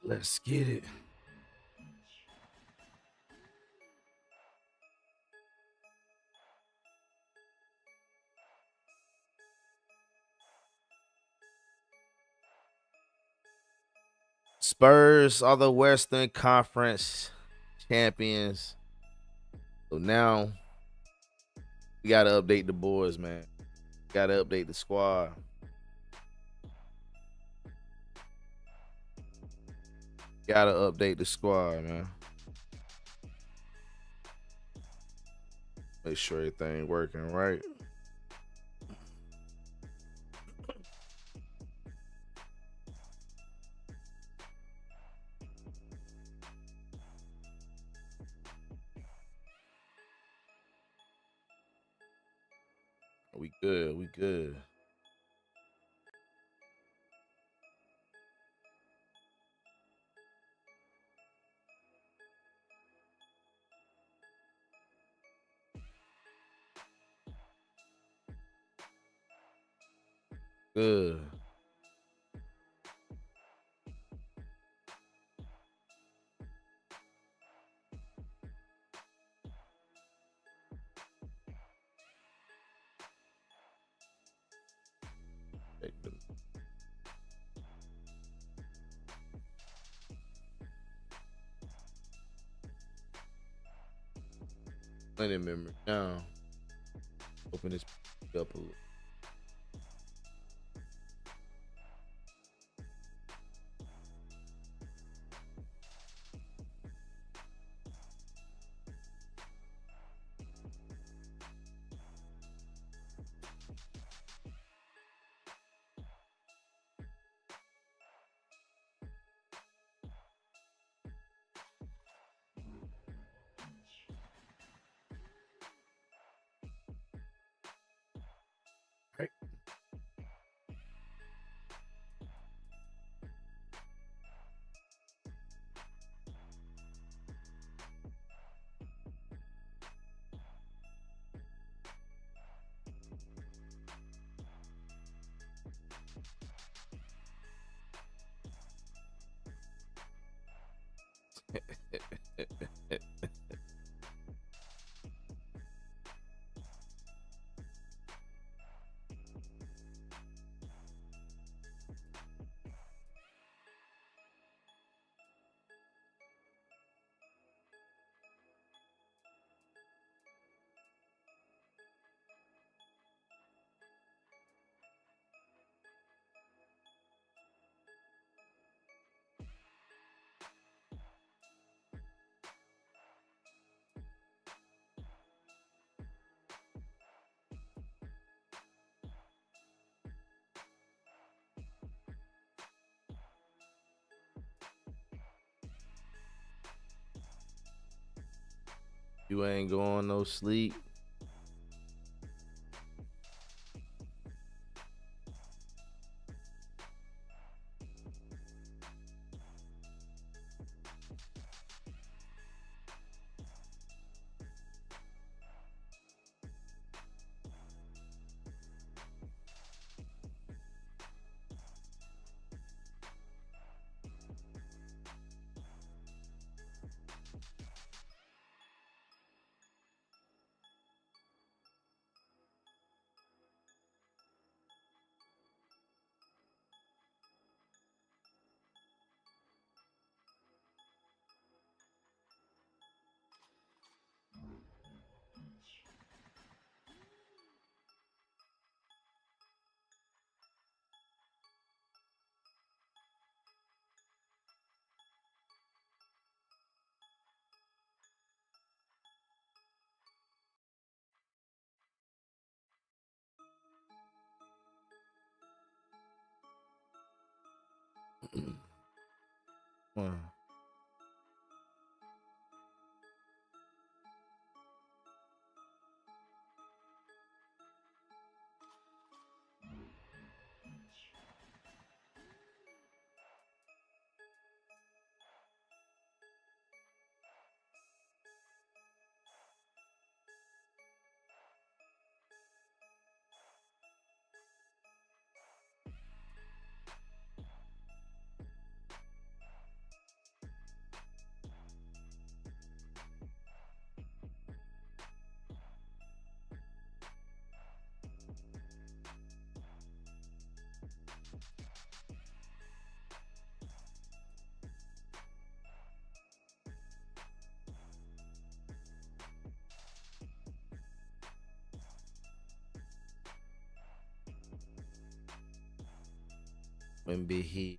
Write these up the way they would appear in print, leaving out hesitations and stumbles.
Let's get it. Spurs are the Western Conference champions. So now we gotta update the boys, man. Gotta update the squad. Gotta update the squad, man. Make sure everything working right. We good. We good. Good. Take the- Plenty of memory now. Open this up a little. Right. You ain't going no sleep. Wow. When be he?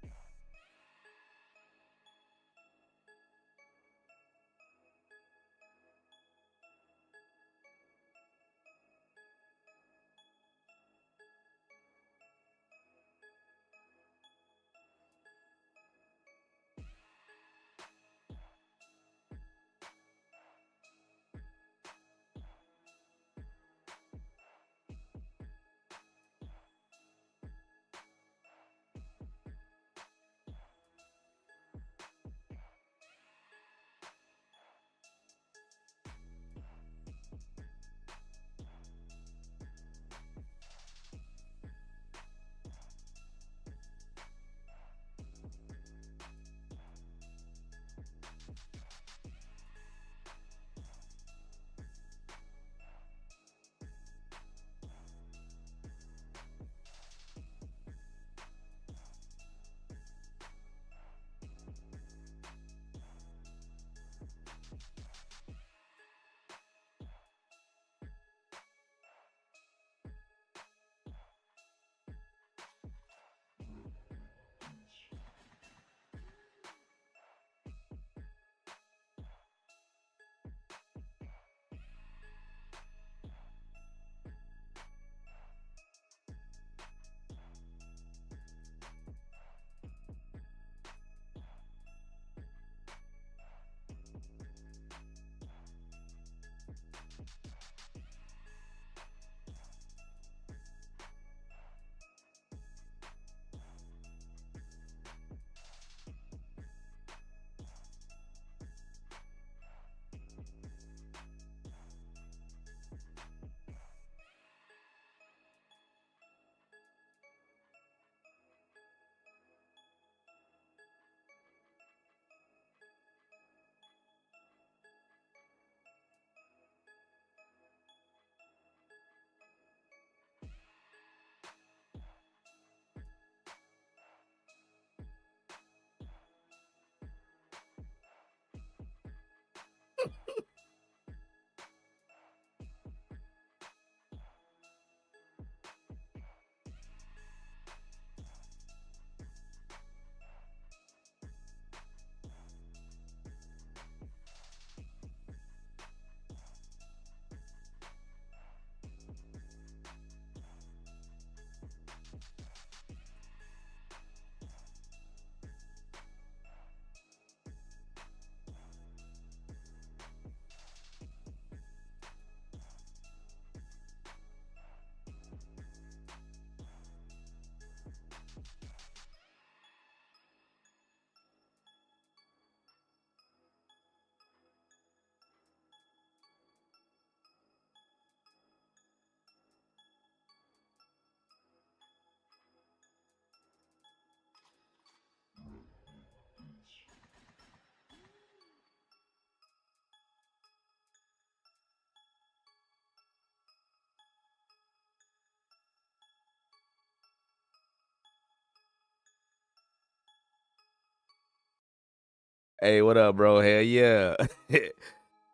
Hey, what up, bro? Hell yeah.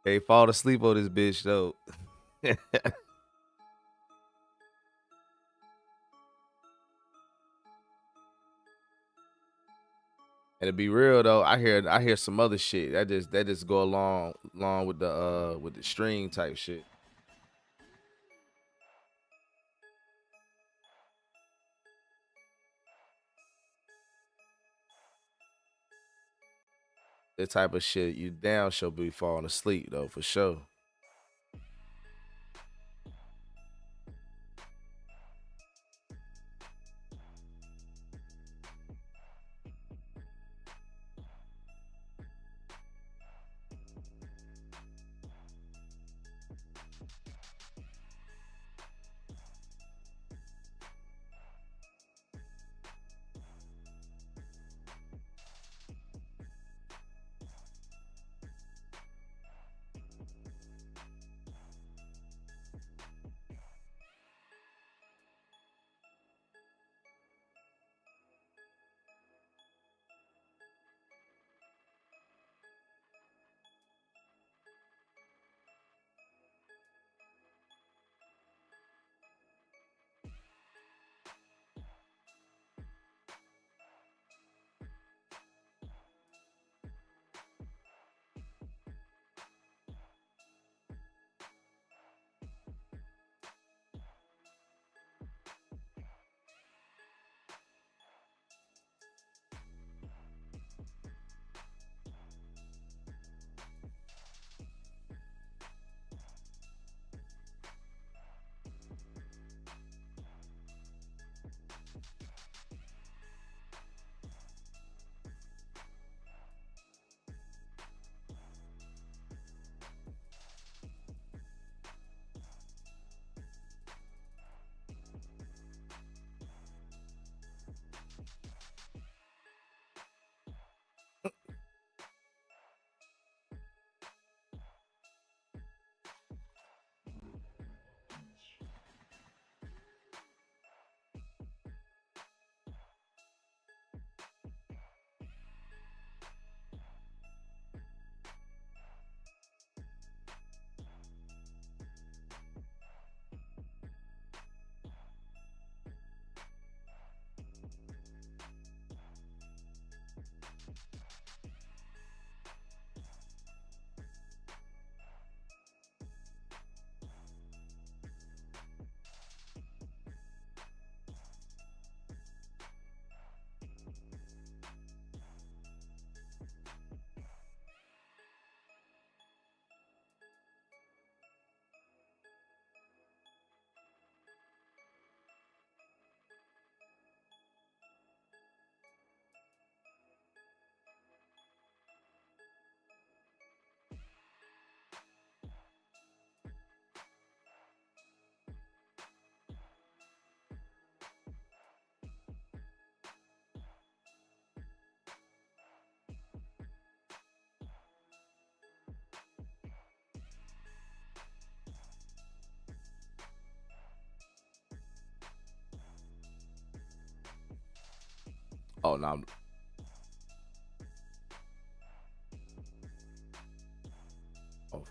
Hey, fall asleep on this bitch though. And to be real though, I hear some other shit that just go along with the string type shit. That type of shit you down sure be falling asleep though for sure. Oh no. Oh.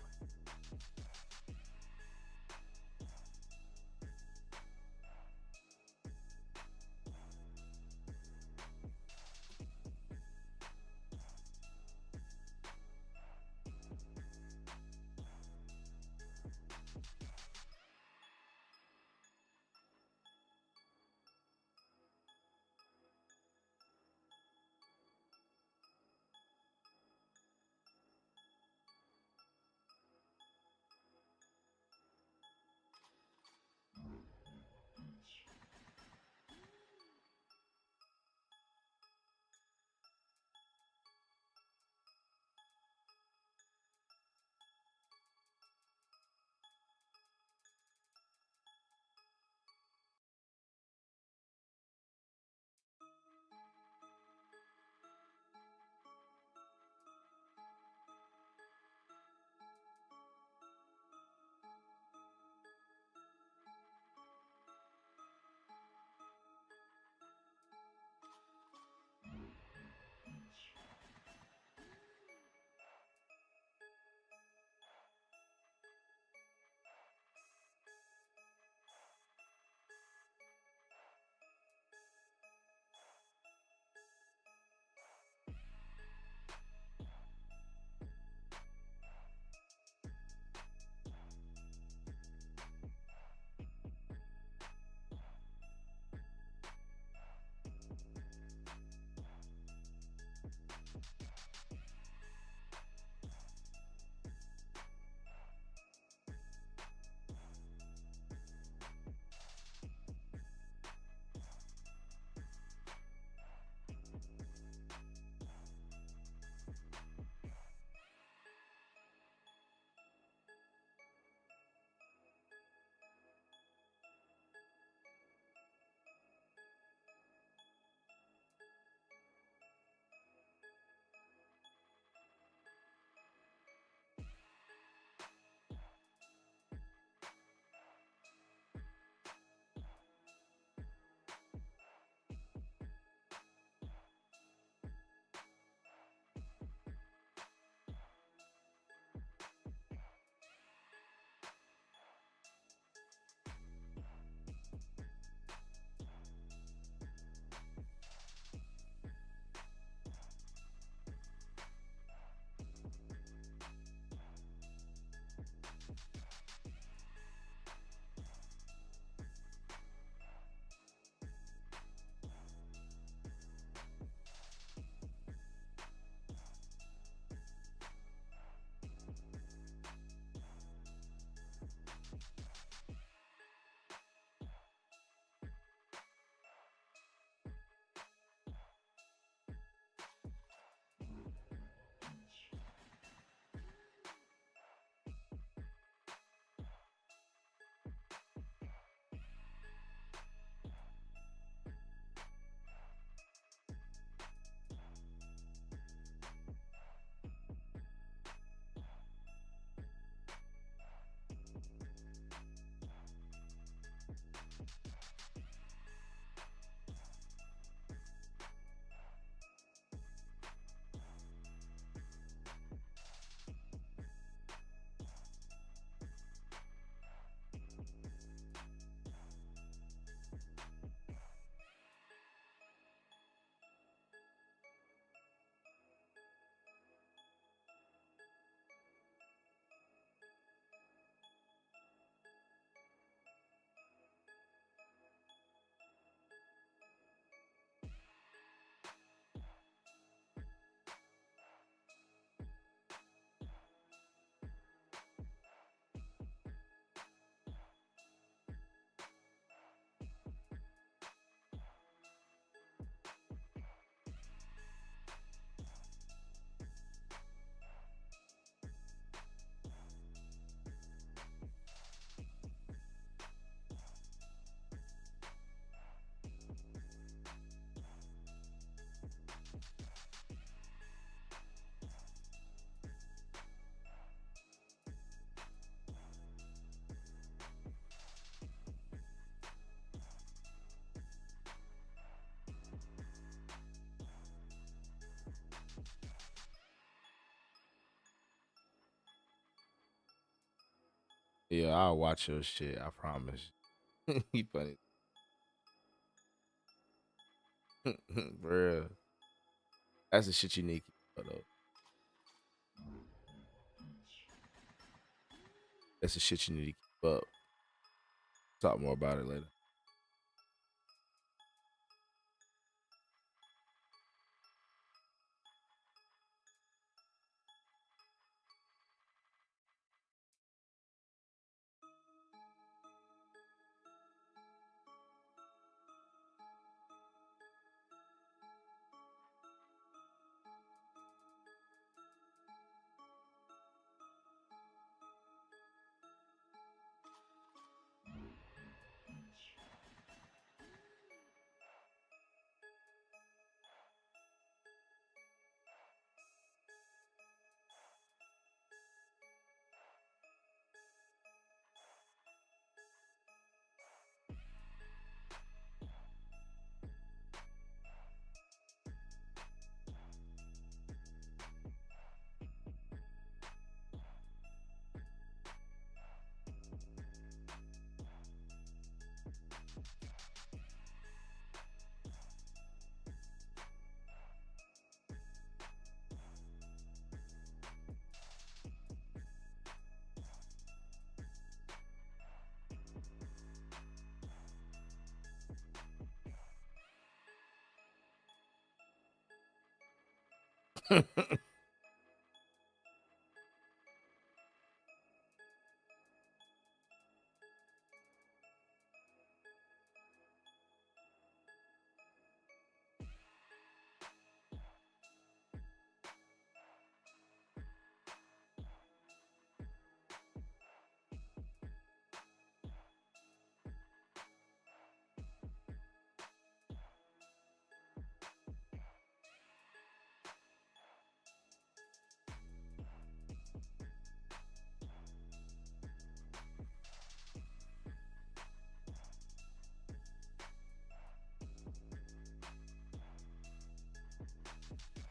Yeah, I'll watch your shit. I promise. You funny. For real. That's the shit you need to keep up, though. That's the shit you need to keep up. Talk more about it later.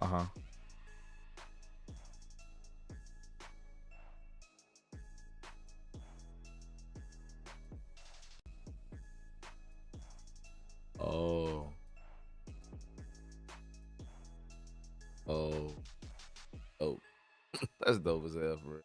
Uh-huh. Oh. Oh. Oh. That's dope as hell, for real.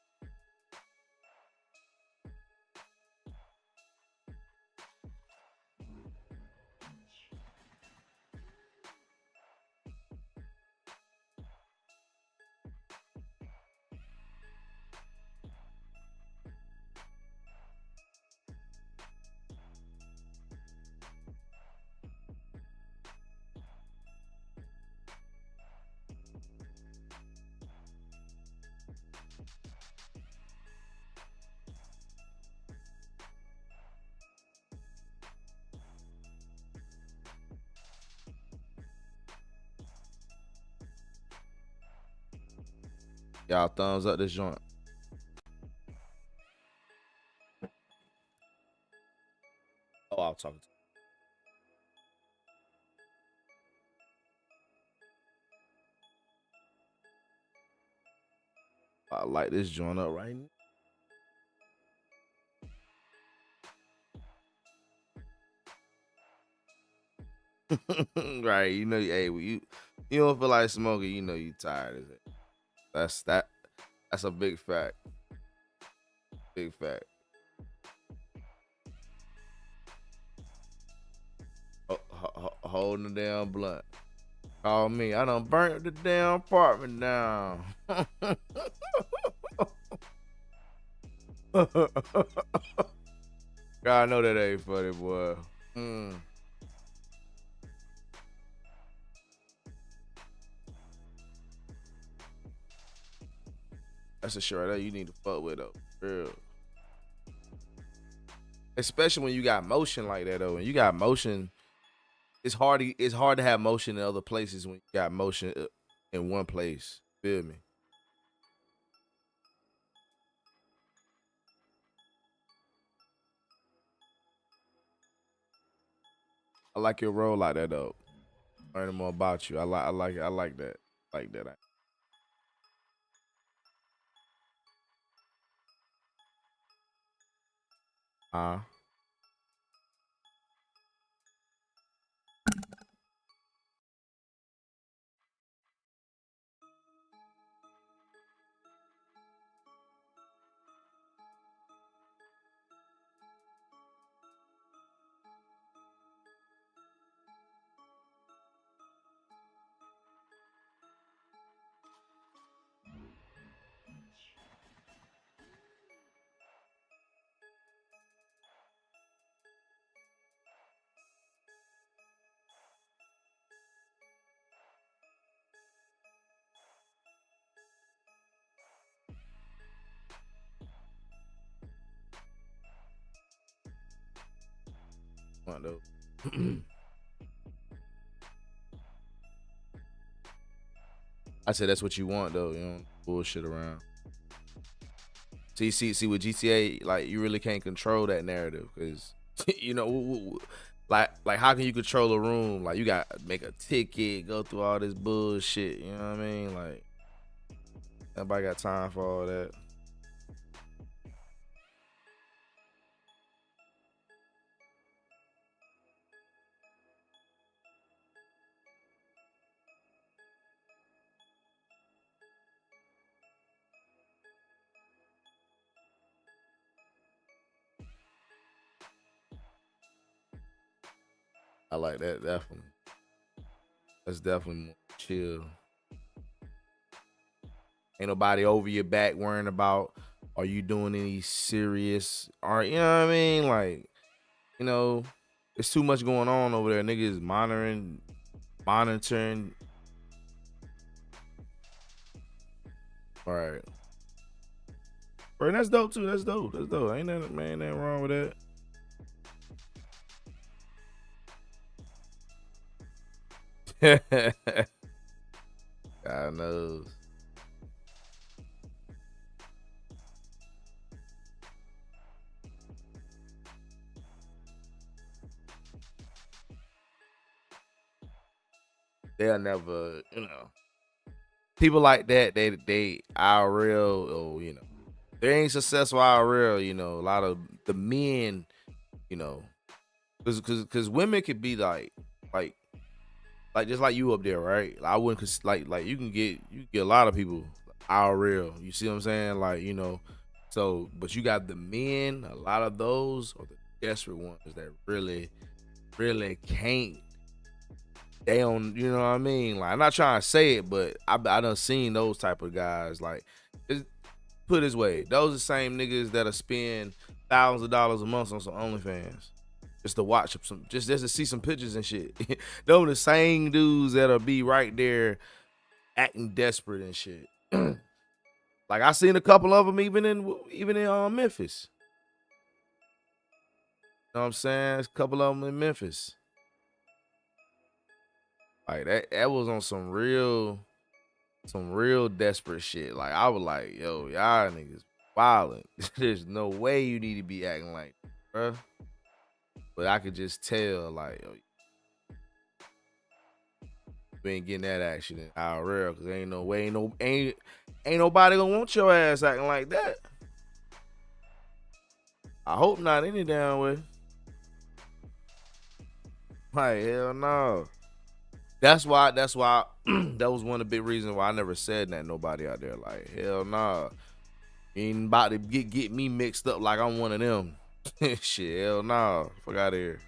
Y'all thumbs up this joint. Oh, I'll talk to you. I like this joint up right now. Right. You know, hey, when you don't feel like smoking, you know you tired of it. That's a big fact. Big fact. Holding the damn blunt. Call me. I done burnt the damn apartment down. God, I know that ain't funny, boy. Mm. That's a shit right there you need to fuck with though. Real. Especially when you got motion like that though. When you got motion, it's hard to have motion in other places when you got motion in one place. Feel me? I like your role like that though. Learning more about you. I like it. I like that. Like that. Uh, want though. I said that's what you want though. You know, bullshit around. See with GTA, like you really can't control that narrative because you know, like how can you control a room? Like you got to make a ticket, go through all this bullshit. You know what I mean? Like nobody got time for all that. I like that definitely. That's definitely more chill. Ain't nobody over your back worrying about are you doing any serious art? You know what I mean? Like you know, it's too much going on over there. Niggas monitoring. All right. Bro, that's dope too. That's dope. That's dope. Ain't nothing, man, ain't nothing wrong with that. God knows. They'll never, people like that, they IRL or they ain't successful IRL, a lot of the men, you know, cause women could be like like just like you up there, right? Like, I wouldn't like you can get a lot of people IRL. You see what I'm saying? Like, so but you got the men, a lot of those are the desperate ones that really, really can't. They don't, you know what I mean? Like, I'm not trying to say it, but I done seen those type of guys. Like, put it this way, those are the same niggas that'll spend thousands of dollars a month on some OnlyFans just to watch some, just to see some pictures and shit. Those are the same dudes that'll be right there acting desperate and shit. Like I seen a couple of them even in Memphis. You know what I'm saying? A couple of them in Memphis. Like that was on some real desperate shit. Like I was like, yo, y'all niggas violent. There's no way you need to be acting like that, bruh. But I could just tell, like, yo, you ain't getting that action in IRL because ain't no way, ain't nobody gonna want your ass acting like that. I hope not any damn way. Like hell no. That's why that was one of the big reasons why I never said that nobody out there. Like hell nah. You ain't about to get me mixed up like I'm one of them. Shit, hell nah. Fuck out of here.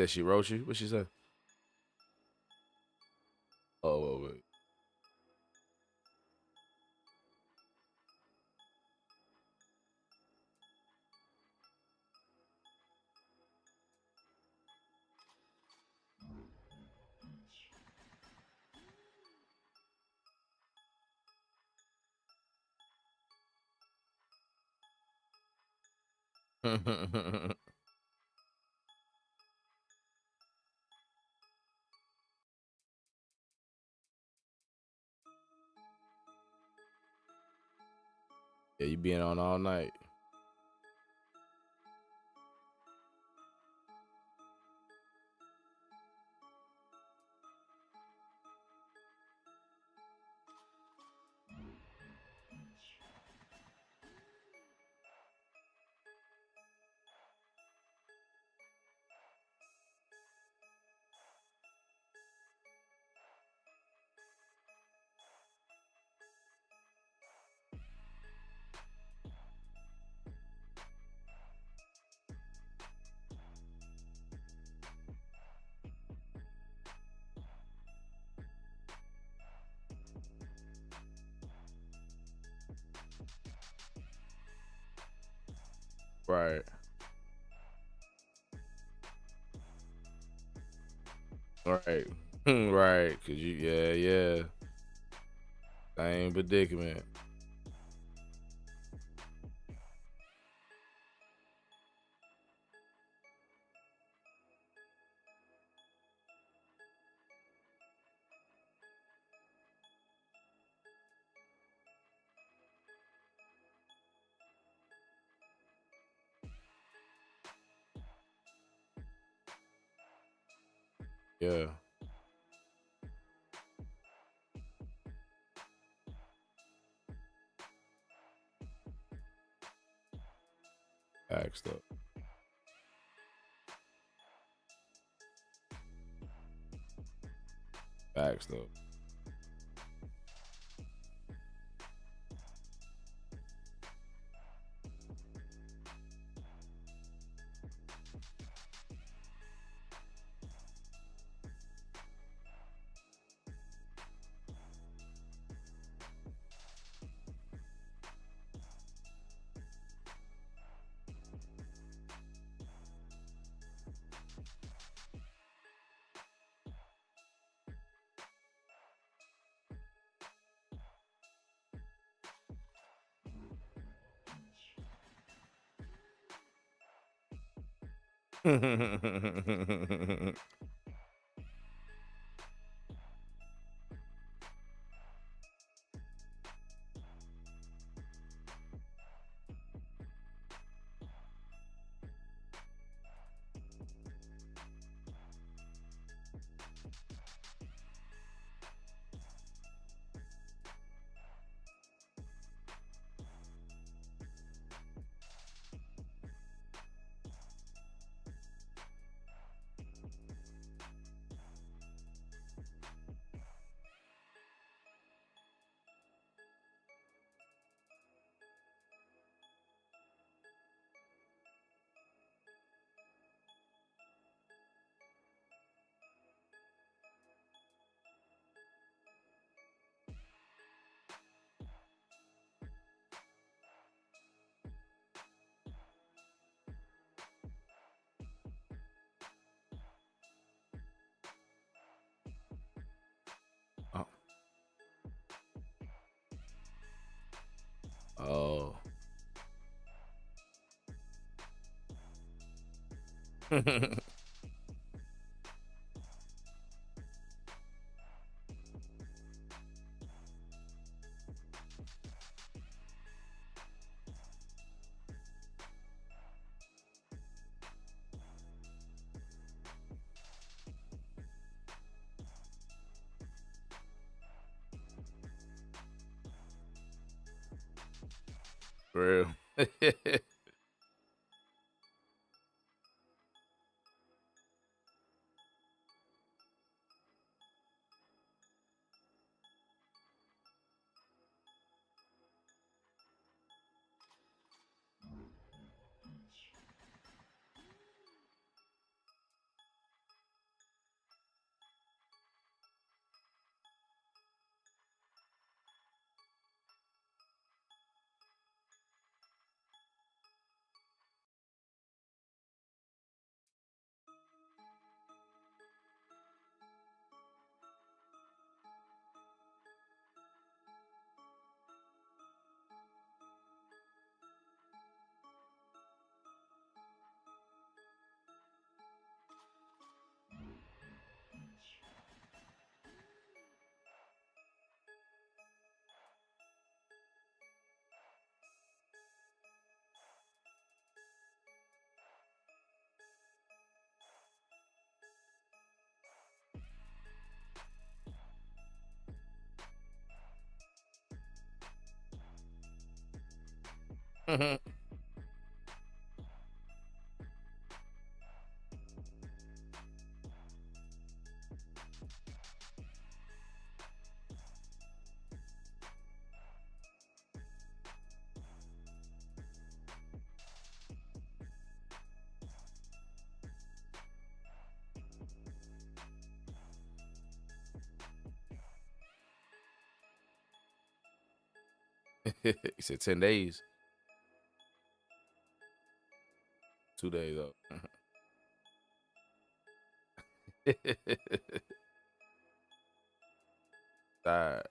That she wrote you? What she said? Oh, wait. Yeah, you being on all night. Right. Right. Right. Cause yeah. Same predicament. Yeah. Facts up. Facts up. Oh. Oh. Real. He said 10 days, 2 days up. Tired.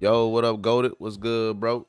Yo, what up, Goated? What's good, bro?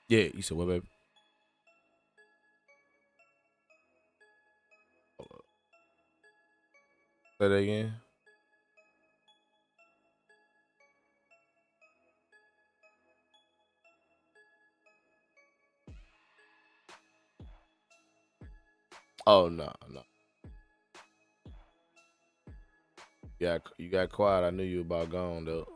Yeah, you said what, baby? Say that again. Oh no, no. Yeah, you got quiet. I knew you about gone though.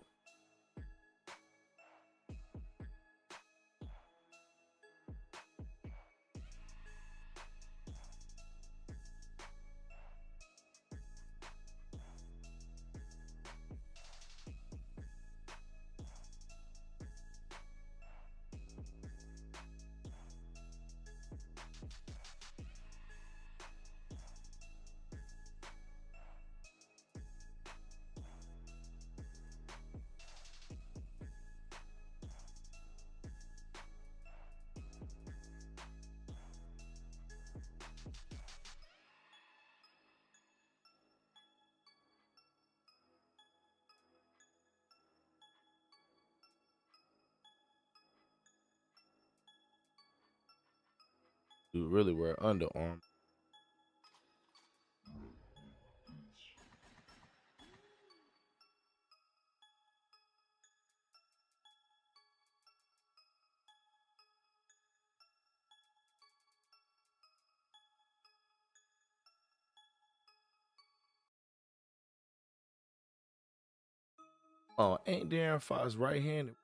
You really wear underarm. Oh, ain't Darren Fox right-handed?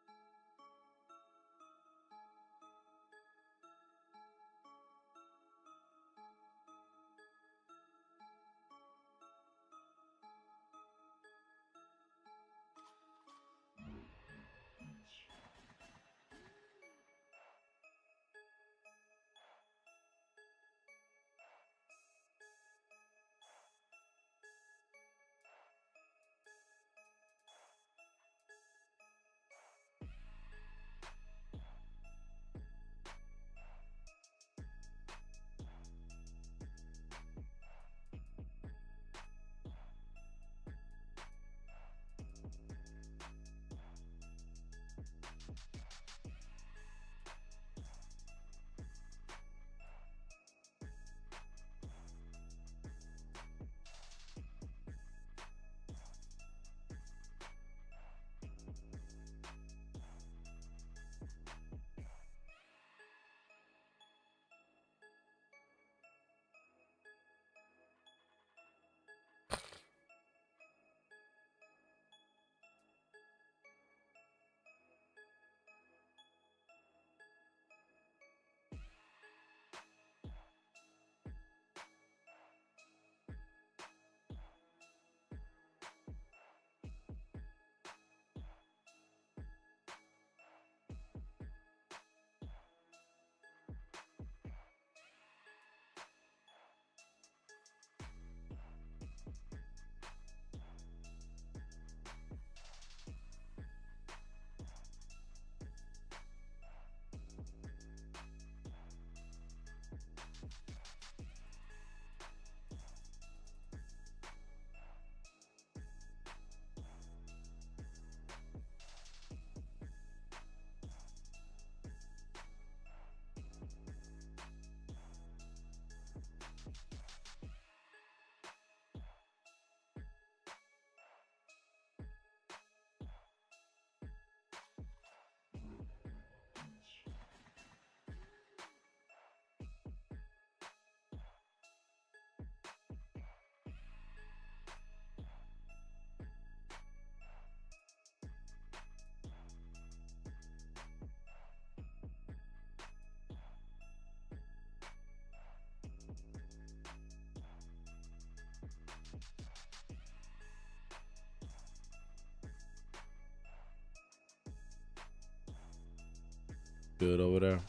good over there?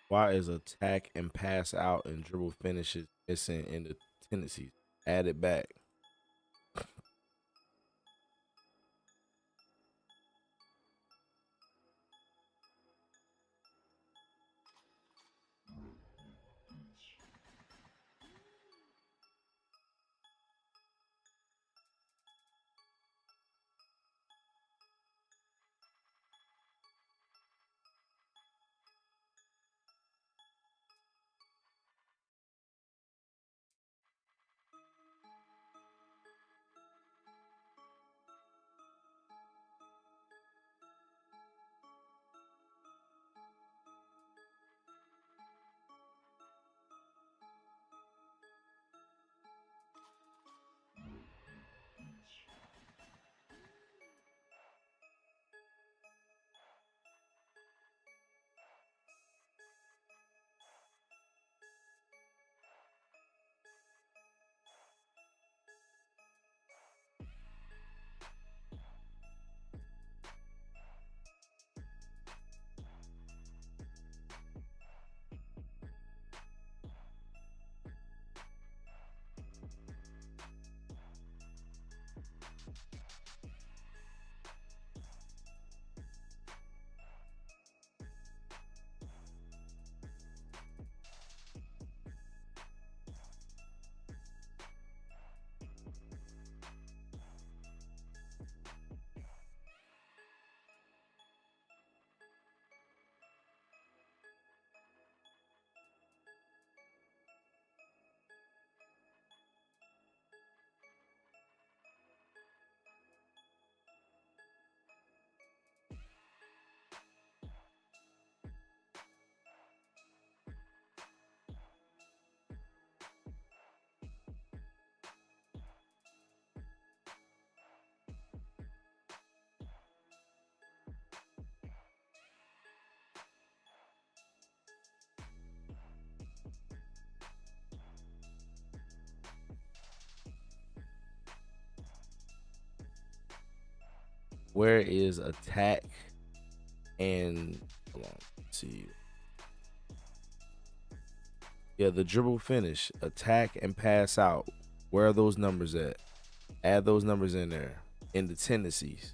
Why is attack and pass out and dribble finishes missing in the tendencies? Add it back. Where is attack and hold on, let's see. Yeah, the dribble finish, attack and pass out. Where are those numbers at? Add those numbers in there in the tendencies.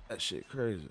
That shit crazy.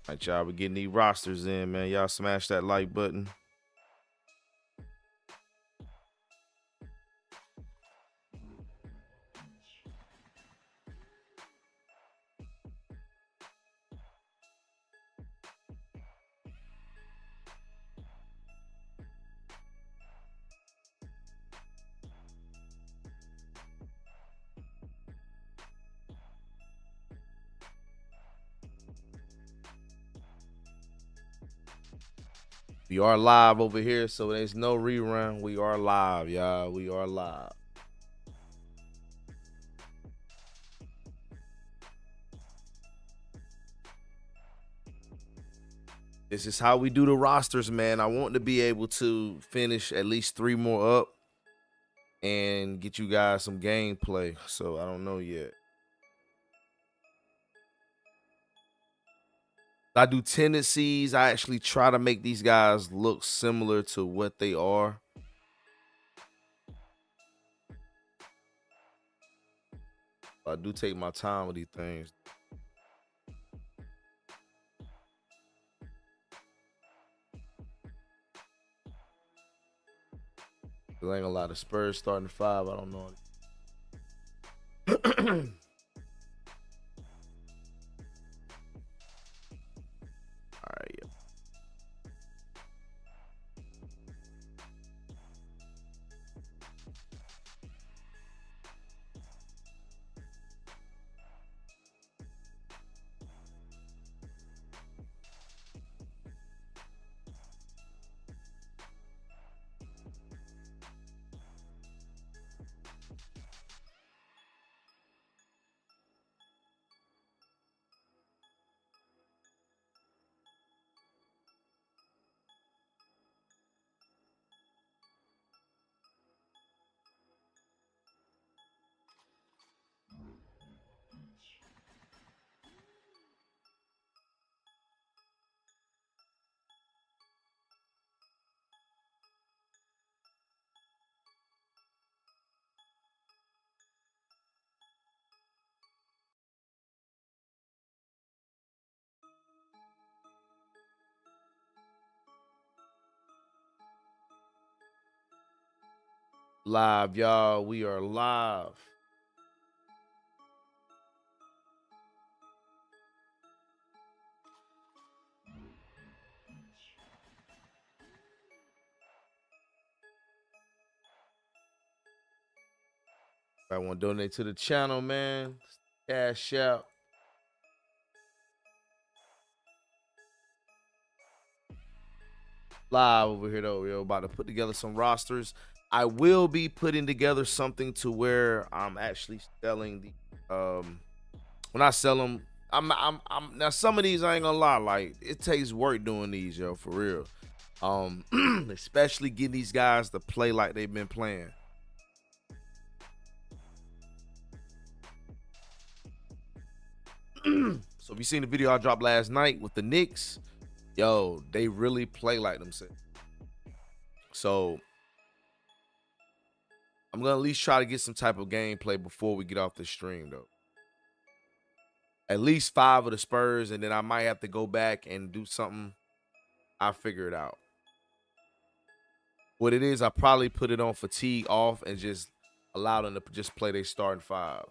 All right, y'all. We getting these rosters in, man. Y'all smash that like button. We are live over here, so there's no rerun. We are live, y'all. We are live. This is how we do the rosters, man. I want to be able to finish at least 3 more up and get you guys some gameplay. So I don't know yet. I do tendencies. I actually try to make these guys look similar to what they are. I do take my time with these things. There ain't a lot of Spurs starting 5. I don't know. All right, yeah. Live, y'all. We are live. If I want to donate to the channel, man, cash out. Live over here though. We're about to put together some rosters. I will be putting together something to where I'm actually selling the when I sell them. I'm now some of these I ain't gonna lie, like it takes work doing these, yo, for real. Especially getting these guys to play like they've been playing. So if you seen the video I dropped last night with the Knicks, yo, they really play like themselves. So I'm gonna at least try to get some type of gameplay before we get off the stream, though. At least 5 of the Spurs, and then I might have to go back and do something. I'll figure it out. What it is, I probably put it on fatigue off and just allow them to just play their starting 5.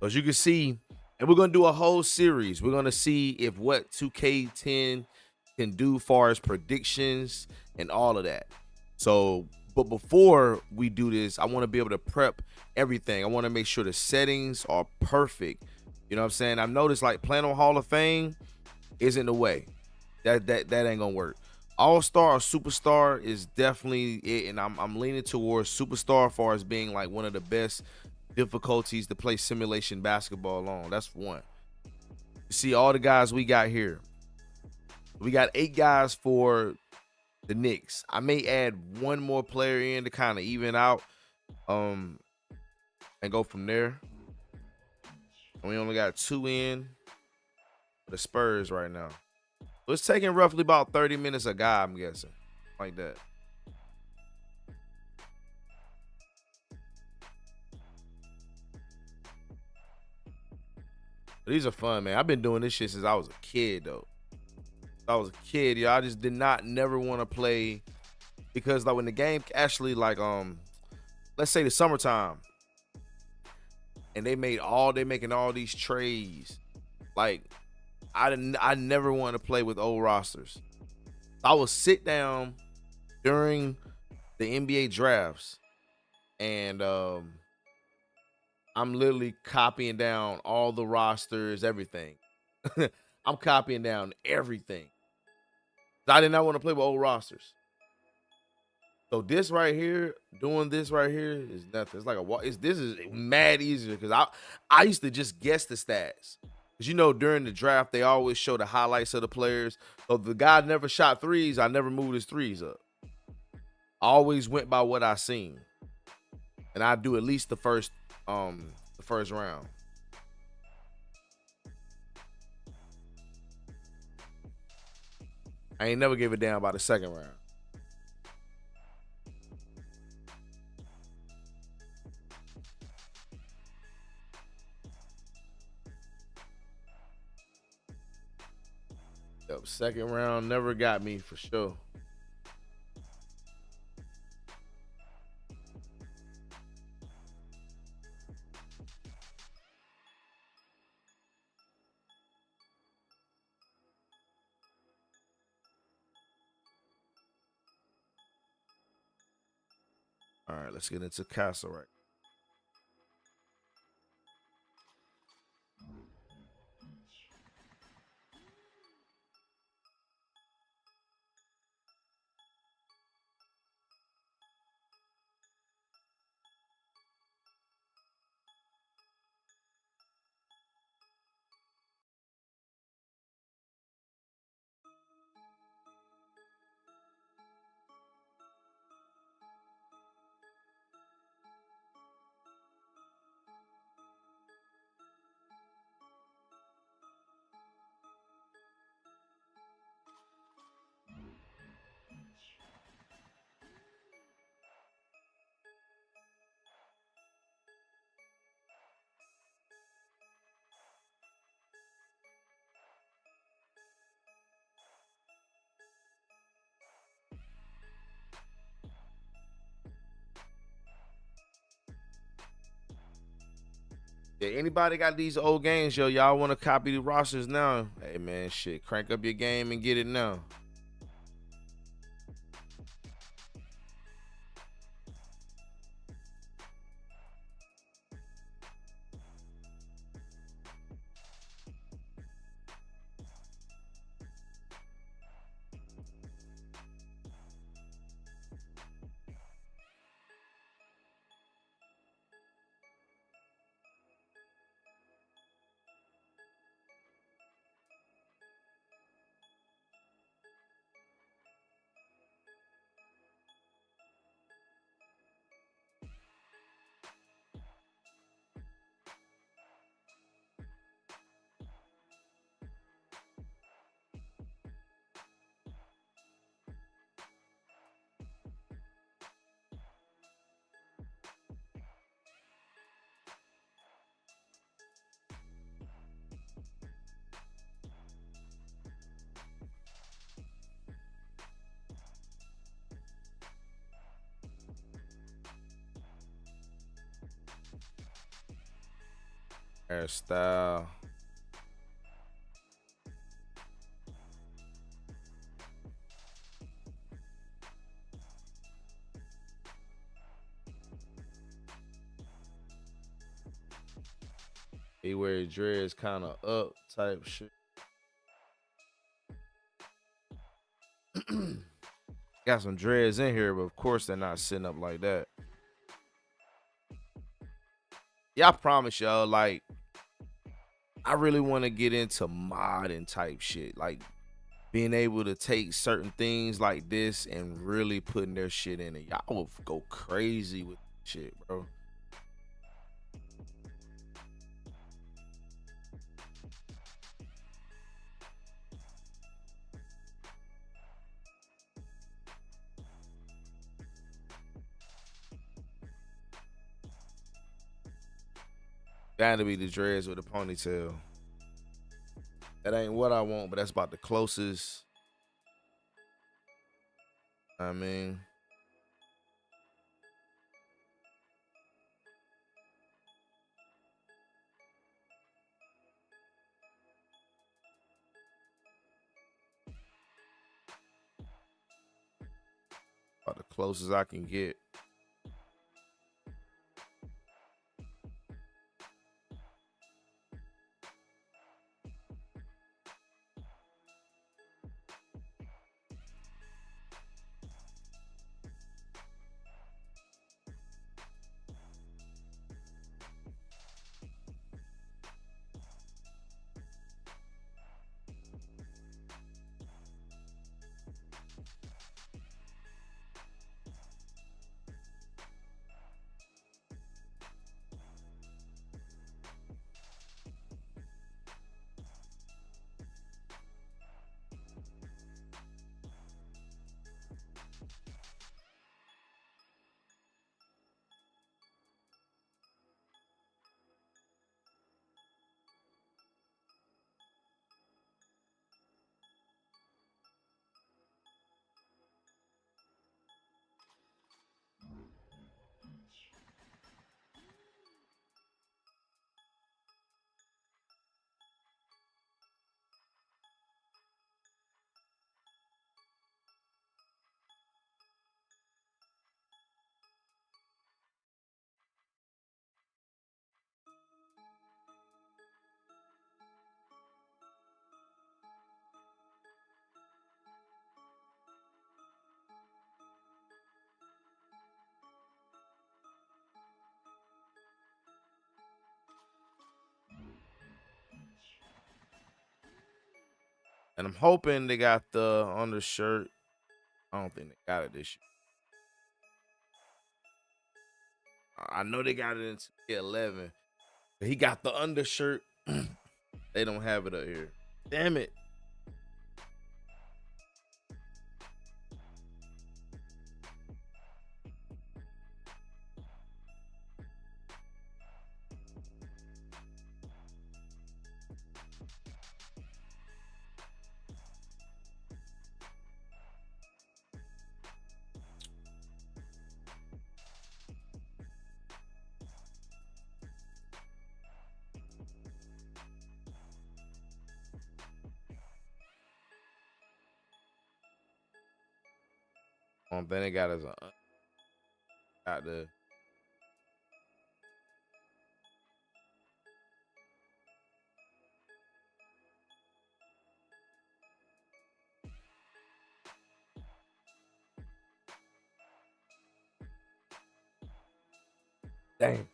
As you can see, and we're gonna do a whole series. We're gonna see if what 2K10 can do far as predictions and all of that. So, but before we do this, I want to be able to prep everything. I want to make sure the settings are perfect. You know what I'm saying? I've noticed like playing on Hall of Fame isn't the way. That ain't gonna work. All-star or superstar is definitely it, and I'm leaning towards superstar as far as being like one of the best difficulties to play simulation basketball on. That's one. You see all the guys we got here. We got 8 guys for the Knicks. I may add one more player in to kind of even out and go from there. And we only got 2 in for the Spurs right now. So it's taking roughly about 30 minutes a guy, I'm guessing. Like that. These are fun, man. I've been doing this shit since I was a kid, though. I was a kid, yo. I just did not never want to play because like when the game actually like let's say the summertime and they making all these trades. Like I never want to play with old rosters. I will sit down during the NBA drafts and I'm literally copying down all the rosters, everything. I'm copying down everything. I did not want to play with old rosters. So this right here, doing this right here is nothing. It's like this is mad easier because I used to just guess the stats. Cause during the draft they always show the highlights of the players. So if the guy never shot threes, I never moved his threes up. I always went by what I seen, and I do at least the first round. I ain't never give a damn about the second round. Yep, second round never got me for sure. All right, let's get into Castle right. Yeah, anybody got these old games, yo? Y'all want to copy the rosters now? Hey man, shit, crank up your game and get it now. Hairstyle. He wear dreads kind of up type shit. Got some dreads in here, but of course they're not sitting up like that. Yeah, I promise y'all, like, I really want to get into modding type shit. Like being able to take certain things like this and really putting their shit in it. Y'all will go crazy with shit, bro. Gotta be the dreads with a ponytail. That ain't what I want, but that's about the closest. I mean, about the closest I can get. And I'm hoping they got the undershirt. I don't think they got it this year. I know they got it in 2K11. He got the undershirt. They don't have it up here. Damn it. One thing they got is got the damn.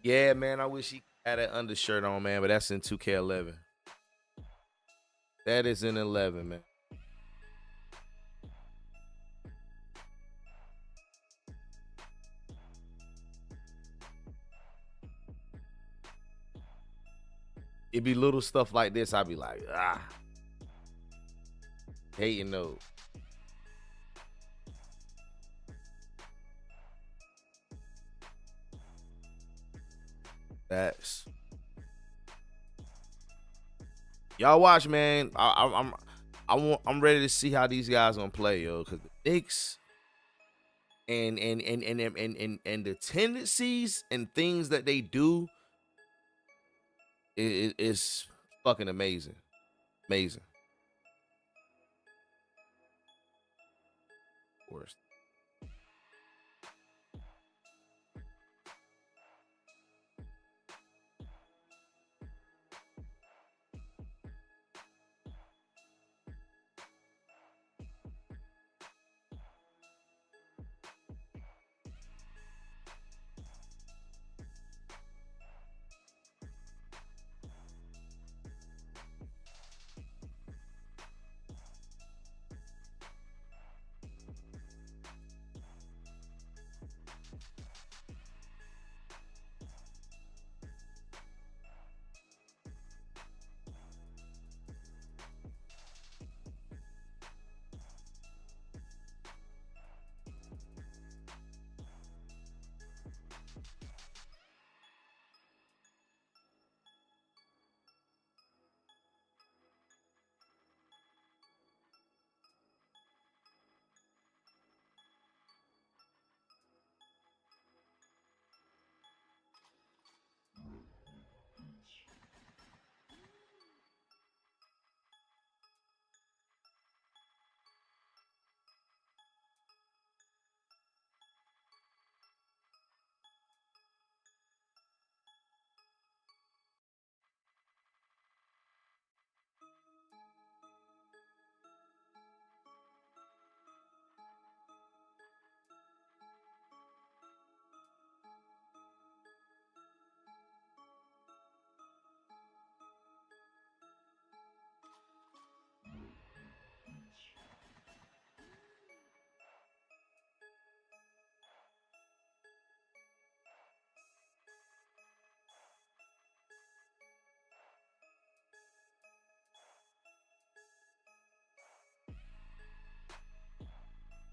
Yeah, man. I wish he had that undershirt on, man, but that's in 2K11. That is in 11, man. It be little stuff like this. I'd be like, hating those. That's y'all watch, man. I'm ready to see how these guys gonna play, yo. Cause the Knicks and the tendencies and things that they do is fucking amazing, amazing. Of course.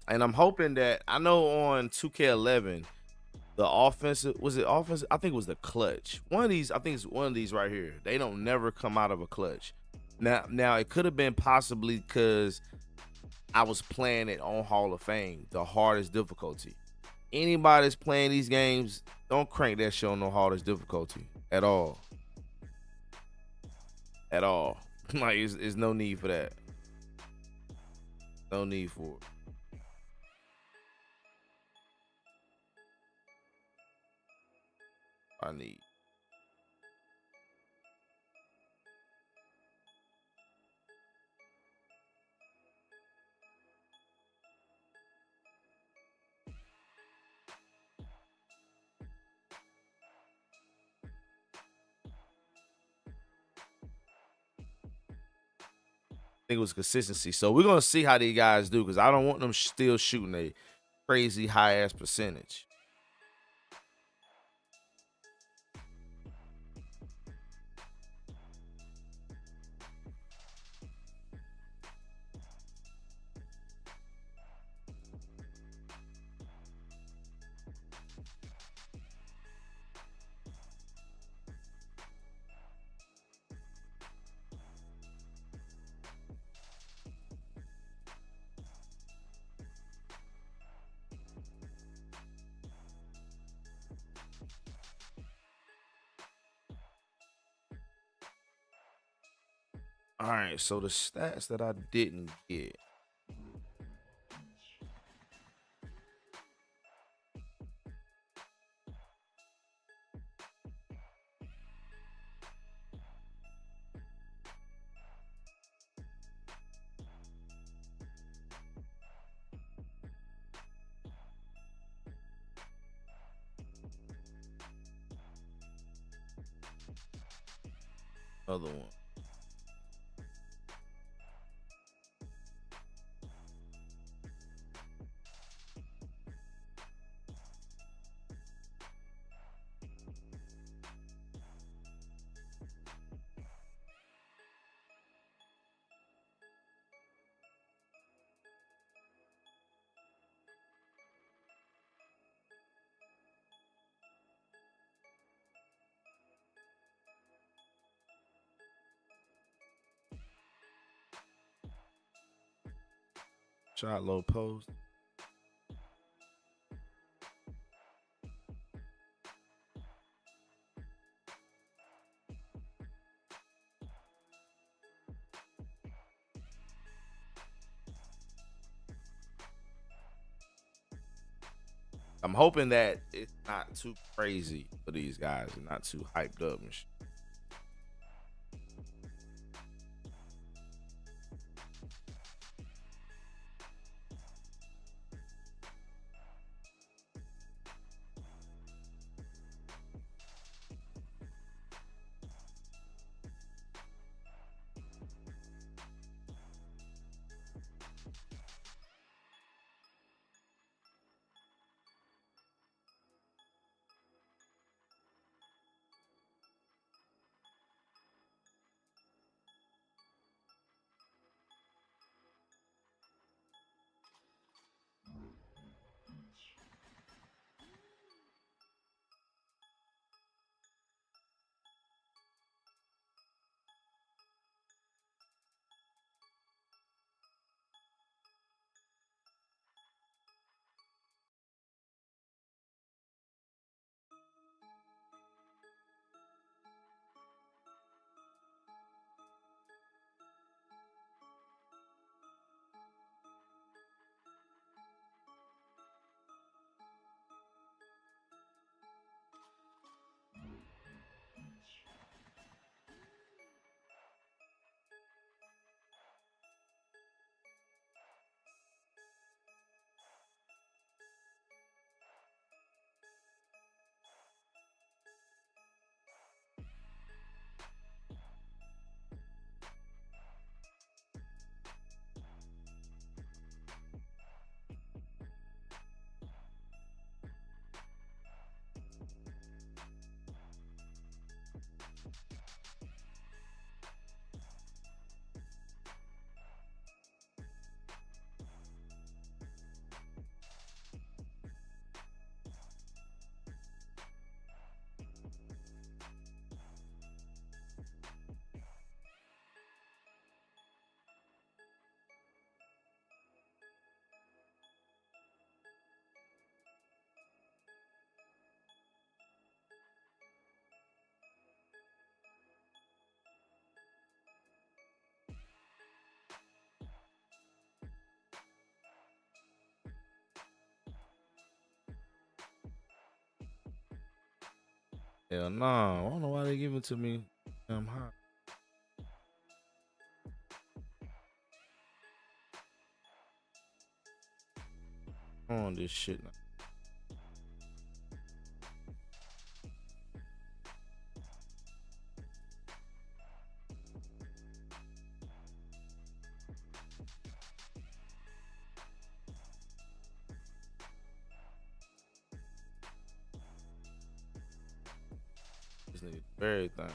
And I'm hoping that I know on 2K11 the offensive was it offensive? I think it was the clutch. One of these, I think it's one of these right here. They don't never come out of a clutch. Now it could have been possibly because I was playing it on Hall of Fame, the hardest difficulty. Anybody that's playing these games, don't crank that shit on no hardest difficulty at all. At all. Like it's no need for that. No need for it. I need. I think it was consistency. So we're gonna see how these guys do because I don't want them still shooting a crazy high ass percentage. All right, so the stats that I didn't get. Other one. Shot low post. I'm hoping that it's not too crazy for these guys and not too hyped up and shit. Hell no. I don't know why they give it to me. I'm hot on this shit now. This nigga very thing.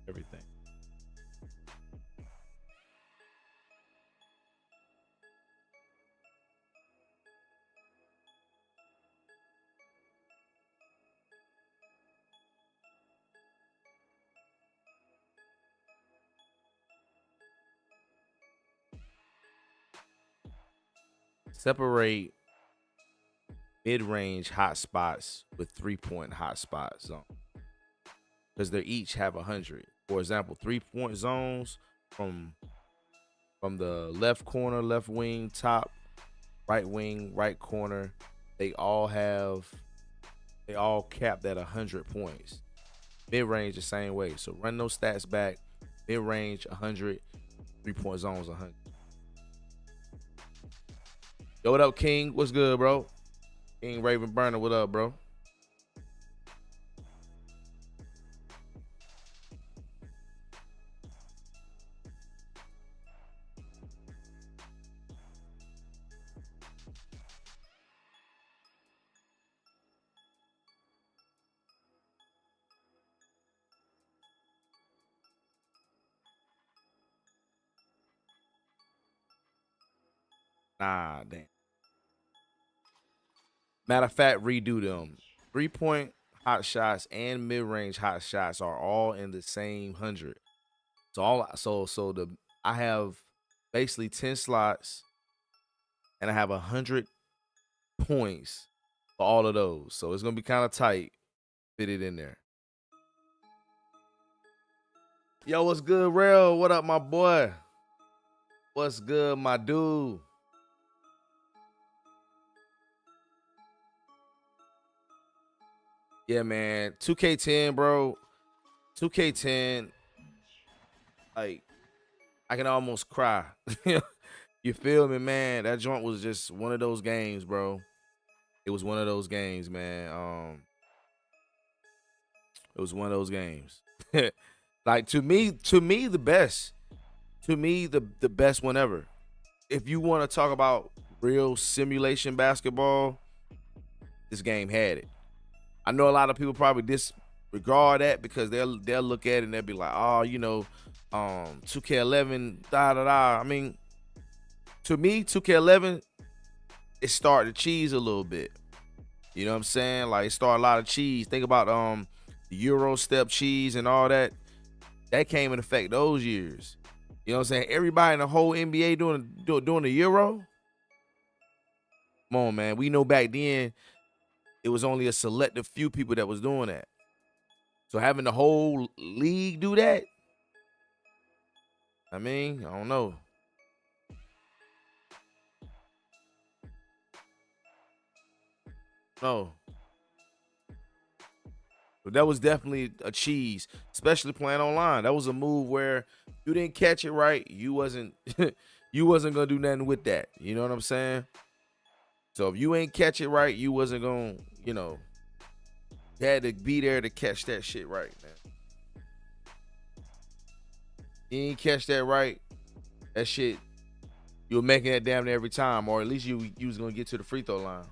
everything. Separate mid-range hot spots with 3-point hot spot zone because they each have 100. For example, 3-point zones from the left corner, left wing, top, right wing, right corner. They all have they all capped at 100 points. Mid range the same way. So run those stats back. Mid range 100, 3-point zones 100. Yo, what up, King? What's good, bro? King Raven Burner, what up, bro? Nah, damn. Matter of fact, redo them. 3-point hot shots and mid range hot shots are all in the same 100. So I have basically 10 slots and I have 100 points for all of those. So it's gonna be kind of tight. Fit it in there. Yo, what's good, Real? What up, my boy? What's good, my dude? Yeah, man. 2K10, bro. 2K10, like I can almost cry. You feel me, man? That joint was just one of those games, bro. It was one of those games, man. It was one of those games. Like to me, the best. To me, the best one ever. If you want to talk about real simulation basketball, this game had it. I know a lot of people probably disregard that because they'll look at it and they'll be like, oh, 2K11, da da da. I mean, to me, 2K11, it started to cheese a little bit. You know what I'm saying? Like it started a lot of cheese. Think about the Euro step cheese and all that. That came in effect those years. You know what I'm saying? Everybody in the whole NBA doing the Euro. Come on, man. We know back then it was only a selective few people that was doing that. So having the whole league do that, I mean, I don't know. No. But that was definitely a cheese, especially playing online. That was a move where you didn't catch it right, you wasn't you wasn't gonna do nothing with that. You know what I'm saying? So if you ain't catch it right, you wasn't gonna, you had to be there to catch that shit right, man. You ain't catch that right, that shit, you were making that damn near every time, or at least you was gonna get to the free throw line.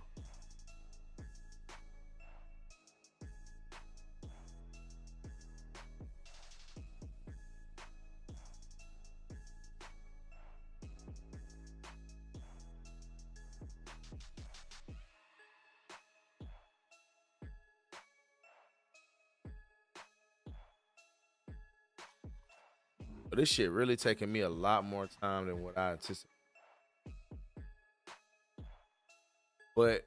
But this shit really taking me a lot more time than what I anticipated. But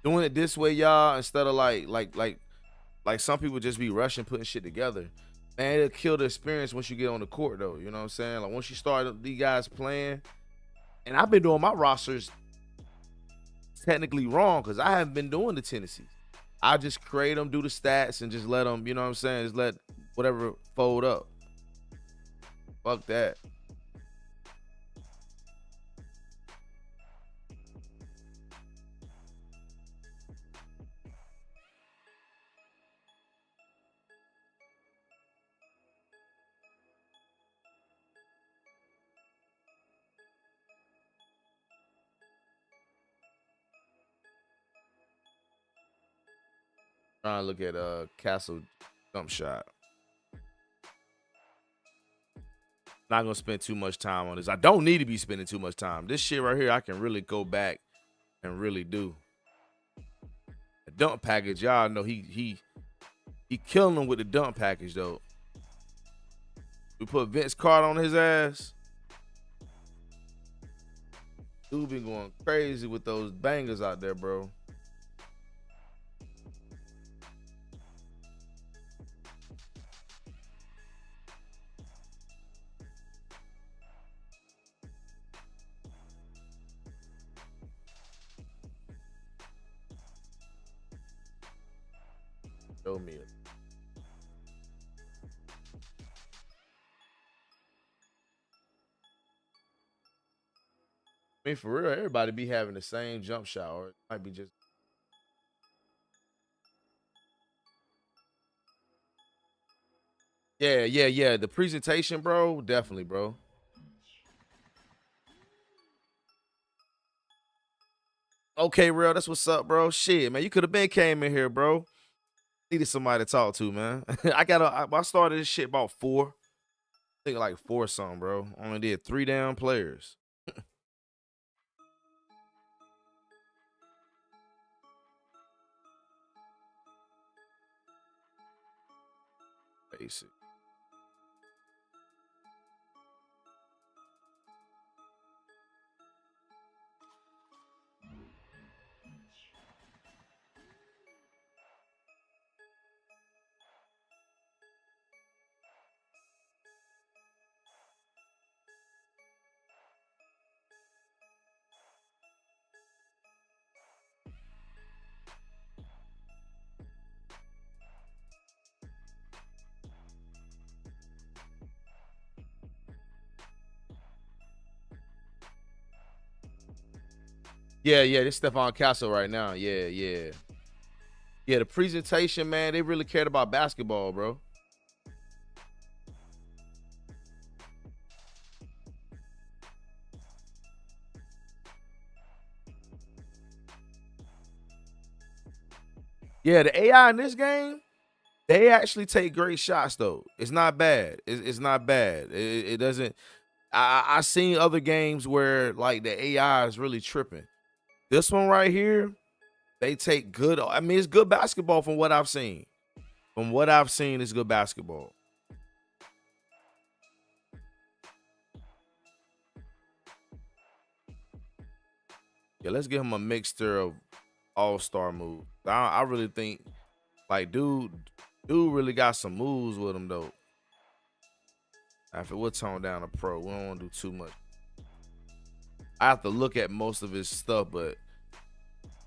doing it this way, y'all, instead of like some people just be rushing putting shit together. Man, it'll kill the experience once you get on the court though. You know what I'm saying? Like once you start these guys playing, and I've been doing my rosters technically wrong because I haven't been doing the tendencies. I just create them, do the stats, and just let them. You know what I'm saying? Just let whatever fold up. Fuck that. Trying to look at Castle jump shot. Not gonna spend too much time on this. I don't need to be spending too much time. This shit right here, I can really go back and really do. The dump package, y'all know he killing them with the dump package though. We put Vince Carter on his ass. Dude been going crazy with those bangers out there, bro. Show me it. I mean, for real, everybody be having the same jump shot, or it might be just. Yeah, yeah, yeah. The presentation, bro, definitely, bro. Okay, real, that's what's up, bro. Shit, man, you could have been came in here, bro. Needed somebody to talk to, man. I started this shit about four. I think like four something, bro. Only did three down players. Basic. Yeah, yeah, this Stephon Castle right now. Yeah, yeah. Yeah, the presentation, man, they really cared about basketball, bro. Yeah, the AI in this game, they actually take great shots though. It's not bad. It's not bad. It doesn't. I seen other games where like the AI is really tripping. This one right here, they take good. I mean, it's good basketball from what I've seen. From what I've seen, it's good basketball. Yeah, let's give him a mixture of all star moves. I really think like dude really got some moves with him though. After we'll tone down a pro. We don't want to do too much. I have to look at most of his stuff, but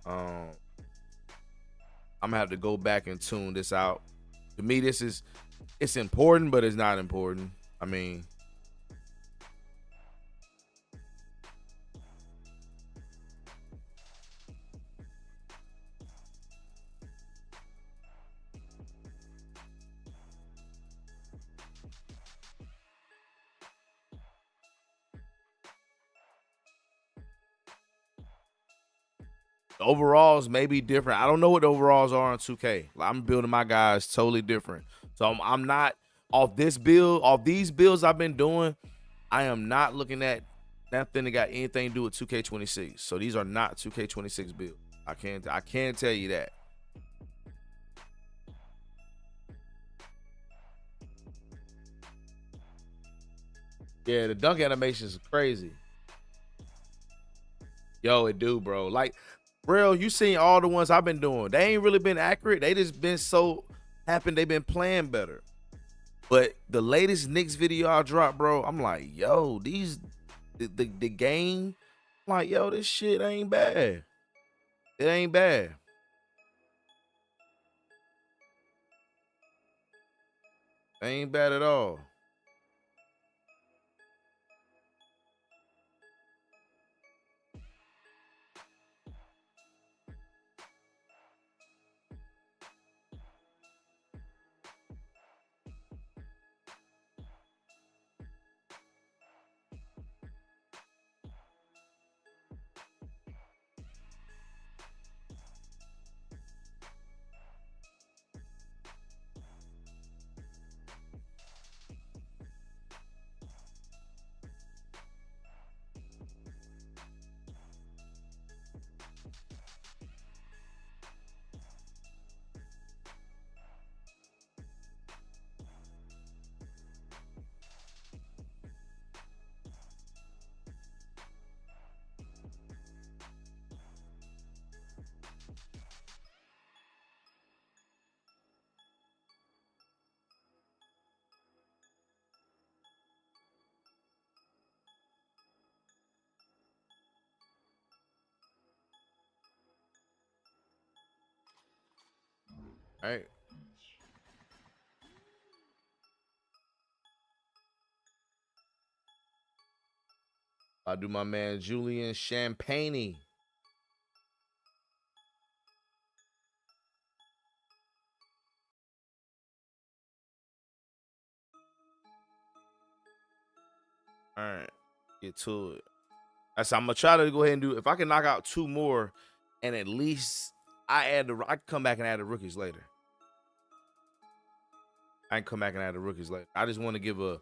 um I'm gonna have to go back and tune this out. To me, it's important, but it's not important. I mean, the overalls may be different. I don't know what the overalls are on 2K. Like, I'm building my guys totally different. So I'm not off this build, off these builds I've been doing. I am not looking at nothing that got anything to do with 2K26. So these are not 2K26 builds. I can't tell you that. Yeah, the dunk animation is crazy. Yo, it do, bro. Like, real, you seen all the ones I've been doing. They ain't really been accurate. They just been so happen they been playing better. But the latest Knicks video I dropped, bro, I'm like, yo, the game, I'm like, yo, this shit ain't bad. It ain't bad. It ain't bad at all. All right. I do my man Julian Champagne. All right. Get to it. I'm gonna try to go ahead and do. If I can knock out two more, and at least I can come back and add the rookies later. I can come back and add the rookies later. I just want to give a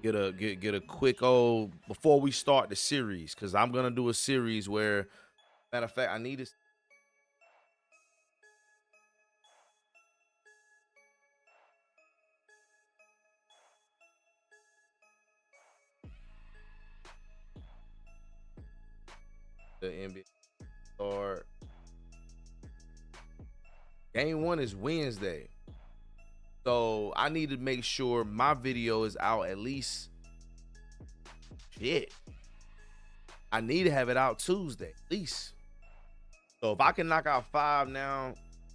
get a quick before we start the series, because I'm gonna do a series where, matter of fact, I need the NBA start. Game one is Wednesday, so I need to make sure my video is out at least. Shit, I need to have it out Tuesday at least. So if I can knock out 5 now,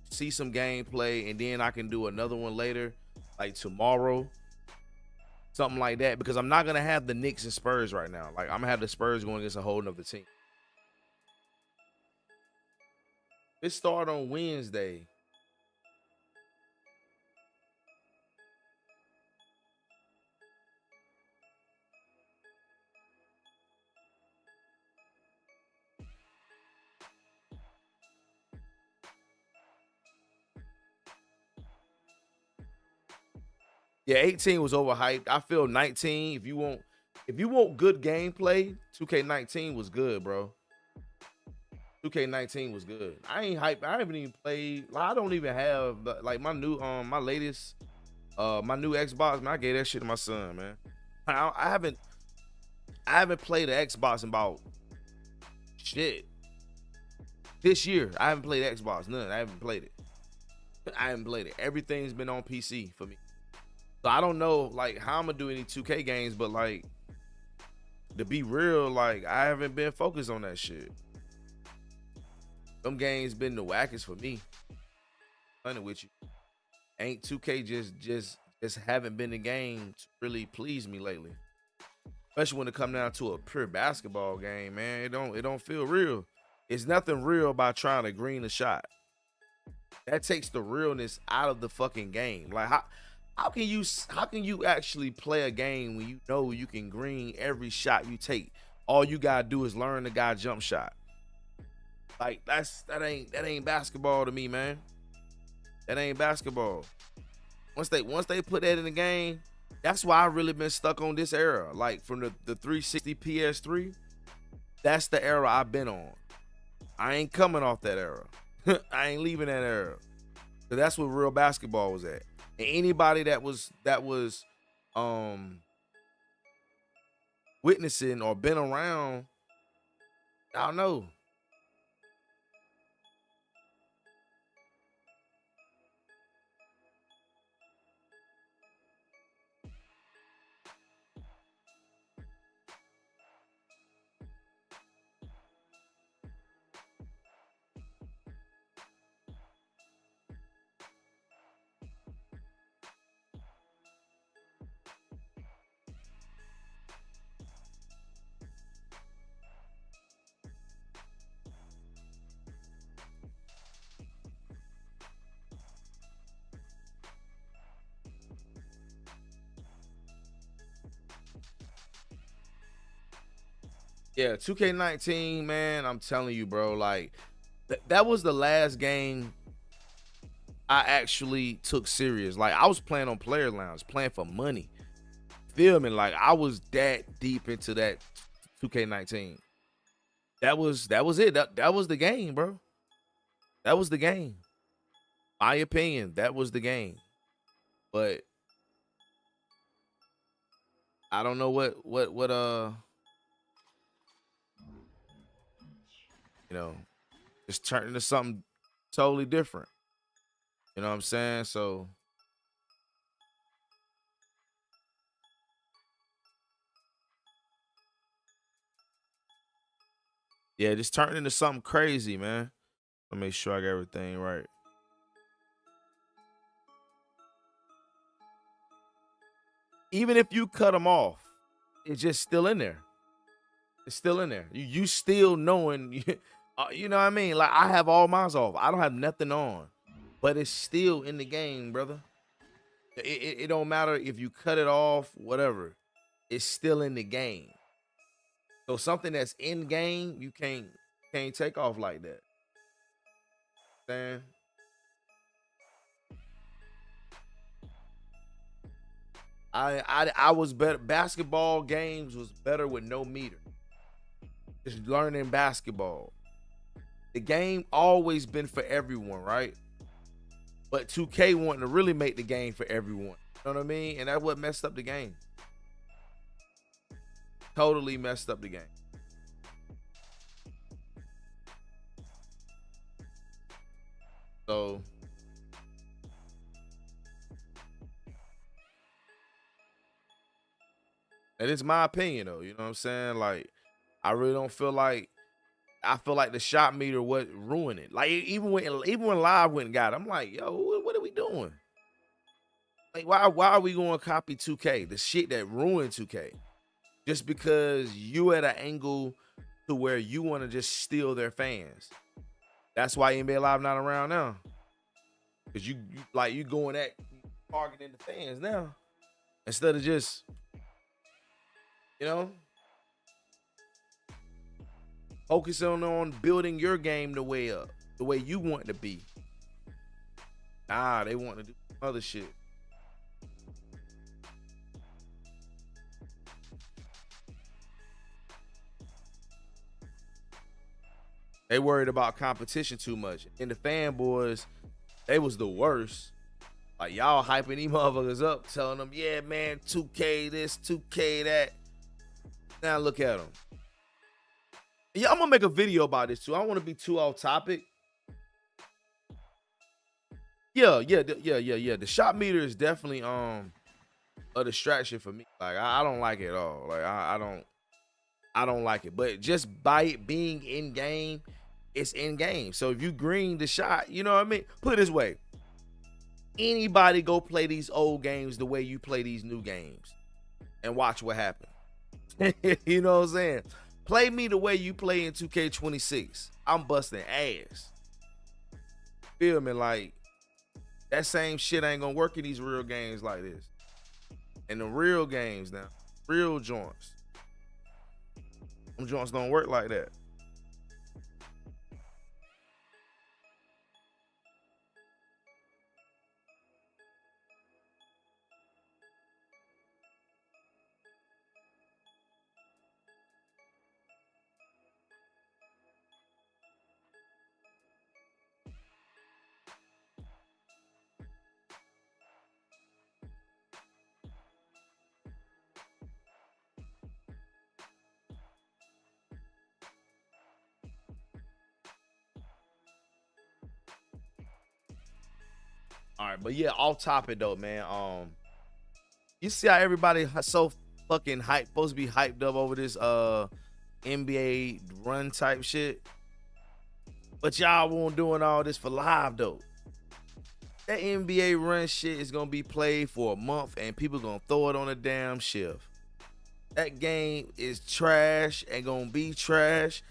see some gameplay, and then I can do another one later, like tomorrow, something like that. Because I'm not gonna have the Knicks and Spurs right now. Like, I'm gonna have the Spurs going against a whole nother team. It start on Wednesday. Yeah, 18 was overhyped. I feel 19. If you want good gameplay, 2K19 was good, bro. 2K19 was good. I ain't hyped. I haven't even played. Like, I don't even have like my new my latest my new Xbox. Man, I gave that shit to my son, man. I haven't played the Xbox in about shit this year. I haven't played Xbox, none. I haven't played it. I haven't played it. Everything's been on PC for me. So I don't know like how I'm gonna do any 2K games, but like, to be real, like, I haven't been focused on that shit. Them games been the wackest for me. Funny with you. Ain't 2K just haven't been the game to really please me lately. Especially when it come down to a pure basketball game, man. It don't feel real. It's nothing real about trying to green a shot. That takes the realness out of the fucking game. Like, how can you actually play a game when you know you can green every shot you take? All you gotta do is learn the guy jump shot. Like, that ain't basketball to me, man. That ain't basketball. Once they put that in the game, that's why I really been stuck on this era. Like, from the 360 PS3, that's the era I've been on. I ain't coming off that era. I ain't leaving that era. So that's what real basketball was at. And anybody that was witnessing or been around, I don't know. Yeah, 2K19, man, I'm telling you, bro, like, that was the last game I actually took serious. Like, I was playing on Player Lounge, playing for money. Feel me? Like, I was that deep into that 2K19. That was it. That was the game, bro. That was the game. My opinion, that was the game. But I don't know what you know, just turned into something totally different. You know what I'm saying? So yeah, just turned into something crazy, man. Let me make sure I got everything right. Even if you cut them off, it's just still in there. It's still in there. You still knowing, you know what I mean? Like I have all mine off. I don't have nothing on, but it's still in the game, brother. It don't matter if you cut it off, whatever. It's still in the game. So something that's in game, you can't take off like that. Man, I was better. Basketball games was better with no meter. Just learning basketball. The game always been for everyone, right? But 2K wanting to really make the game for everyone. You know what I mean? And that's what messed up the game. Totally messed up the game. So and it's my opinion though. You know what I'm saying? Like I really don't feel like I feel like the shot meter would ruin it. Like even when live went and got it, I'm like, yo, what are we doing? Like why are we going to copy 2K? The shit that ruined 2K. Just because you at an angle to where you want to just steal their fans. That's why NBA Live not around now. Cause you going at targeting the fans now. Instead of just, you know, focusing on building your game the way up, the way you want it to be. Nah, they want to do other shit. They worried about competition too much. And the fanboys, they was the worst. Like y'all hyping these motherfuckers up, telling them, yeah, man, 2K this, 2K that. Now look at them. Yeah, I'm gonna make a video about this too. I don't want to be too off topic. Yeah. The shot meter is definitely a distraction for me. Like I don't like it at all. Like I don't like it. But just by it being in game, it's in game. So if you green the shot, you know what I mean? Put it this way. Anybody go play these old games the way you play these new games and watch what happens. You know what I'm saying? Play me the way you play in 2K26. I'm busting ass. Feel me? Like that same shit ain't gonna work in these real games like this. In the real games now, real joints. Them joints don't work like that. All right, but yeah, off topic though, man. You see how everybody so fucking hyped, supposed to be hyped up over this NBA run type shit, but y'all won't doing all this for live though. That NBA run shit is gonna be played for a month, and people gonna throw it on a damn shift. That game is trash and gonna be trash.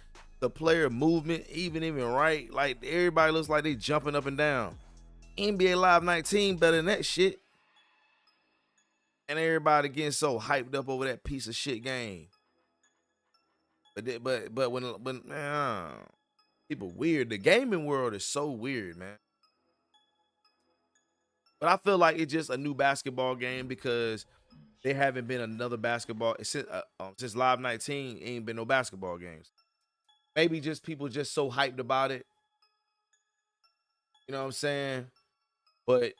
The player movement, even right, like everybody looks like they jumping up and down. NBA Live 19 better than that shit. And everybody getting so hyped up over that piece of shit game. But when people weird. The gaming world is so weird, man. But I feel like it's just a new basketball game because there haven't been another basketball since Live 19. Ain't been no basketball games. Maybe just people just so hyped about it. You know what I'm saying? But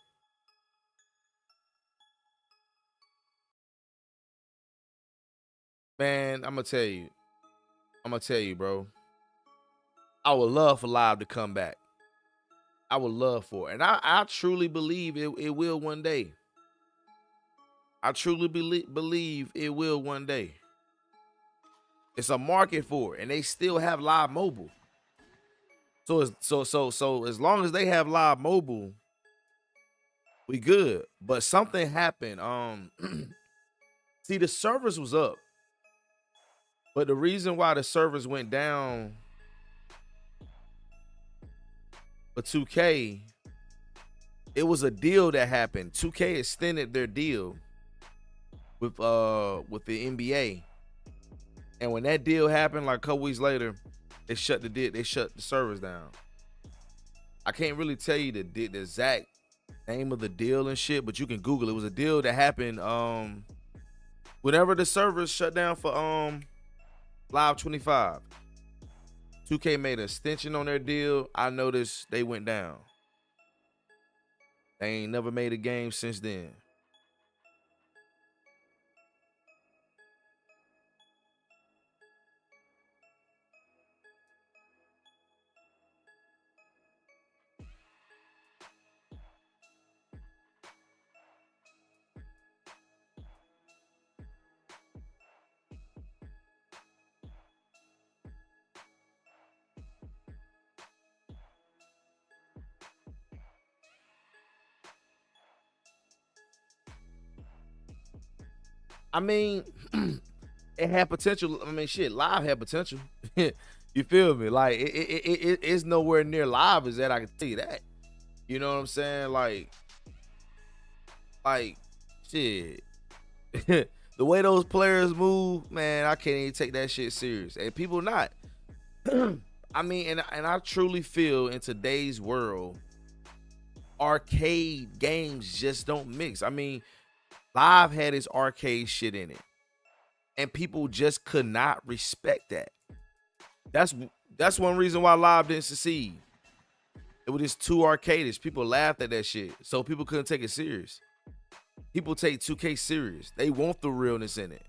man, I'm gonna tell you, bro. I would love for live to come back. I would love for it. And I truly believe it will one day. I truly believe it will one day. It's a market for it, and they still have live mobile. So as long as they have live mobile, we good. But something happened. See, the servers was up, but the reason why the servers went down for 2K, it was a deal that happened. 2K extended their deal with the NBA. And when that deal happened, like a couple weeks later, they shut the servers down. I can't really tell you the exact name of the deal and shit, but you can Google it. It was a deal that happened whenever the servers shut down for Live 25. 2K made an extension on their deal. I noticed they went down. They ain't never made a game since then. I mean, it had potential. I mean, shit, live had potential. You feel me? Like it's nowhere near live as that. I can tell you that. You know what I'm saying? Like, shit. The way those players move, man, I can't even take that shit serious. And people not. I mean, and I truly feel in today's world, arcade games just don't mix. I mean, live had its arcade shit in it, and people just could not respect that. That's one reason why live didn't succeed. It was just too arcadish. People laughed at that shit, so people couldn't take it serious. People take 2K serious. They want the realness in it.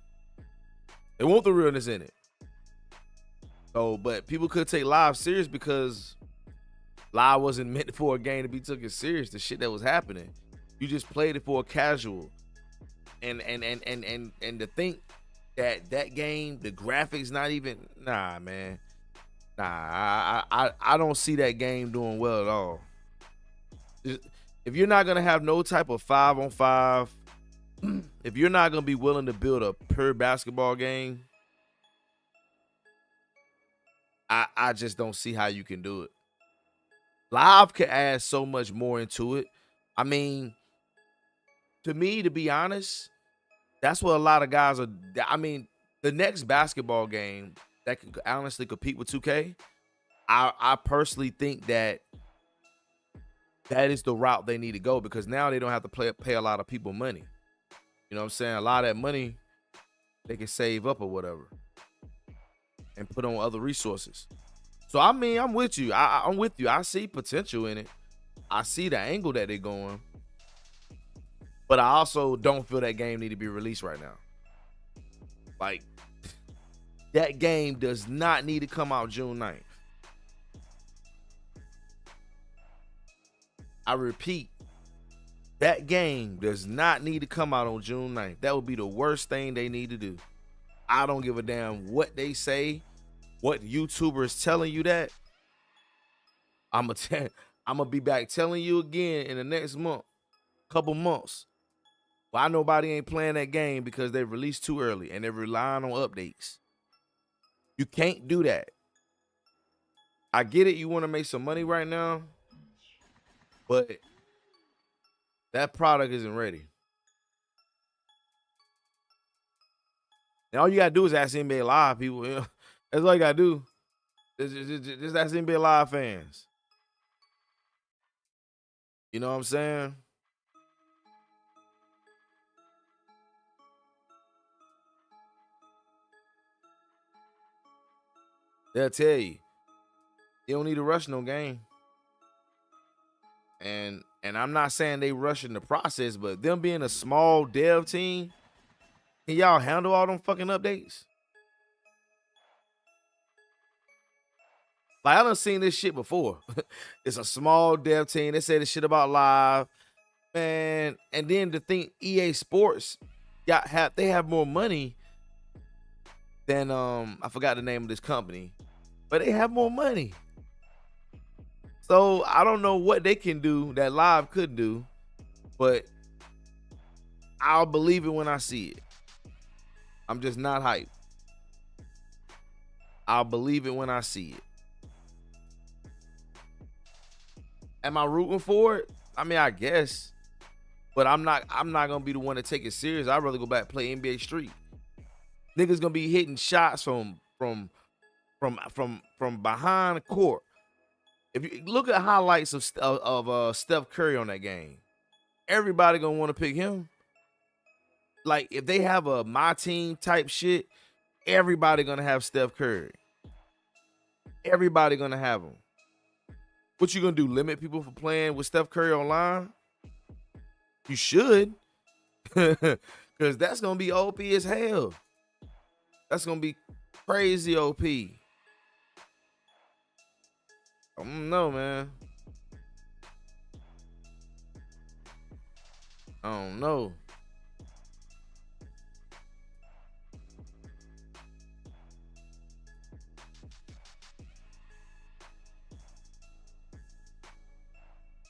They want the realness in it. So, but people could take live serious because live wasn't meant for a game to be taken serious. The shit that was happening, you just played it for a casual. And to think that game, the graphics not even, nah, man. Nah, I don't see that game doing well at all. If you're not gonna have no type of 5-on-5, if you're not gonna be willing to build a pure basketball game, I just don't see how you can do it. Live could add so much more into it. I mean, to me, to be honest, that's what a lot of guys are. I mean, the next basketball game that could honestly compete with 2K, I personally think that is the route they need to go, because now they don't have to pay a lot of people money. You know what I'm saying? A lot of that money they can save up or whatever and put on other resources. So I mean, I'm with you. I'm with you. I see potential in it. I see the angle that they're going. But I also don't feel that game need to be released right now. Like, that game does not need to come out June 9th. I repeat, that game does not need to come out on June 9th. That would be the worst thing they need to do. I don't give a damn what they say, what YouTuber is telling you that. I'm gonna be back telling you again in the next couple months. Why nobody ain't playing that game? Because they released too early and they're relying on updates. You can't do that. I get it. You want to make some money right now, but that product isn't ready. And all you gotta do is ask NBA Live people. You know? That's all you gotta do. Just ask NBA Live fans. You know what I'm saying? They'll tell you don't need to rush no game. And I'm not saying they rushing the process, but them being a small dev team, can y'all handle all them fucking updates? Like, I done seen this shit before. It's a small dev team. They say this shit about live, man. And then to think EA Sports they have more money than I forgot the name of this company, but they have more money. So I don't know what they can do that live could do, but I'll believe it when I see it. I'm just not hyped. I'll believe it when I see it. Am I rooting for it? I mean, I guess, but I'm not. I'm not gonna be the one to take it serious. I'd rather go back and play NBA Street. Niggas gonna be hitting shots from behind the court. If you look at highlights of Steph Curry on that game, everybody gonna want to pick him. Like if they have a my team type shit, everybody gonna have Steph Curry. Everybody gonna have him. What you gonna do? Limit people from playing with Steph Curry online? You should, because that's gonna be OP as hell. That's gonna be crazy OP. I don't know, man. I don't know.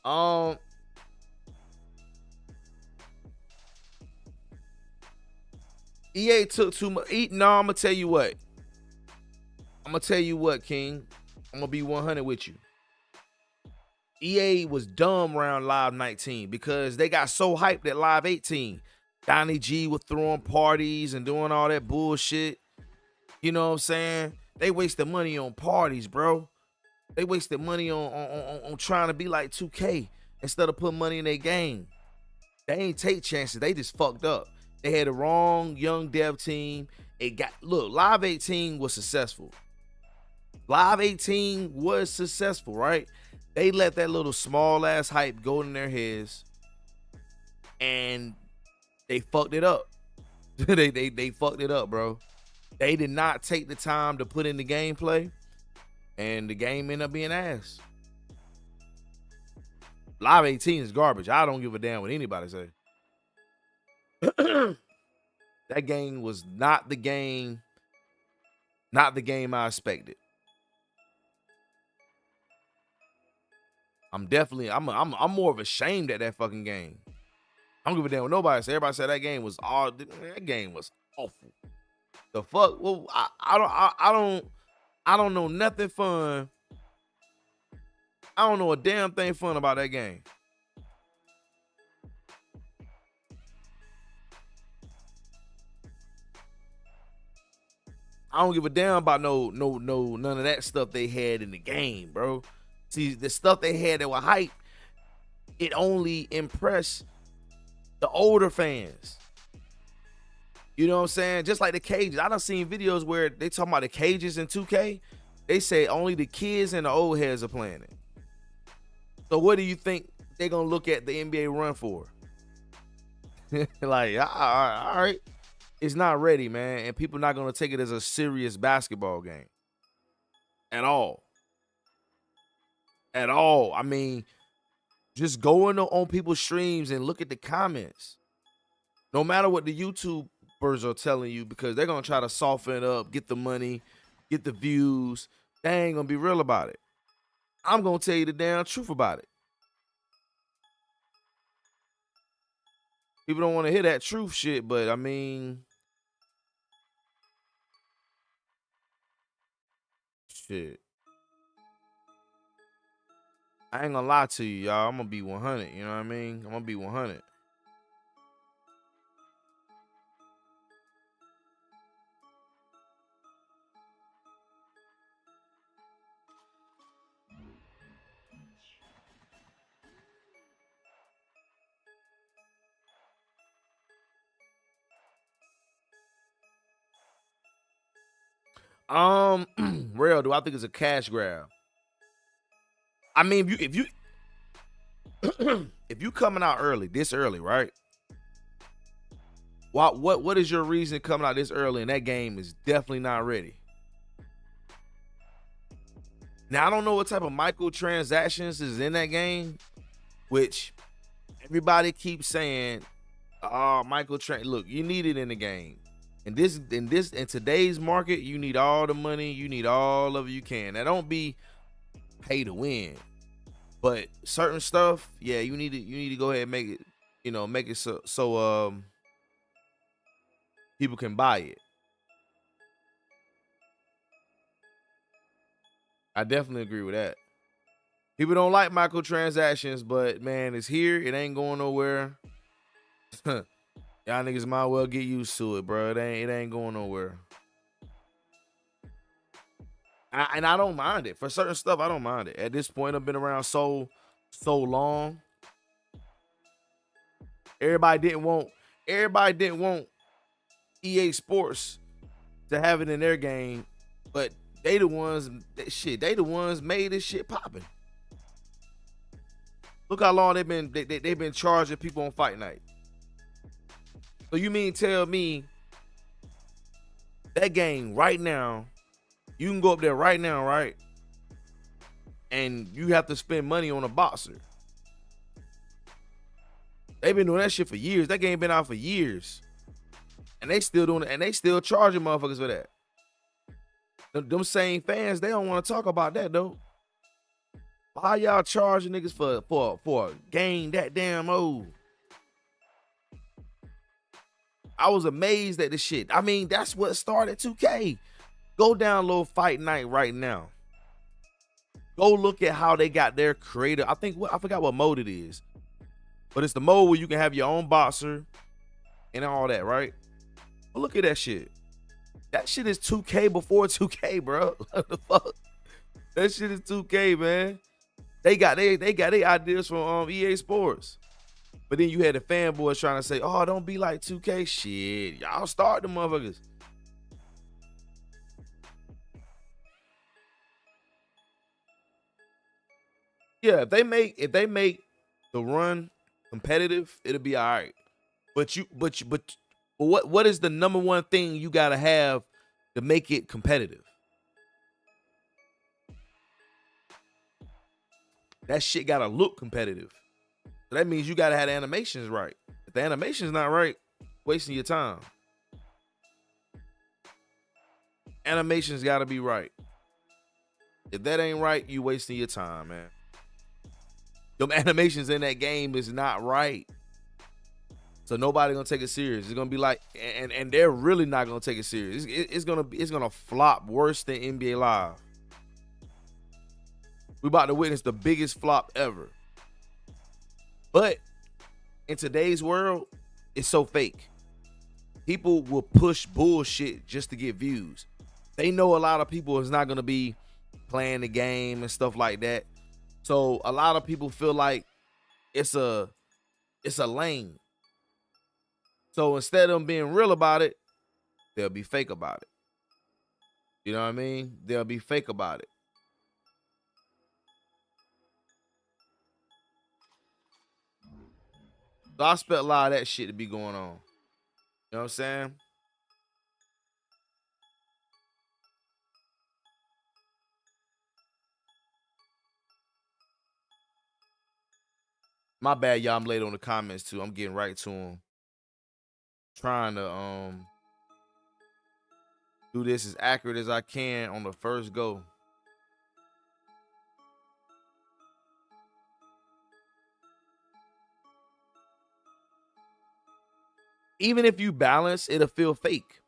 Um, EA took too much. No, I'm gonna tell you what. I'm gonna tell you what, King. I'm gonna be 100 with you. EA was dumb around Live 19 because they got so hyped at Live 18. Donnie G was throwing parties and doing all that bullshit. You know what I'm saying? They wasted money on parties, bro. They wasted money on trying to be like 2K instead of putting money in their game. They ain't take chances. They just fucked up. They had the wrong young dev team. Live 18 was successful. Live 18 was successful, right? They let that little small ass hype go in their heads, and they fucked it up. they fucked it up, bro. They did not take the time to put in the gameplay, and the game ended up being ass. Live 18 is garbage. I don't give a damn what anybody say. That game was not the game I expected. I'm more of ashamed at that fucking game. I don't give a damn what nobody say. Everybody said that game was awful. The fuck? Well, I don't know nothing fun. I don't know a damn thing fun about that game. I don't give a damn about none of that stuff they had in the game, bro. See, the stuff they had that were hype, it only impressed the older fans. You know what I'm saying? Just like the cages. I done seen videos where they talking about the cages in 2K. They say only the kids and the old heads are playing it. So what do you think they're gonna look at the NBA run for? Like, all right. It's not ready, man, and people not gonna take it as a serious basketball game at all. At all. I mean, just go on people's streams and look at the comments. No matter what the YouTubers are telling you, because they're gonna try to soften it up, get the money, get the views. They ain't gonna be real about it. I'm gonna tell you the damn truth about it. People don't want to hear that truth shit, but I mean, shit. I ain't gonna lie to you, y'all. I'm gonna be 100. You know what I mean? I'm gonna be 100. Real, do I think it's a cash grab? I mean, if you if you coming out this early, right? What is your reason coming out this early and that game is definitely not ready? Now I don't know what type of microtransactions is in that game, which everybody keeps saying, oh, look, you need it in the game. In today's market, you need all the money, you need all of it you can. Now don't be pay to win. But certain stuff, yeah, you need to go ahead and make it, make it so people can buy it. I definitely agree with that. People don't like microtransactions, but man, it's here. It ain't going nowhere. Y'all niggas might well get used to it, bro. It ain't going nowhere. And I don't mind it. For certain stuff, I don't mind it. At this point, I've been around so long. Everybody didn't want EA Sports to have it in their game, but they the ones made this shit popping. Look how long they've been charging people on Fight Night. So you mean tell me that game right now, you can go up there right now, right? And you have to spend money on a boxer. They've been doing that shit for years. That game been out for years. And they still doing it, and they still charging motherfuckers for that. Them same fans, they don't want to talk about that though. Why y'all charging niggas for a game that damn old? I was amazed at the shit. I mean, that's what started 2K. Go download Fight Night right now. Go look at how they got their creator. I forgot what mode it is. But it's the mode where you can have your own boxer and all that, right? But look at that shit. That shit is 2K before 2K, bro. What the fuck? That shit is 2K, man. They got their ideas from EA Sports. But then you had the fanboys trying to say, oh, don't be like 2K. Shit, y'all start the motherfuckers. Yeah, if they make the run competitive, it'll be all right. But what is the number one thing you gotta have to make it competitive? That shit gotta look competitive. So that means you gotta have the animations right. If the animation's not right, wasting your time. Animations gotta be right. If that ain't right, you wasting your time, man. Them animations in that game is not right. So nobody gonna take it serious. It's gonna be like, and they're really not gonna take it serious. It's gonna flop worse than NBA Live. We about to witness the biggest flop ever. But in today's world, it's so fake. People will push bullshit just to get views. They know a lot of people is not gonna be playing the game and stuff like that. So a lot of people feel like it's a lane. So instead of them being real about it, they'll be fake about it. You know what I mean? They'll be fake about it. So I expect a lot of that shit to be going on. You know what I'm saying? My bad, y'all. I'm late on the comments too. I'm getting right to them. Trying to do this as accurate as I can on the first go. Even if you balance, it'll feel fake.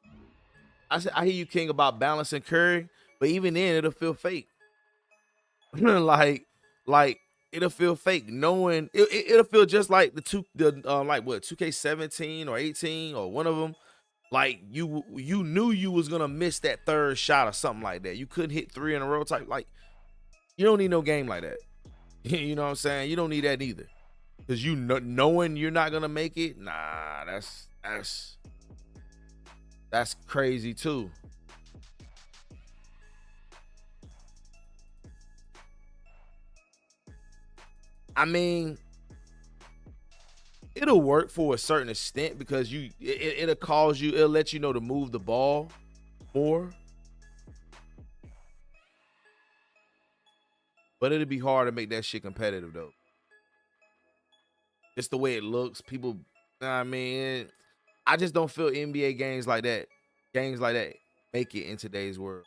I hear you, King, about balancing Curry, but even then, it'll feel fake. like it'll feel fake. Knowing it'll feel just like like what 2K17 or 18 or one of them. Like you knew you was gonna miss that third shot or something like that. You couldn't hit 3 in a row type. Like you don't need no game like that. You know what I'm saying? You don't need that either. Cause knowing you're not gonna make it, nah, that's crazy too. I mean, it'll work for a certain extent because it'll let you know to move the ball more. But it'll be hard to make that shit competitive though. Just the way it looks, people. I mean, I just don't feel NBA games like that, make it in today's world.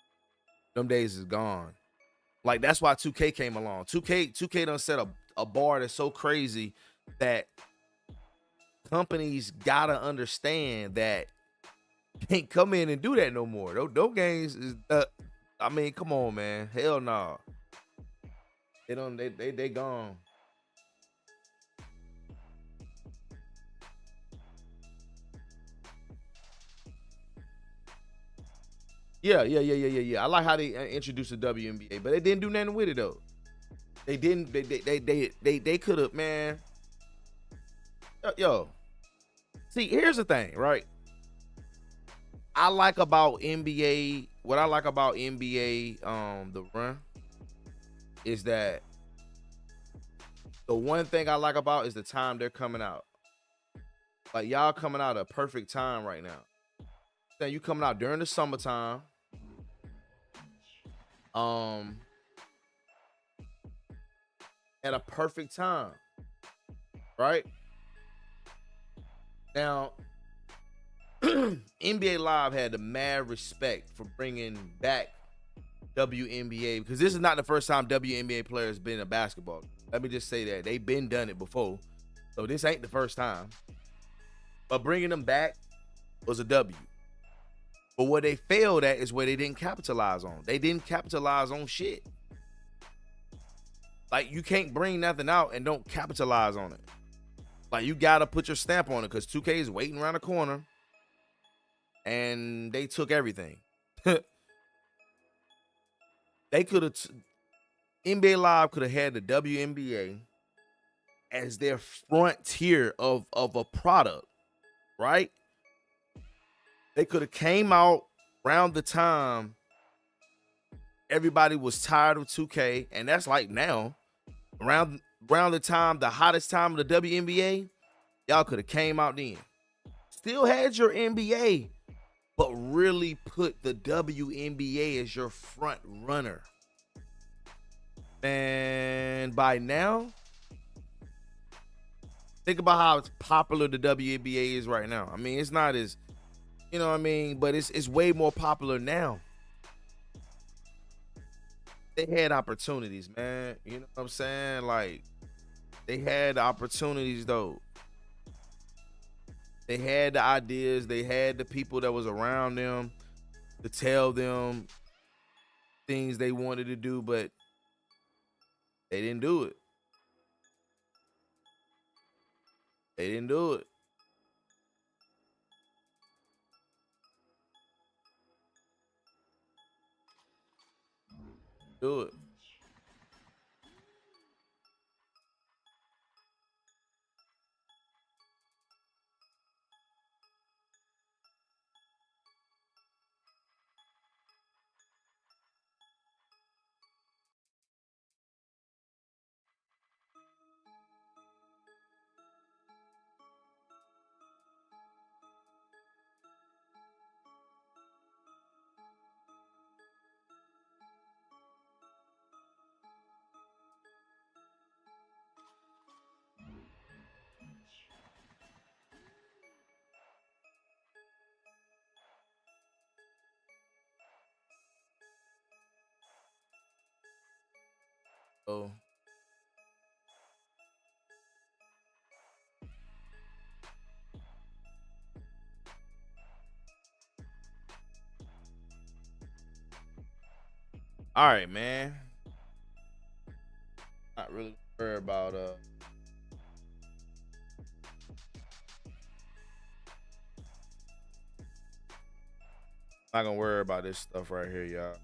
Them days is gone. Like that's why 2K came along. 2K done set a bar that's so crazy that companies gotta understand that can't come in and do that no more. Those games is I mean, come on, man. Hell no. They don't they gone. Yeah. I like how they introduced the WNBA, but they didn't do nothing with it though. They didn't. They could have, man. Yo, see, here's the thing, right? I like about NBA. What I like about NBA, the run is that the one thing I like about is the time they're coming out. Like y'all coming out at a perfect time right now. Then you coming out during the summertime. Um, at a perfect time, right? Now, NBA Live had the mad respect for bringing back WNBA because this is not the first time WNBA players been in basketball. Let me just say that they've been done it before, so this ain't the first time. But bringing them back was a W. But what they failed at is where they didn't capitalize on. They didn't capitalize on shit. Like you can't bring nothing out and don't capitalize on it. Like you gotta put your stamp on it because 2K is waiting around the corner, and they took everything. They could have NBA Live could have had the WNBA as their frontier of a product, right? They could have came out around the time everybody was tired of 2K, and that's like now. Around the time, the hottest time of the WNBA, y'all could have came out then. Still had your NBA, but really put the WNBA as your front runner. And by now, think about how popular the WNBA is right now. I mean, it's not as, you know what I mean, but it's way more popular now. They had opportunities, man. You know what I'm saying? Like, they had opportunities, though. They had the ideas. They had the people that was around them to tell them things they wanted to do, but they didn't do it. They didn't do it. Do it. So, all right, man. Not really worried about not gonna worry about this stuff right here, y'all.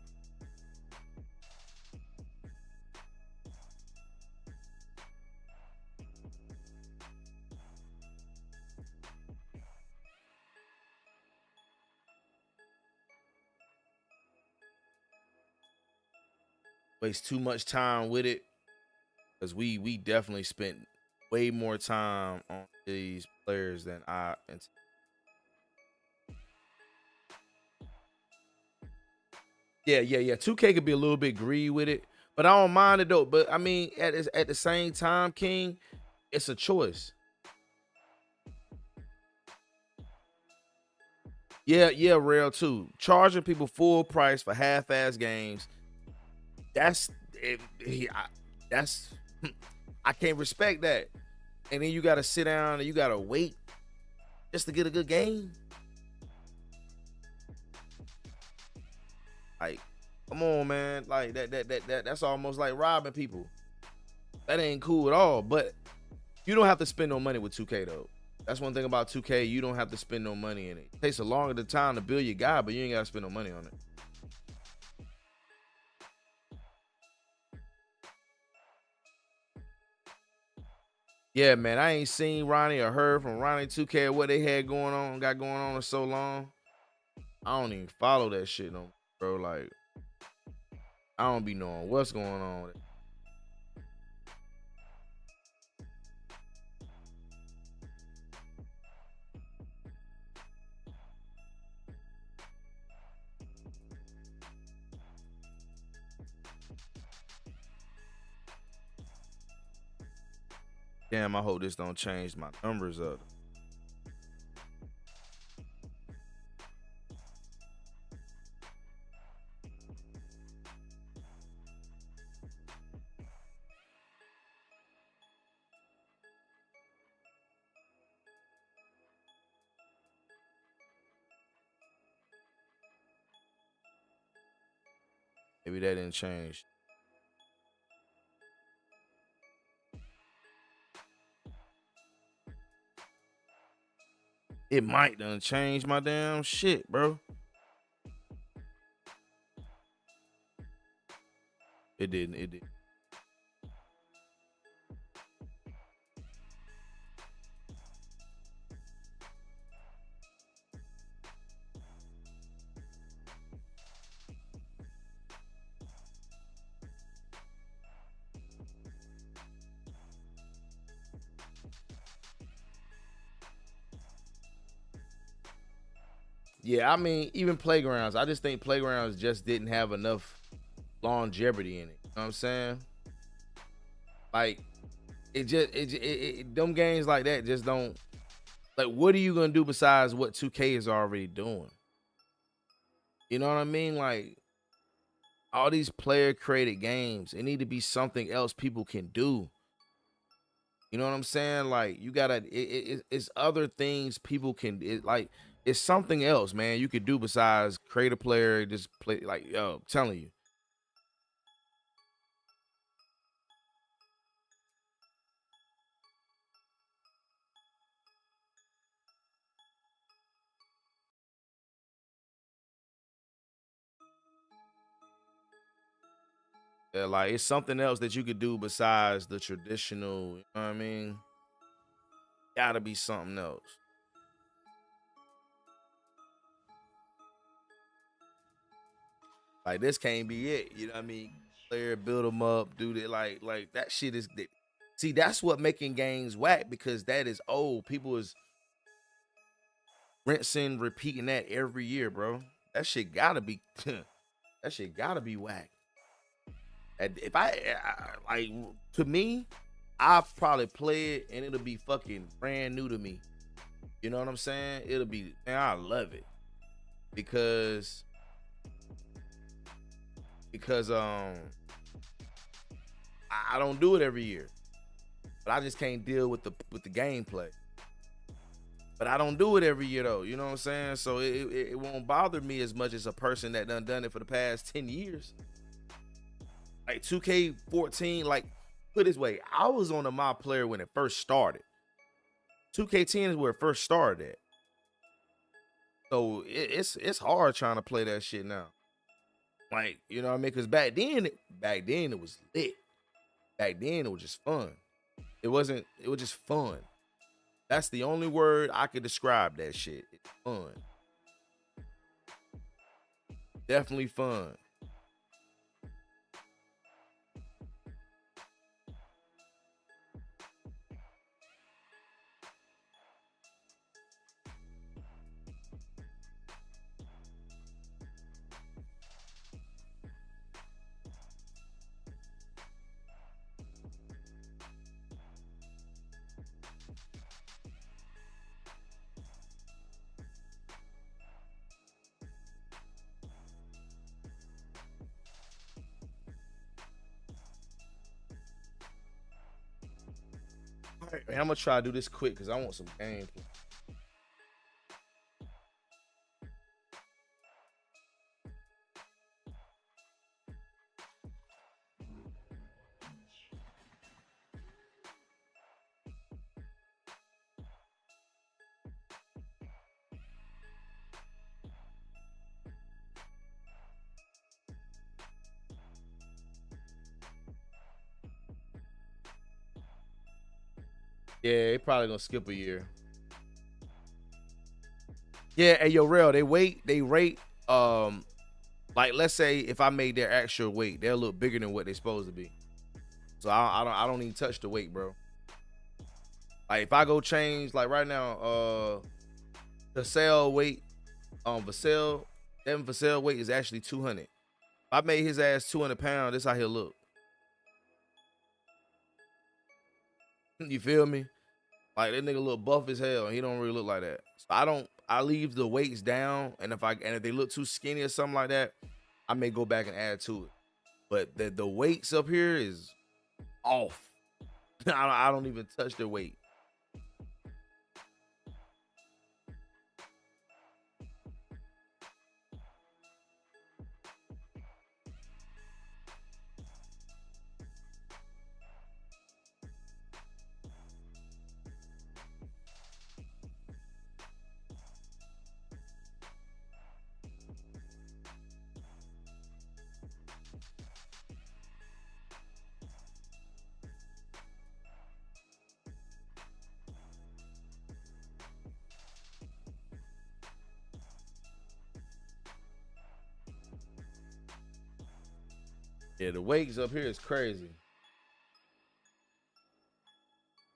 Waste too much time with it because we definitely spent way more time on these players than I. Yeah. 2K could be a little bit greedy with it, but I don't mind it though. But I mean, at the same time, King, it's a choice. Yeah, real too. Charging people full price for half-ass games. That's it, that's I can't respect that. And then you got to sit down and you got to wait just to get a good game. Like, come on, man. Like that's almost like robbing people. That ain't cool at all. But you don't have to spend no money with 2K though. That's one thing about 2K. You don't have to spend no money in it. It takes a longer time to build your guy, but you ain't gotta spend no money on it. Yeah, man. I ain't seen Ronnie or heard from Ronnie 2K or what they got going on in so long. I don't even follow that shit no more, bro. Like, I don't be knowing what's going on. Damn, I hope this don't change my numbers up. Maybe that didn't change. It might done change my damn shit, bro. It didn't. It did. Yeah, I mean, even playgrounds. I just think playgrounds just didn't have enough longevity in it. You know what I'm saying? Like, them games like that just don't. Like, what are you gonna do besides what 2K is already doing? You know what I mean? Like, all these player created games, it need to be something else people can do. You know what I'm saying? Like, you gotta. It's other things people can. Like, it's something else, man. You could do besides create a player, just play. Like, yo, I'm telling you. Yeah, like, it's something else that you could do besides the traditional. You know what I mean? Gotta be something else. Like, this can't be it. You know what I mean? Player build them up, do that. Like that shit is. See, that's what making games whack because that is old. People is rinsing, repeating that every year, bro. That shit gotta be. That shit gotta be whack. And if like, to me, I'll probably play it and it'll be fucking brand new to me. You know what I'm saying? It'll be, man, I love it because because I don't do it every year, but I just can't deal with the gameplay. But I don't do it every year though. You know what I'm saying? So it won't bother me as much as a person that done it for the past 10 years. Like 2K14, like, put it this way, I was on a my player when it first started. 2K10 is where it first started at. So it's hard trying to play that shit now. Like, you know what I mean? Because back then it was lit. Back then it was just fun. It wasn't. It was just fun. That's the only word I could describe that shit. It's fun. Definitely fun. All right, man, I'm gonna try to do this quick because I want some gameplay. Yeah, they probably gonna skip a year. Yeah, and yo, real, they rate, like let's say if I made their actual weight, they'll look bigger than what they supposed to be. So I don't even touch the weight, bro. Like if I go change, like right now, the sale weight, Vassell, Devin Vassell weight is actually 200. If I made his ass 200 pounds, this how he'll look. You feel me? Like that nigga look buff as hell, and he don't really look like that. So I leave the weights down, and if they look too skinny or something like that, I may go back and add to it. But the weights up here is off. I don't even touch the weight. Yeah, the weights up here is crazy.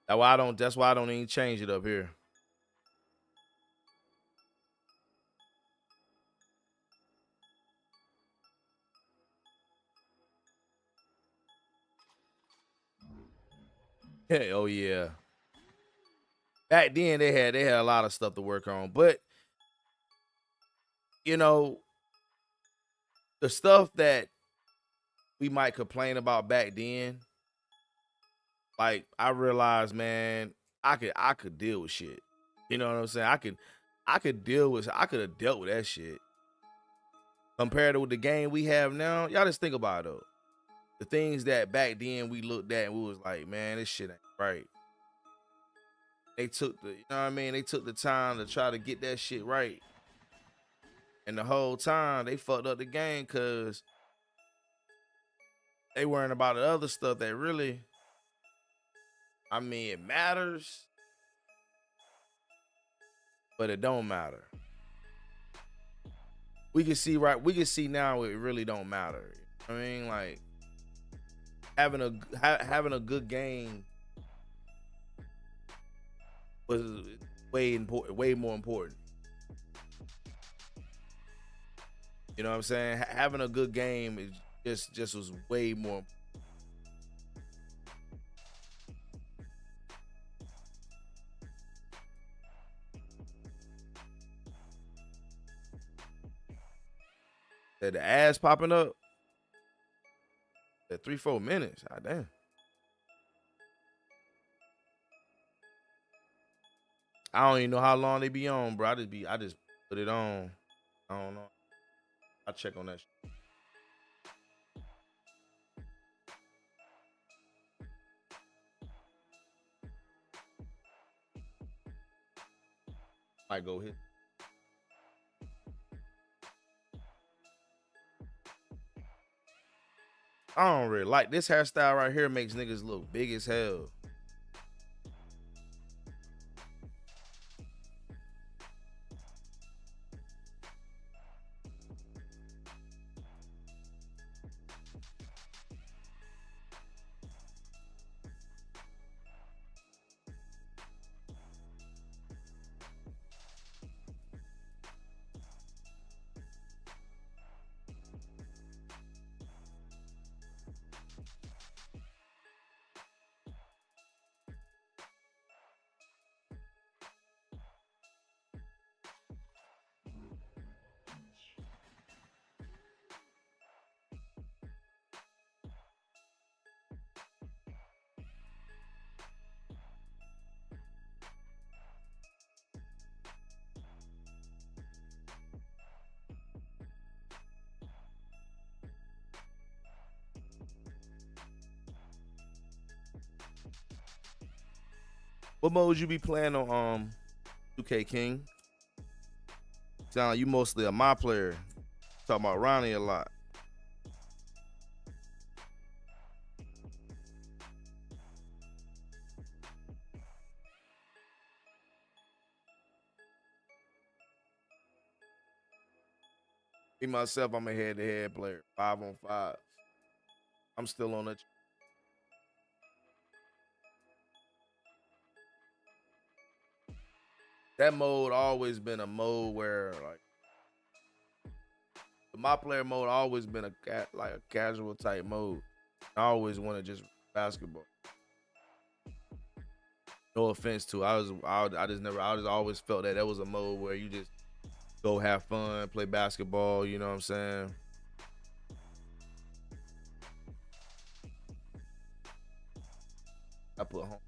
That's why I don't even change it up here. Oh yeah. Back then they had a lot of stuff to work on. But you know, the stuff that we might complain about back then, like I realized, man, I could deal with shit. You know what I'm saying? I could have dealt with that shit. Compared to the game we have now, y'all just think about it though. The things that back then we looked at and we was like, man, this shit ain't right. They took the, you know what I mean? They took the time to try to get that shit right. And the whole time they fucked up the game because they worrying about the other stuff that really, I mean, it matters, but it don't matter. We can see now it really don't matter. I mean, like having a good game was way more important. You know what I'm saying? Having a good game is just was way more. That the ass popping up at 3 4 minutes. God damn. I don't even know how long they be on, bro. I just put it on. I don't know. I check on that. Might go hit. I don't really like this hairstyle right here. Makes niggas look big as hell. What mode you be playing on 2K King? Sound like you mostly a my player. Talking about Ronnie a lot. Me myself, I'm a head-to-head player, 5-on-5. I'm still on that. That mode always been a mode where like my player mode always been like a casual type mode. I always want to just basketball. No offense to I just never I just always felt that was a mode where you just go have fun, play basketball. You know what I'm saying? I put home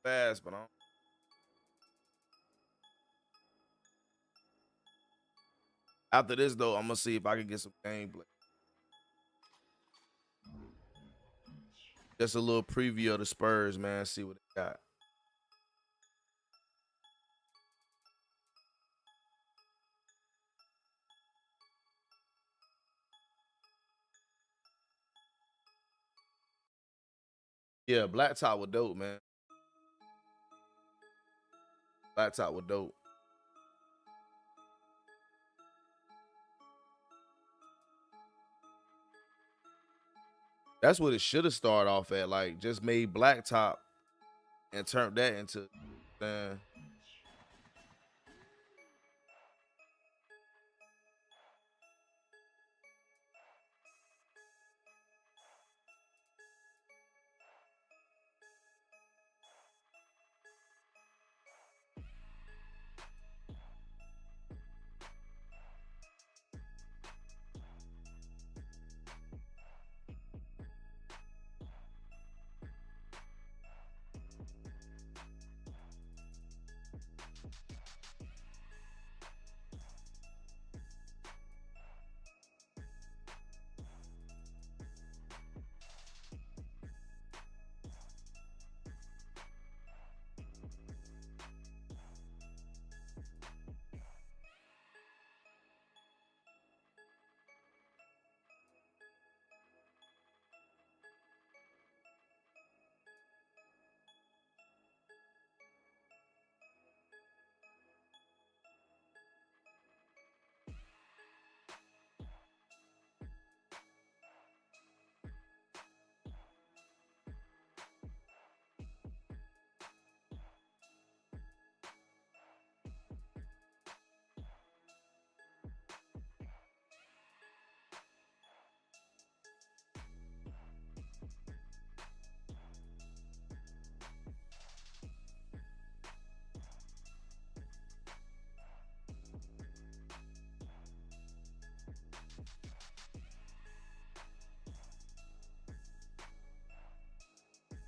fast, but after this though, I'm gonna see if I can get some gameplay. Just a little preview of the Spurs, man. See what they got. Yeah, Black Top was dope, man. Black Top was dope. That's what it should have started off at. Like just made Black Top and turned that into. Man.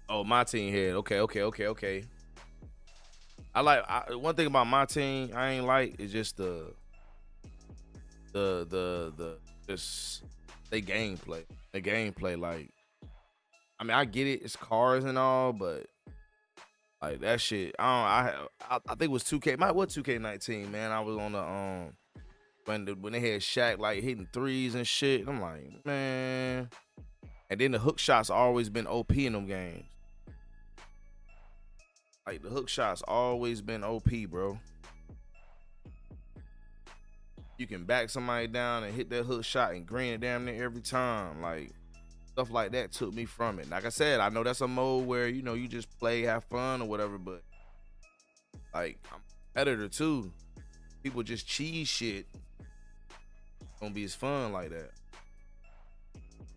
Oh, my team head. Okay. One thing about my team I ain't like is just the just they gameplay. The gameplay, like I mean, I get it, it's cars and all, but like that shit, I think it was 2K. My what 2K19, man. I was on the when they had Shaq like hitting threes and shit. I'm like, man. And then the hook shots always been OP in them games. Like the hook shots always been OP, bro. You can back somebody down and hit that hook shot and green it damn near every time. Like stuff like that took me from it. Like I said, I know that's a mode where you just play, have fun or whatever, but like I'm an editor too. People just cheese shit. Don't be as fun like that.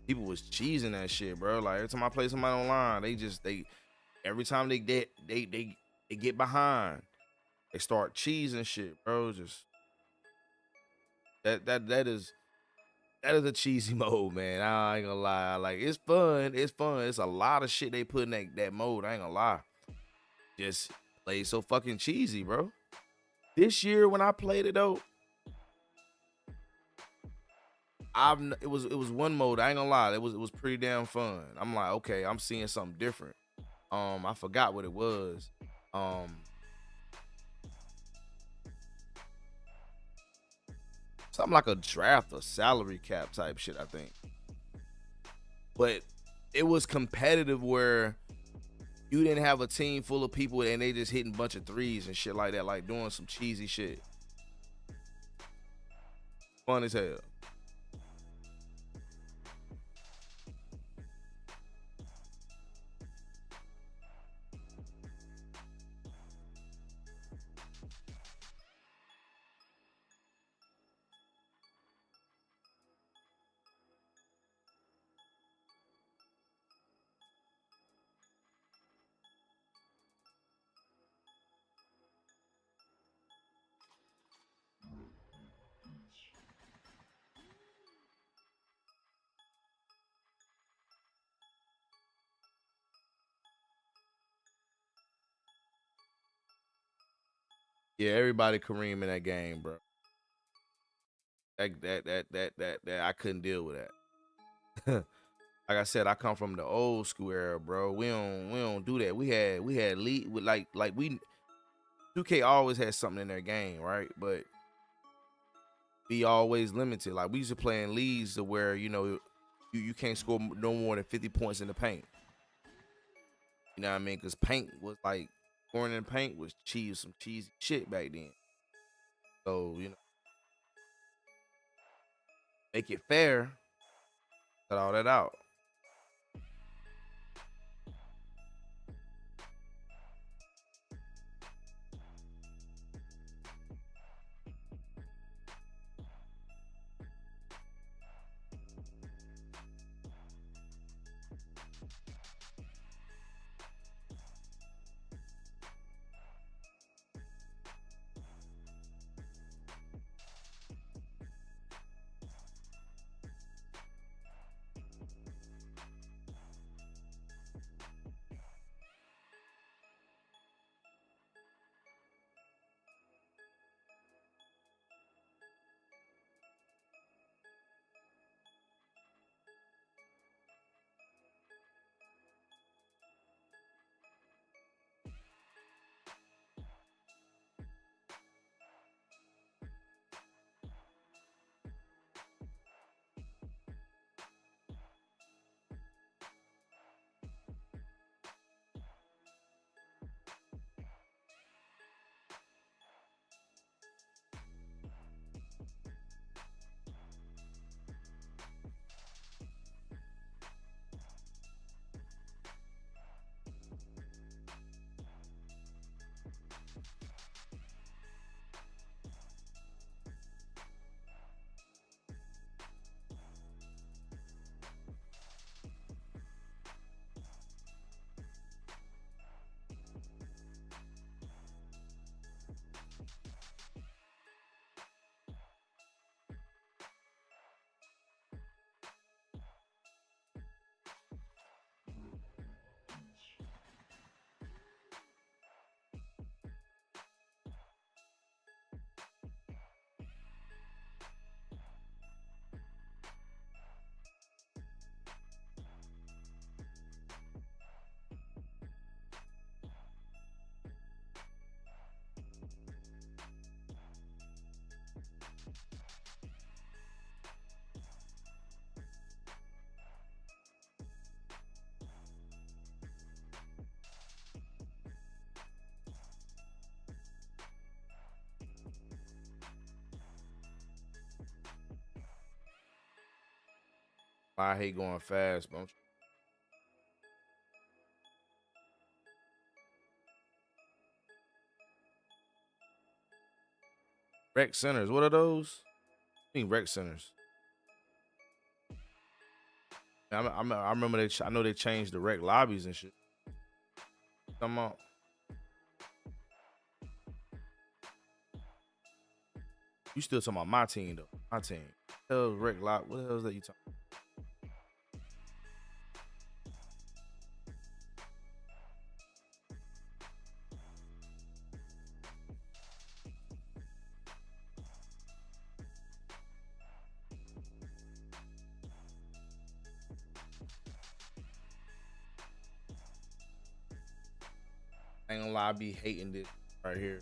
People was cheesing that shit, bro. Like every time I play somebody online, they every time they get behind, they start cheesing shit, bro. Just that is a cheesy mode, man. I ain't gonna lie. Like it's fun. It's fun. It's a lot of shit they put in that mode. I ain't gonna lie. Just play so fucking cheesy, bro. This year when I played it though, it was one mode. I ain't gonna lie, it was pretty damn fun. I'm like, okay, I'm seeing something different. I forgot what it was. Um, Something like a draft or salary cap type shit, I think. But it was competitive where you didn't have a team full of people and they just hitting a bunch of threes and shit like that, like doing some cheesy shit. Fun as hell. Yeah, everybody Kareem in that game, bro. That I couldn't deal with that. Like I said, I come from the old school era, bro. We don't do that. We had lead with like we 2K always had something in their game, right? But we always limited. Like we used to play in leagues to where you can't score no more than 50 points in the paint. You know what I mean? Because paint was like scoring in paint was some cheesy shit back then. So make it fair, cut all that out. I hate going fast, but rec centers. What are those? I mean rec centers. I remember I know they changed the rec lobbies and shit. Come on. You still talking about my team though? My team. Hell, rec lob. What the hell is that you talking? Ain't gonna lie, I be hating this right here.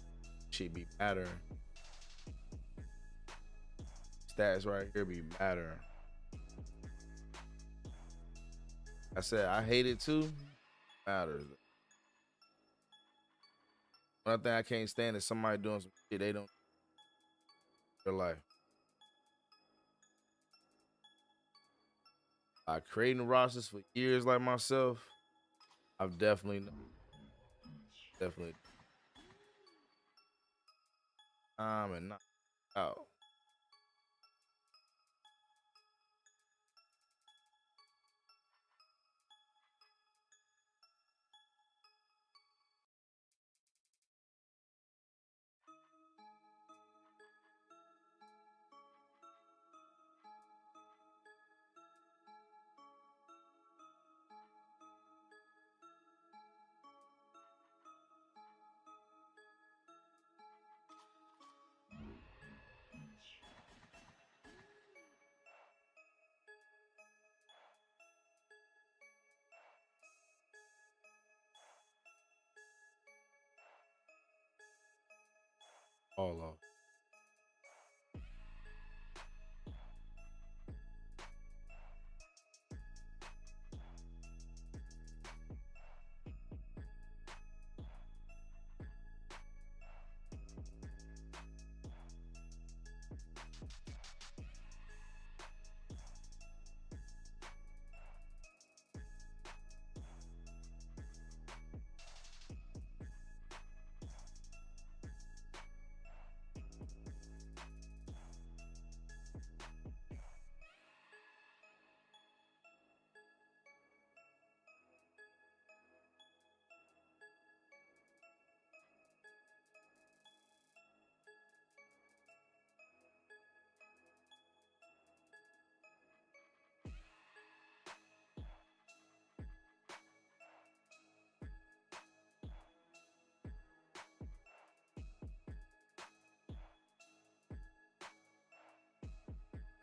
Shit be matter. Stats right here be matter. I said I hate it too. Matters. One thing I can't stand is somebody doing some shit they don't in their life. By creating rosters for years like myself, I've definitely time and not out. All off.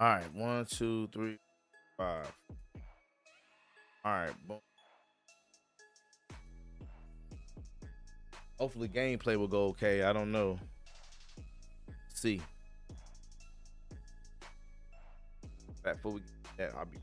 All right, 1, 2, 3, 5. All right, boom. Hopefully gameplay will go okay. I don't know. See. Before we get that, I'll be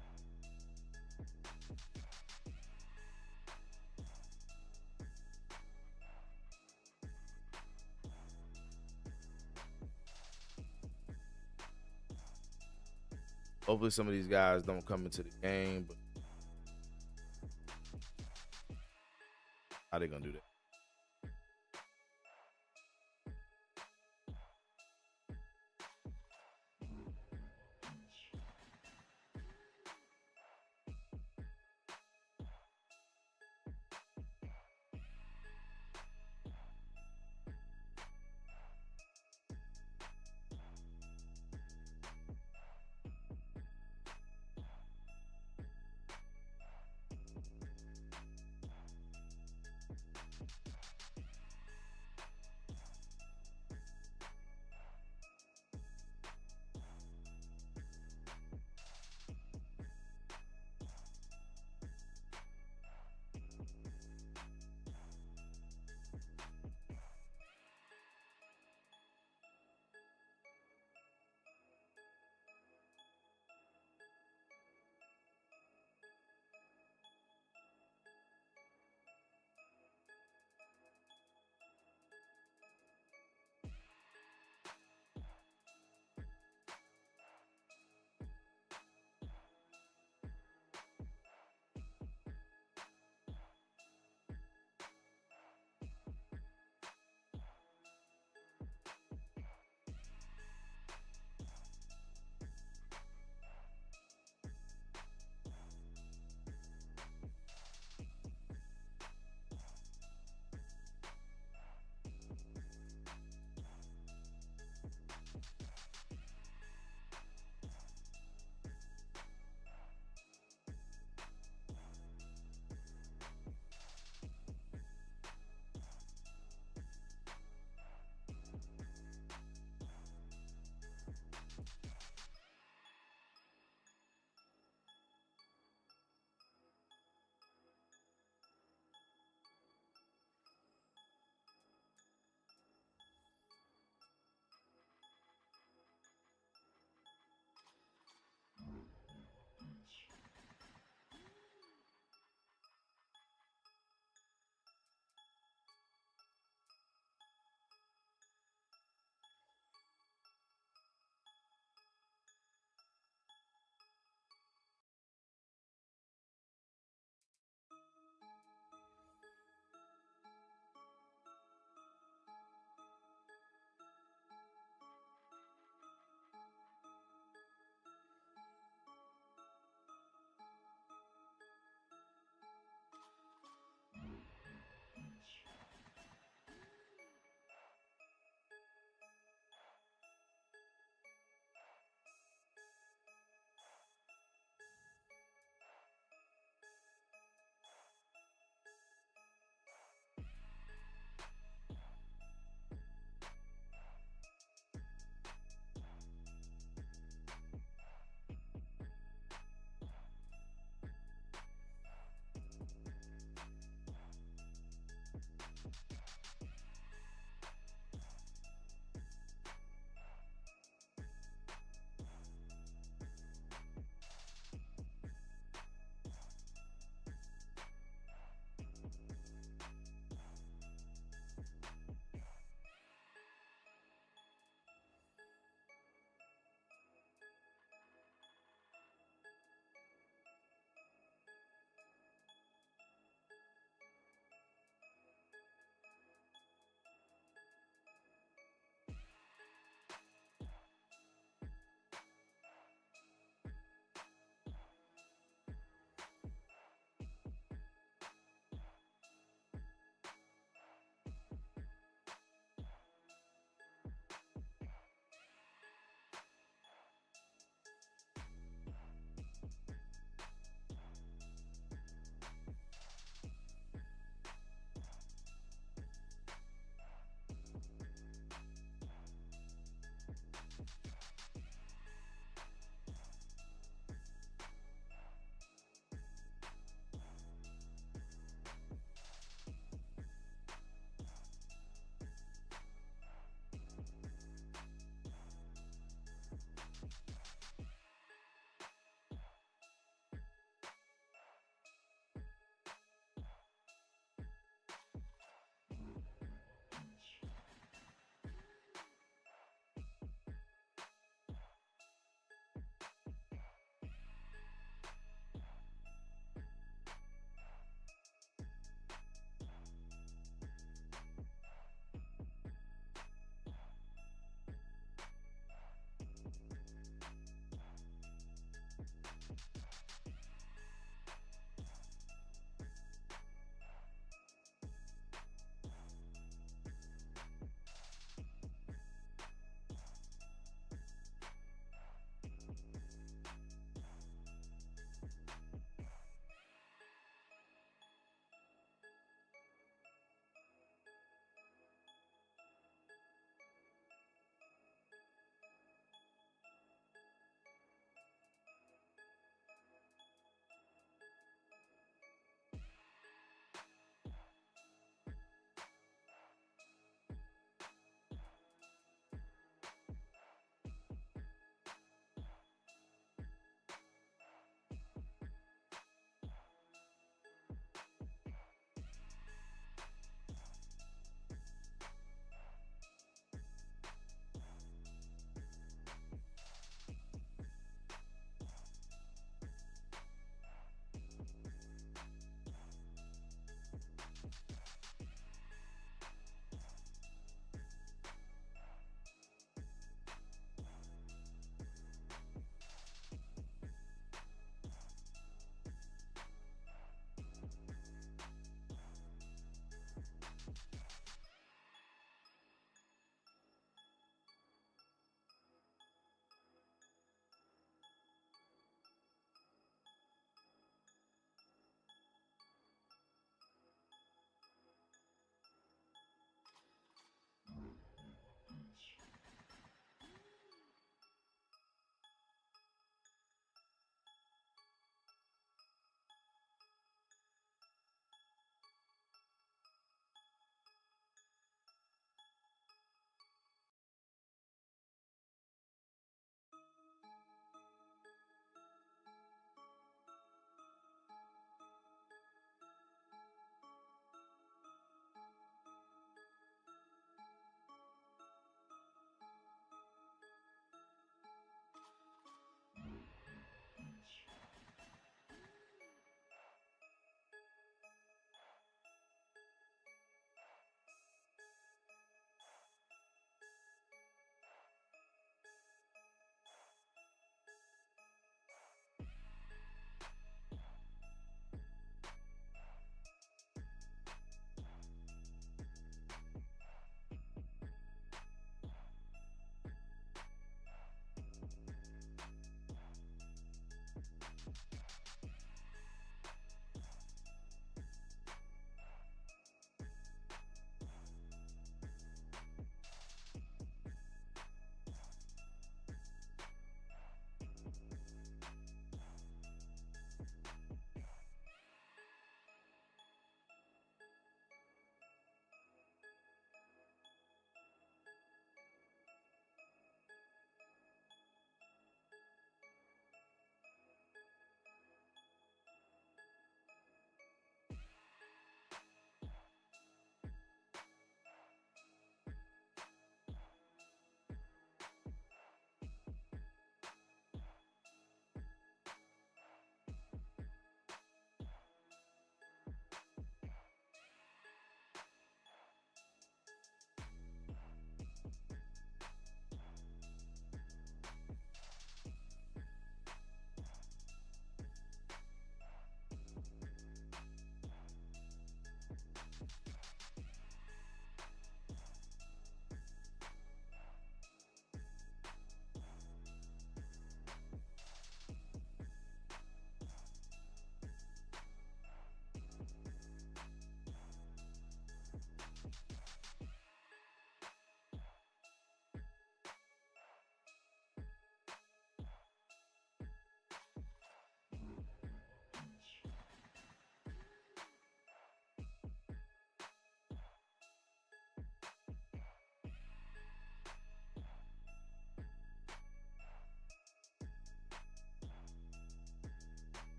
hopefully some of these guys don't come into the game, but how they gonna do that?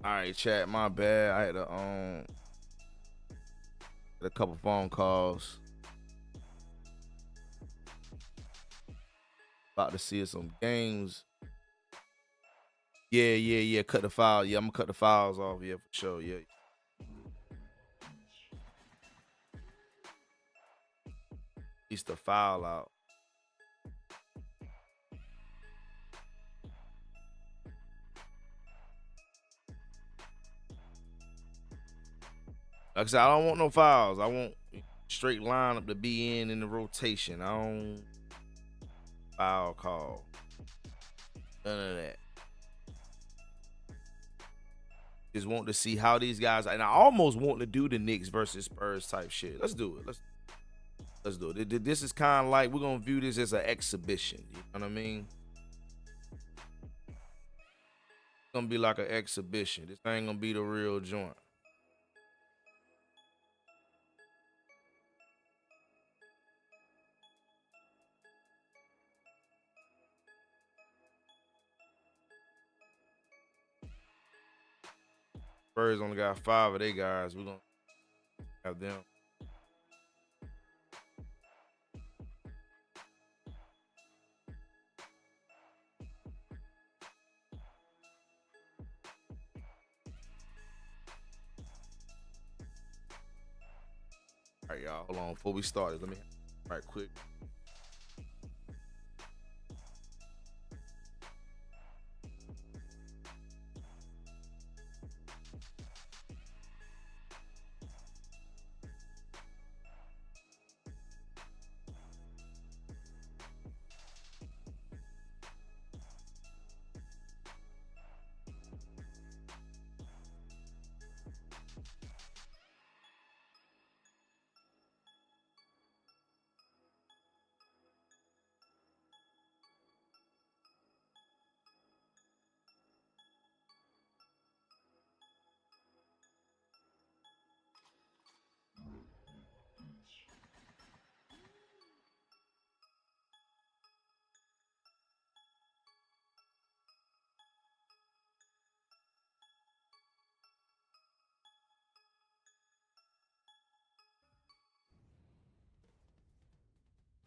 All right, chat. My bad. I had a couple phone calls. About to see some games. Yeah. Cut the file. Yeah, I'm gonna cut the files off. Yeah, for sure. Yeah. At least the file out. Like I said, I don't want no files. I want straight lineup to be in the rotation. I don't foul call. None of that. Just want to see how these guys, and I almost want to do the Knicks versus Spurs type shit. Let's do it. Let's do it. This is kind of like we're gonna view this as an exhibition. You know what I mean? It's gonna be like an exhibition. This ain't gonna be the real joint. Spurs only got 5 of their guys. We're gonna have them. All right, y'all. Hold on. Before we start, let me right quick.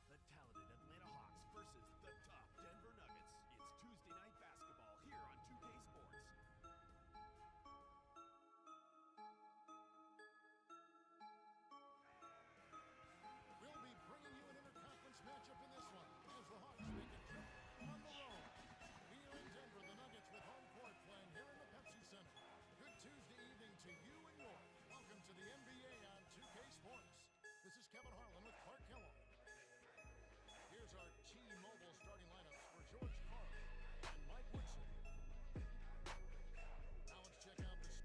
The talented Atlanta Hawks versus the tough Denver Nuggets. It's Tuesday night basketball here on 2K Sports. We'll be bringing you an interconference matchup in this one as the Hawks make a trip on the road. Here in Denver, the Nuggets with home court playing here in the Pepsi Center. Good Tuesday evening to you and yours. Welcome to the NBA on 2K Sports. This is Kevin Harlan with Clark Kellogg. Here's our T-Mobile starting lineups for George Carlin and Mike Woodson. Now let's check out the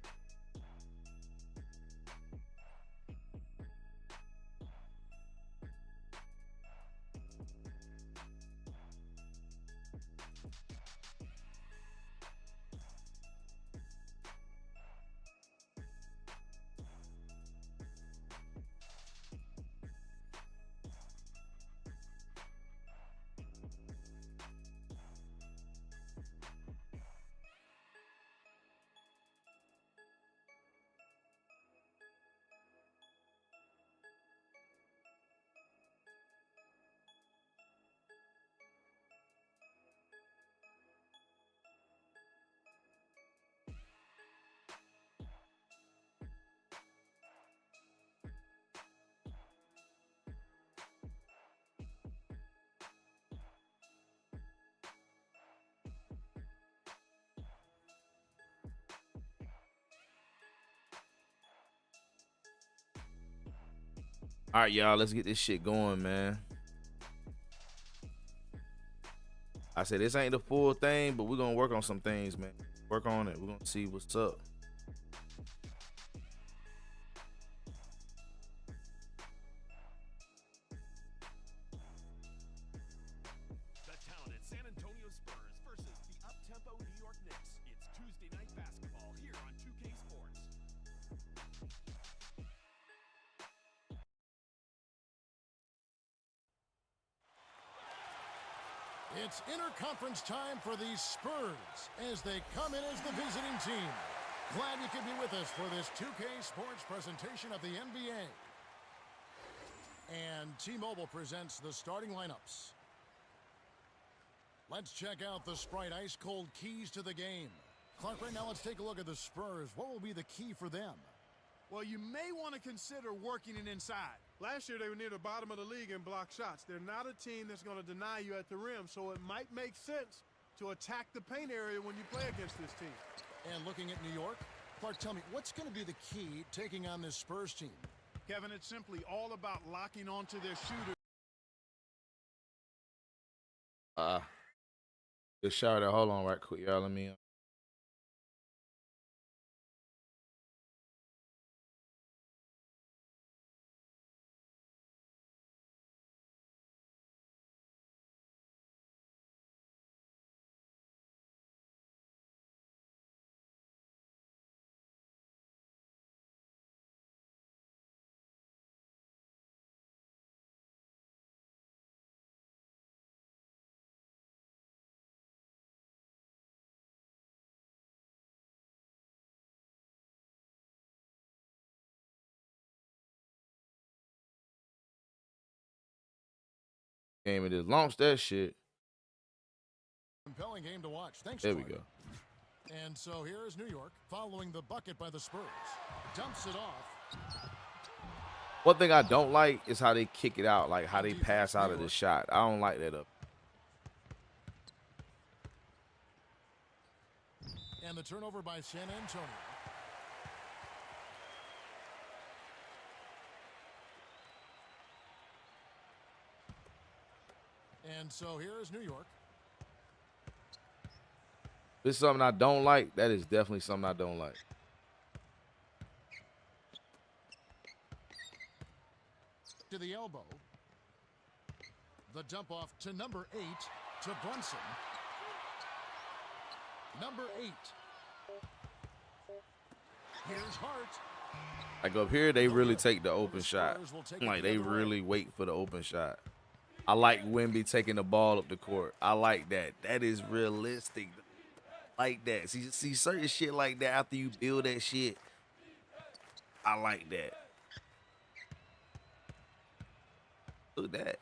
All right, y'all. Let's get this shit going, man. I said this ain't the full thing, but we're gonna work on some things, man. Work on it. We're gonna see what's up. The talented San Antonio Spurs versus the up-tempo New York Knicks. It's Tuesday night basketball here on 2K Sports. It's interconference time for the Spurs as they come in as the visiting team. Glad you could be with us for this 2K Sports presentation of the NBA. And T-Mobile presents the starting lineups. Let's check out the Sprite ice-cold keys to the game. Clark, right now let's take a look at the Spurs. What will be the key for them? Well, you may want to consider working it inside. Last year, they were near the bottom of the league in block shots. They're not a team that's going to deny you at the rim, so it might make sense to attack the paint area when you play against this team. And looking at New York, Clark, tell me, what's going to be the key taking on this Spurs team? Kevin, it's simply all about locking onto their shooter. Just shout out. Hold on right quick, y'all. Let me. Game it is. Launch that shit. Compelling game to watch. Thanks, There we Clark. go. And so here is New York following the bucket by the Spurs. Dumps it off. One thing I don't like is how they kick it out, like how they pass out of the shot. I don't like that up. And the turnover by San Antonio. And so here is New York. This is something I don't like. That is definitely something I don't like. To the elbow. The dump off to number 8, to Brunson. Number 8. Here's Hart. Like up here, they really take the open shot. Like they really wait for the open shot. I like Wemby taking the ball up the court. I like that. That is realistic. Like that. See certain shit like that after you build that shit. I like that. Look at that.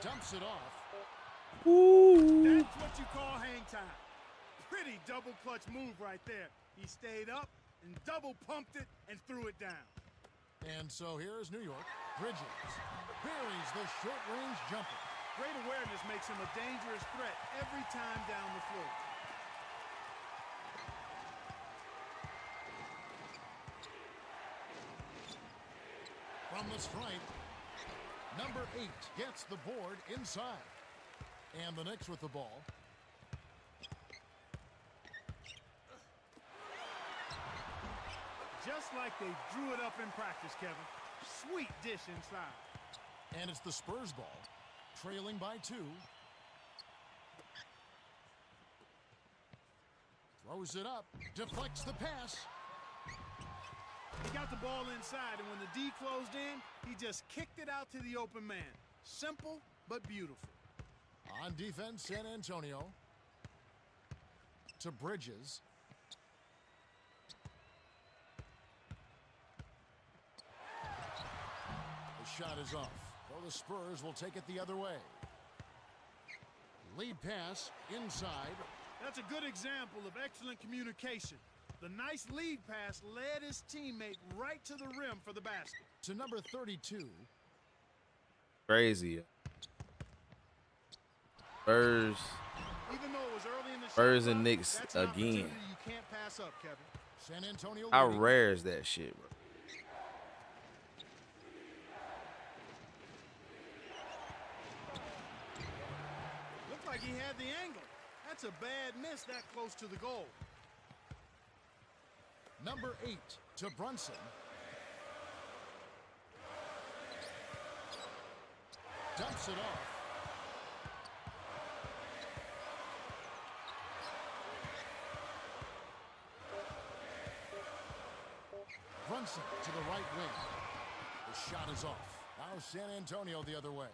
Dumps it off. Ooh. That's what you call hang time. Pretty double clutch move right there. He stayed up and double pumped it and threw it down. And so here's New York. Bridges buries the short-range jumper. Great awareness makes him a dangerous threat every time down the floor. From the stripe, number 8 gets the board inside. And the Knicks with the ball. Just like they drew it up in practice, Kevin. Sweet dish inside. And it's the Spurs ball, trailing by 2. Throws it up, deflects the pass. He got the ball inside, and when the D closed in, he just kicked it out to the open man. Simple, but beautiful. On defense, San Antonio. To Bridges. The shot is off. Well, the Spurs will take it the other way. Lead pass inside. That's a good example of excellent communication. The nice lead pass led his teammate right to the rim for the basket. To number 32. Crazy. Spurs. Even though it was early in the Spurs shot and clock, Knicks that's an again. opportunity you can't pass up, Kevin. San Antonio How leading. rare is that shit, bro? Looked like he had the angle. That's a bad miss that close to the goal. Number 8 to Brunson. Dumps it off. Brunson to the right wing. The shot is off. Now San Antonio the other way.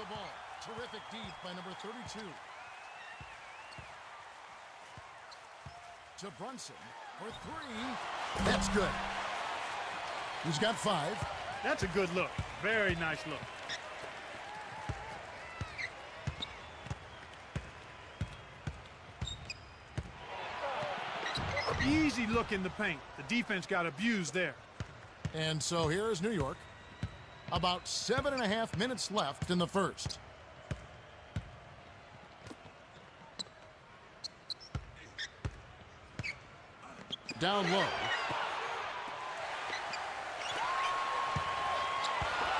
the ball. Terrific deep by number 32. To Brunson for three. That's good. He's got 5. That's a good look. Very nice look. Easy look in the paint. The defense got abused there. And so here is New York. About 7.5 minutes left in the first. Down low. You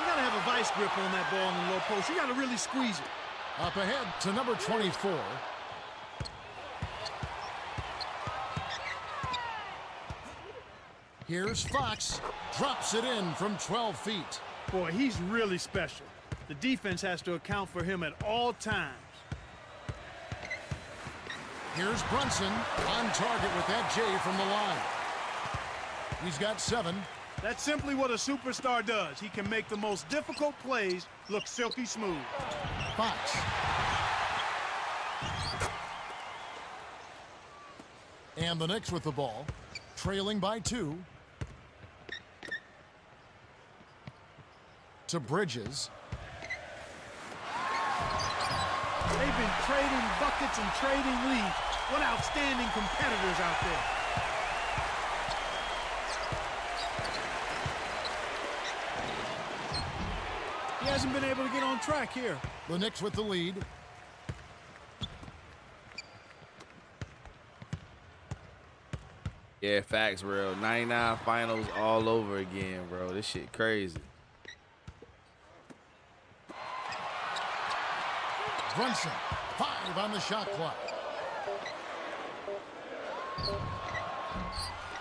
got to have a vice grip on that ball in the low post. You got to really squeeze it. Up ahead to number 24. Here's Fox. Drops it in from 12 feet. Boy, he's really special. The defense has to account for him at all times. Here's Brunson on target with that J from the line. He's got 7. That's simply what a superstar does. He can make the most difficult plays look silky smooth. Fox. And the Knicks with the ball, trailing by 2. To Bridges. They've been trading buckets and trading leads. What outstanding competitors out there. He hasn't been able to get on track here. The Knicks with the lead. Yeah, facts, bro. 99 finals all over again, bro. This shit crazy. Brunson, 5 on the shot clock.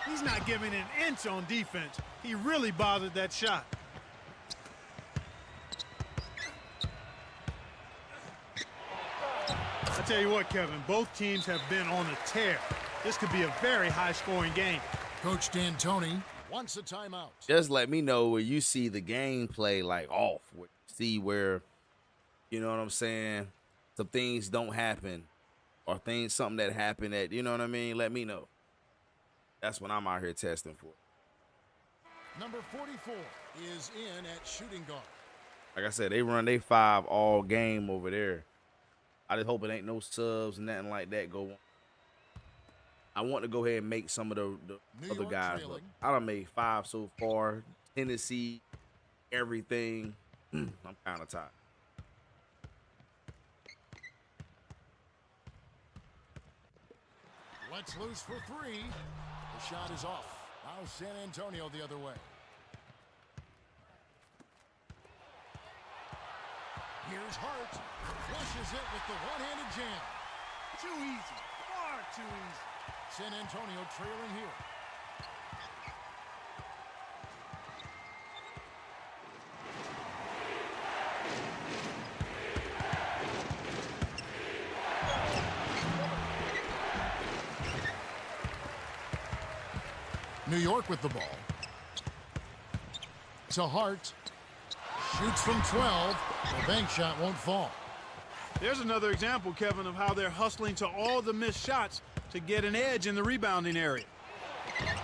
He's not giving an inch on defense. He really bothered that shot. I tell you what, Kevin, both teams have been on a tear. This could be a very high-scoring game. Coach D'Antoni wants a timeout. Just let me know where you see the gameplay like off. Where you see where, you know what I'm saying, some things don't happen, or something that happened that, you know what I mean. Let me know. That's what I'm out here testing for. Number 44 is in at shooting guard. Like I said, they run they 5 all game over there. I just hope it ain't no subs, nothing like that go on. I want to go ahead and make some of the other York guys trailing. look. I done made 5 so far. Tennessee, everything. I'm kind of tired. Let's loose for 3. The shot is off. Now San Antonio the other way. Here's Hart. Flushes it with the one-handed jam. Too easy. Far too easy. San Antonio trailing here. New York with the ball. To Hart. Shoots from 12. The bank shot won't fall. There's another example, Kevin, of how they're hustling to all the missed shots to get an edge in the rebounding area.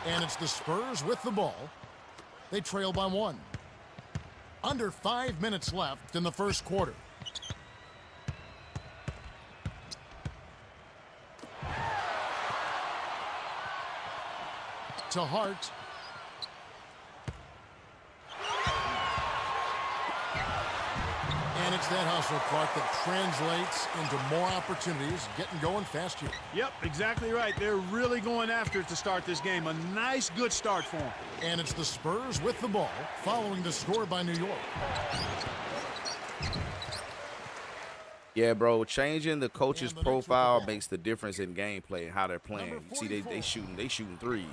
And it's the Spurs with the ball. They trail by 1. Under 5 minutes left in the first quarter. To Hart. And it's that hustle, Clark, that translates into more opportunities, getting going fast here. Yep, exactly right. They're really going after it to start this game. A nice, good start for them. And it's the Spurs with the ball, following the score by New York. Yeah, bro, changing the coach's profile makes the difference in gameplay and how they're playing. Number You see, they shooting threes.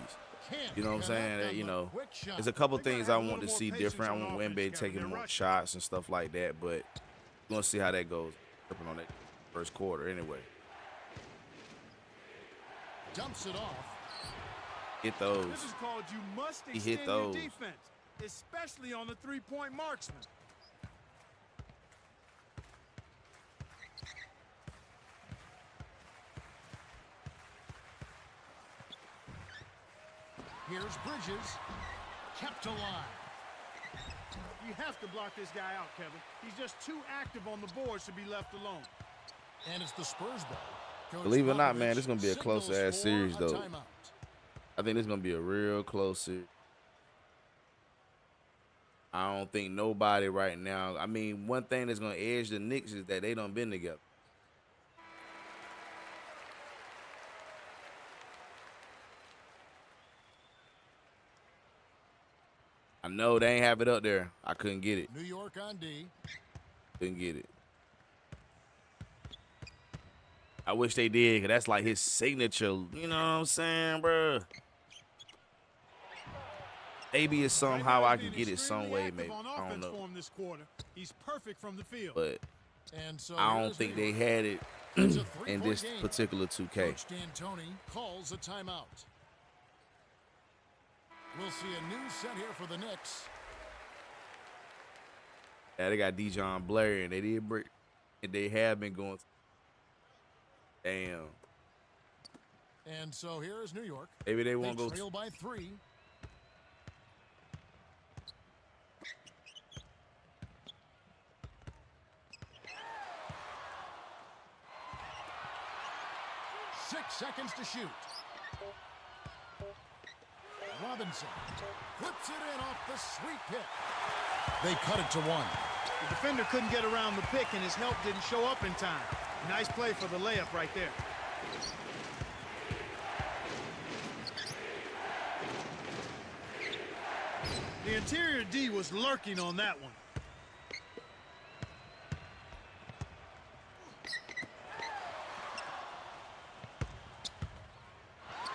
Can't You know what I'm get saying? enough You on the know, quick shot. there's a couple They gotta things have I a want to little see more different. I patience want on Wemby offense, Kevin. taking They're more rushing. shots and stuff like that, but we're going to see how that goes. Tripping on that first quarter anyway. Dumps it off. Hit those. This is called you must He extend hit your those. defense, especially on the three-point marksman. Here's Bridges. Kept alive. You have to block this guy out, Kevin. He's just too active on the boards to be left alone. And it's the Spurs ball. Coach Believe it or not, Popovich man, this is gonna be a close signals ass for series a though. timeout. I think this is gonna be a real close series. I don't think nobody right now. I mean, one thing that's gonna edge the Knicks is that they done been together. I know they ain't have it up there. I couldn't get it. New York on D. Couldn't get it. I wish they did, cause that's like his signature. You know what I'm saying, bro? Maybe it's somehow I can get it some way. Maybe I don't know. This quarter. He's perfect from the field. But And so I don't here's think New they York. had it It's a in three-point this game. particular 2K. Coach D'Antoni calls a timeout. We'll see a new set here for the Knicks. Yeah, they got Dijon Blair, and they did break. And they have been going. Damn. And so here is New York. Maybe they They won't go. trail by 3. Seconds to shoot. Robinson puts it in off the sweep pick. They cut it to 1. The defender couldn't get around the pick, and his help didn't show up in time. Nice play for the layup right there. The interior D was lurking on that one.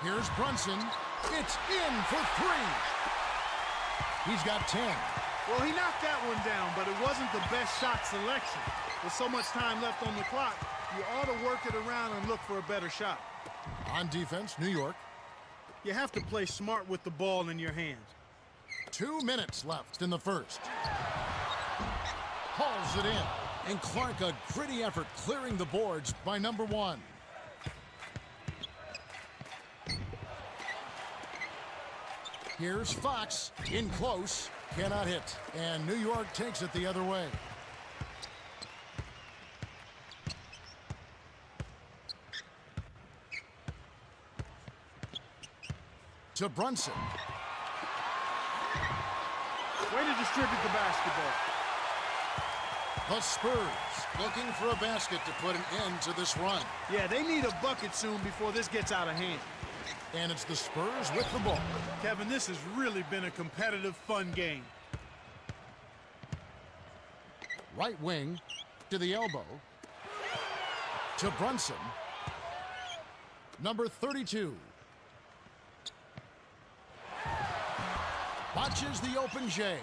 Here's Brunson. It's in for 3. He's got 10. Well, he knocked that one down, but it wasn't the best shot selection. With so much time left on the clock, you ought to work it around and look for a better shot. On defense, New York. You have to play smart with the ball in your hands. 2 minutes left in the first. Hauls it in. And Clark, a gritty effort clearing the boards by number 1. Here's Fox in close. Cannot hit. And New York takes it the other way. To Brunson. Way to distribute the basketball. The Spurs looking for a basket to put an end to this run. Yeah, they need a bucket soon before this gets out of hand. And it's the Spurs with the ball. Kevin, this has really been a competitive, fun game. Right wing to the elbow. To Brunson. Number 32. Watches the open J.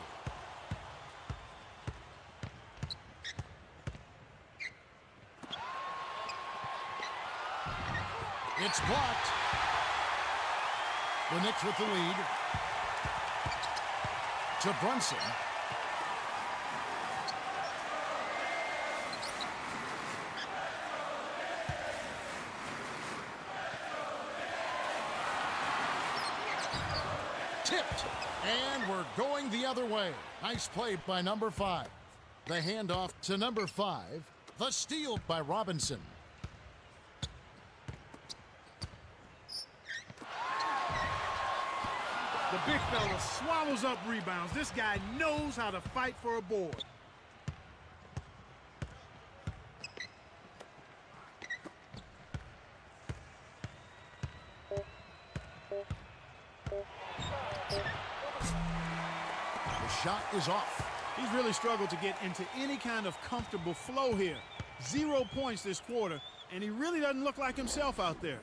It's blocked. The Knicks with the lead. To Brunson. Tipped. And we're going the other way. Nice play by number 5. The handoff to number 5. The steal by Robinson. The big fella swallows up rebounds. This guy knows how to fight for a board. The shot is off. He's really struggled to get into any kind of comfortable flow here. 0 points this quarter, and he really doesn't look like himself out there.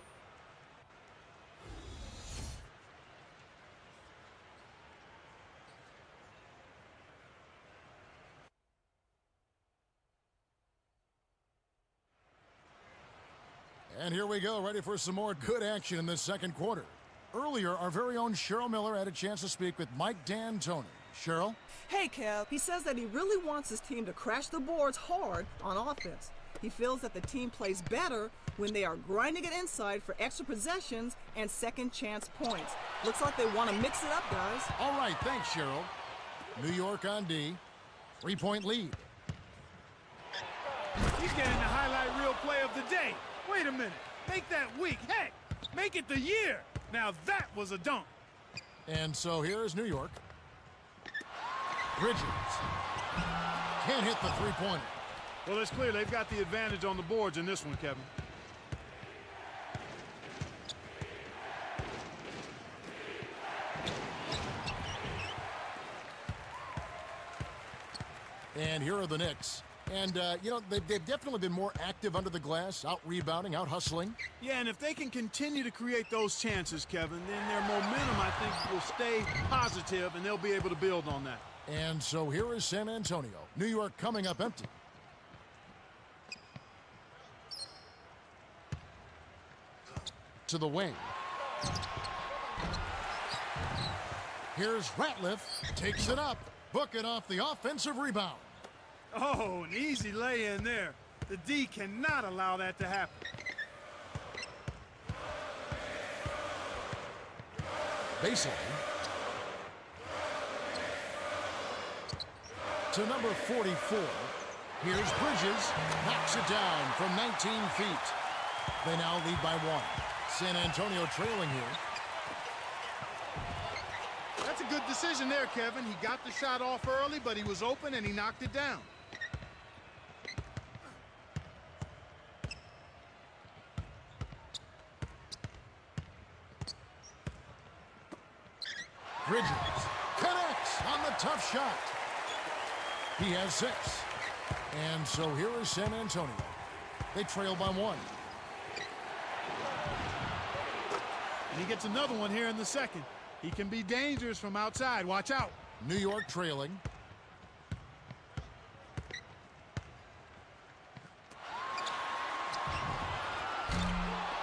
And here we go, ready for some more good action in this second quarter. Earlier, our very own Cheryl Miller had a chance to speak with Mike D'Antoni. Cheryl? Hey, Kev. He says that he really wants his team to crash the boards hard on offense. He feels that the team plays better when they are grinding it inside for extra possessions and second chance points. Looks like they want to mix it up, guys. All right, thanks, Cheryl. New York on D. 3-point lead. He's getting the highlight reel play of the day. Wait a minute. Make that week. Heck, make it the year. Now that was a dunk. And so here is New York. Bridges. Can't hit the three-pointer. Well, it's clear they've got the advantage on the boards in this one, Kevin. And here are the Knicks. And, you know, they've definitely been more active under the glass, out rebounding, out hustling. Yeah, and if they can continue to create those chances, Kevin, then their momentum, I think, will stay positive, and they'll be able to build on that. And so here is San Antonio. New York coming up empty. To the wing. Here's Ratliff. Takes it up. Booking off the offensive rebound. Oh, an easy lay-in there. The D cannot allow that to happen. Baseline. To number 44. Here's Bridges. Knocks it down from 19 feet. They now lead by 1. San Antonio trailing here. That's a good decision there, Kevin. He got the shot off early, but he was open and he knocked it down. Bridges connects on the tough shot. He has 6. And so here is San Antonio. They trail by 1. And he gets another one here in the second. He can be dangerous from outside. Watch out. New York trailing.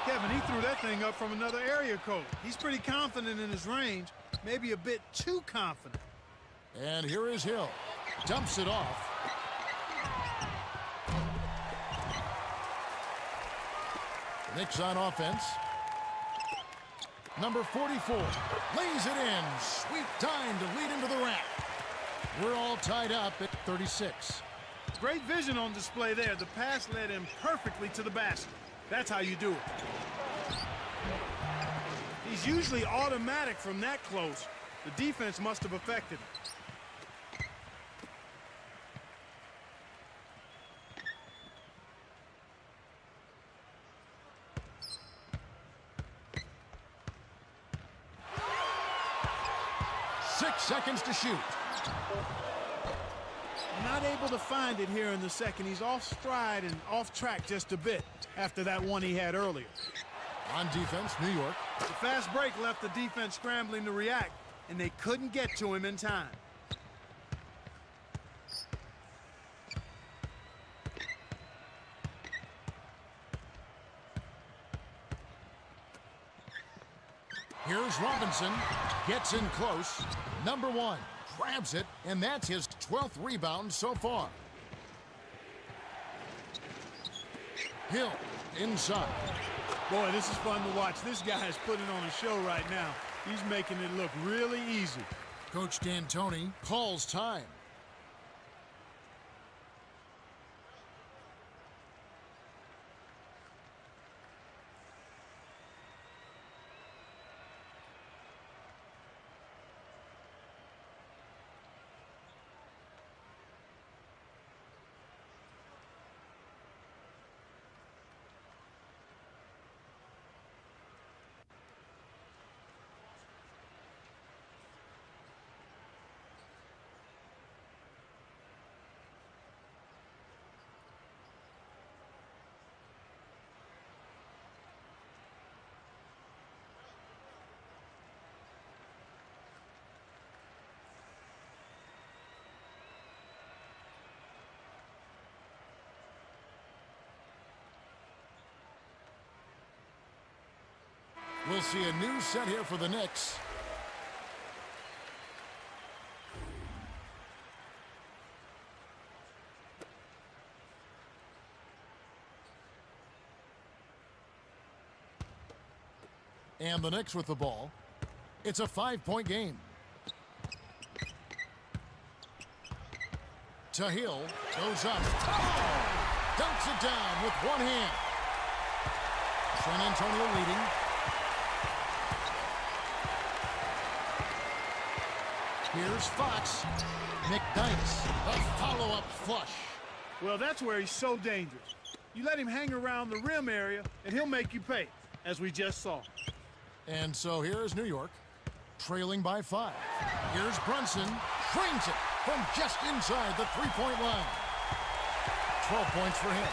Kevin, he threw that thing up from another area code. He's pretty confident in his range, maybe a bit too confident. And here is Hill. Dumps it off. Knicks on offense. Number 44 lays it in. Sweet time to lead into the rack. We're all tied up at 36. Great vision on display there. The pass led him perfectly to the basket. That's how you do it. He's usually automatic from that close. The defense must have affected him. Seconds to shoot. Not able to find it here in the second. He's off stride and off track just a bit after that one he had earlier. On defense, New York. The fast break left the defense scrambling to react, and they couldn't get to him in time. Here's Robinson. Gets in close. Number 1 grabs it, and that's his 12th rebound so far. Hill inside. Boy, this is fun to watch. This guy is putting on a show right now. He's making it look really easy. Coach D'Antoni calls time. We'll see a new set here for the Knicks. And the Knicks with the ball. It's a 5-point game. Tahil goes up. Dunks it down with one hand. San Antonio leading. Here's Fox. McDyess, a follow-up flush. Well, that's where he's so dangerous. You let him hang around the rim area, and he'll make you pay, as we just saw. And so here's New York, trailing by 5. Here's Brunson, frames it from just inside the three-point line. 12 points for him.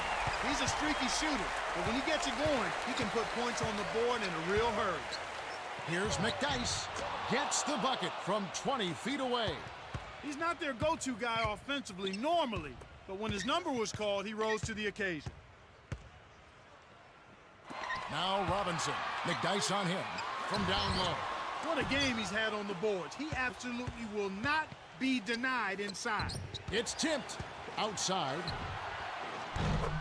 He's a streaky shooter, but when he gets it going, he can put points on the board in a real hurry. Here's McDyess, gets the bucket from 20 feet away. He's not their go-to guy offensively normally, but when his number was called, he rose to the occasion. Now Robinson, McDyess on him from down low. What a game he's had on the boards. He absolutely will not be denied inside. It's tipped outside.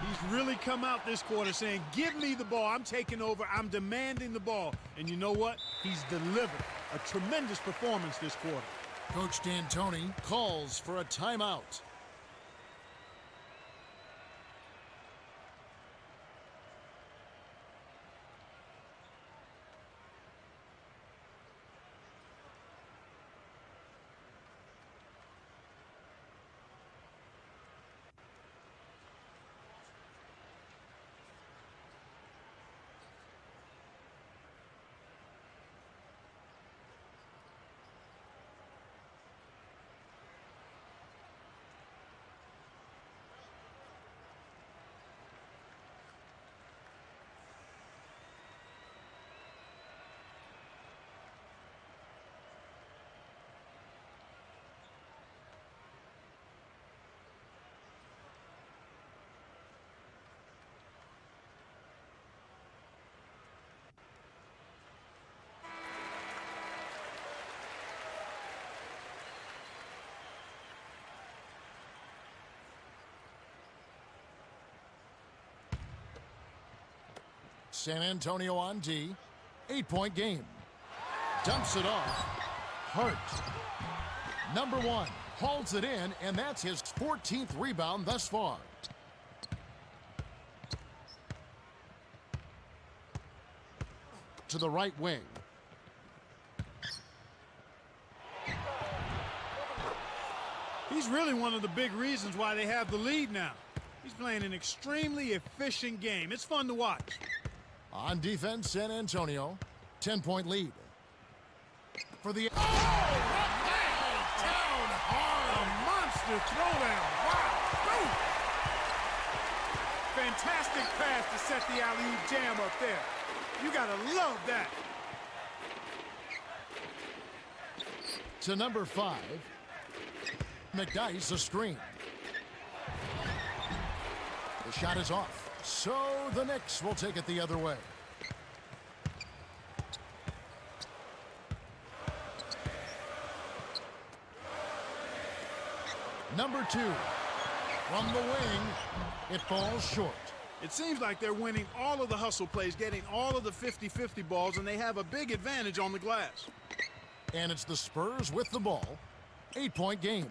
He's really come out this quarter saying, give me the ball. I'm taking over. I'm demanding the ball. And you know what? He's delivered a tremendous performance this quarter. Coach D'Antoni calls for a timeout. San Antonio on D. 8-point game. Dumps it off. Hart. Number 1 hauls it in, and that's his 14th rebound thus far. To the right wing. He's really one of the big reasons why they have the lead now. He's playing an extremely efficient game. It's fun to watch. On defense, San Antonio, 10-point lead. For the... Down hard. A monster throwdown. Wow. Boom. Fantastic pass to set the alley-oop jam up there. You gotta love that. To number 5. McDyess, a screen. The shot is off. So the Knicks will take it the other way. Number 2. From the wing, it falls short. It seems like they're winning all of the hustle plays, getting all of the 50-50 balls, and they have a big advantage on the glass. And it's the Spurs with the ball. 8-point game.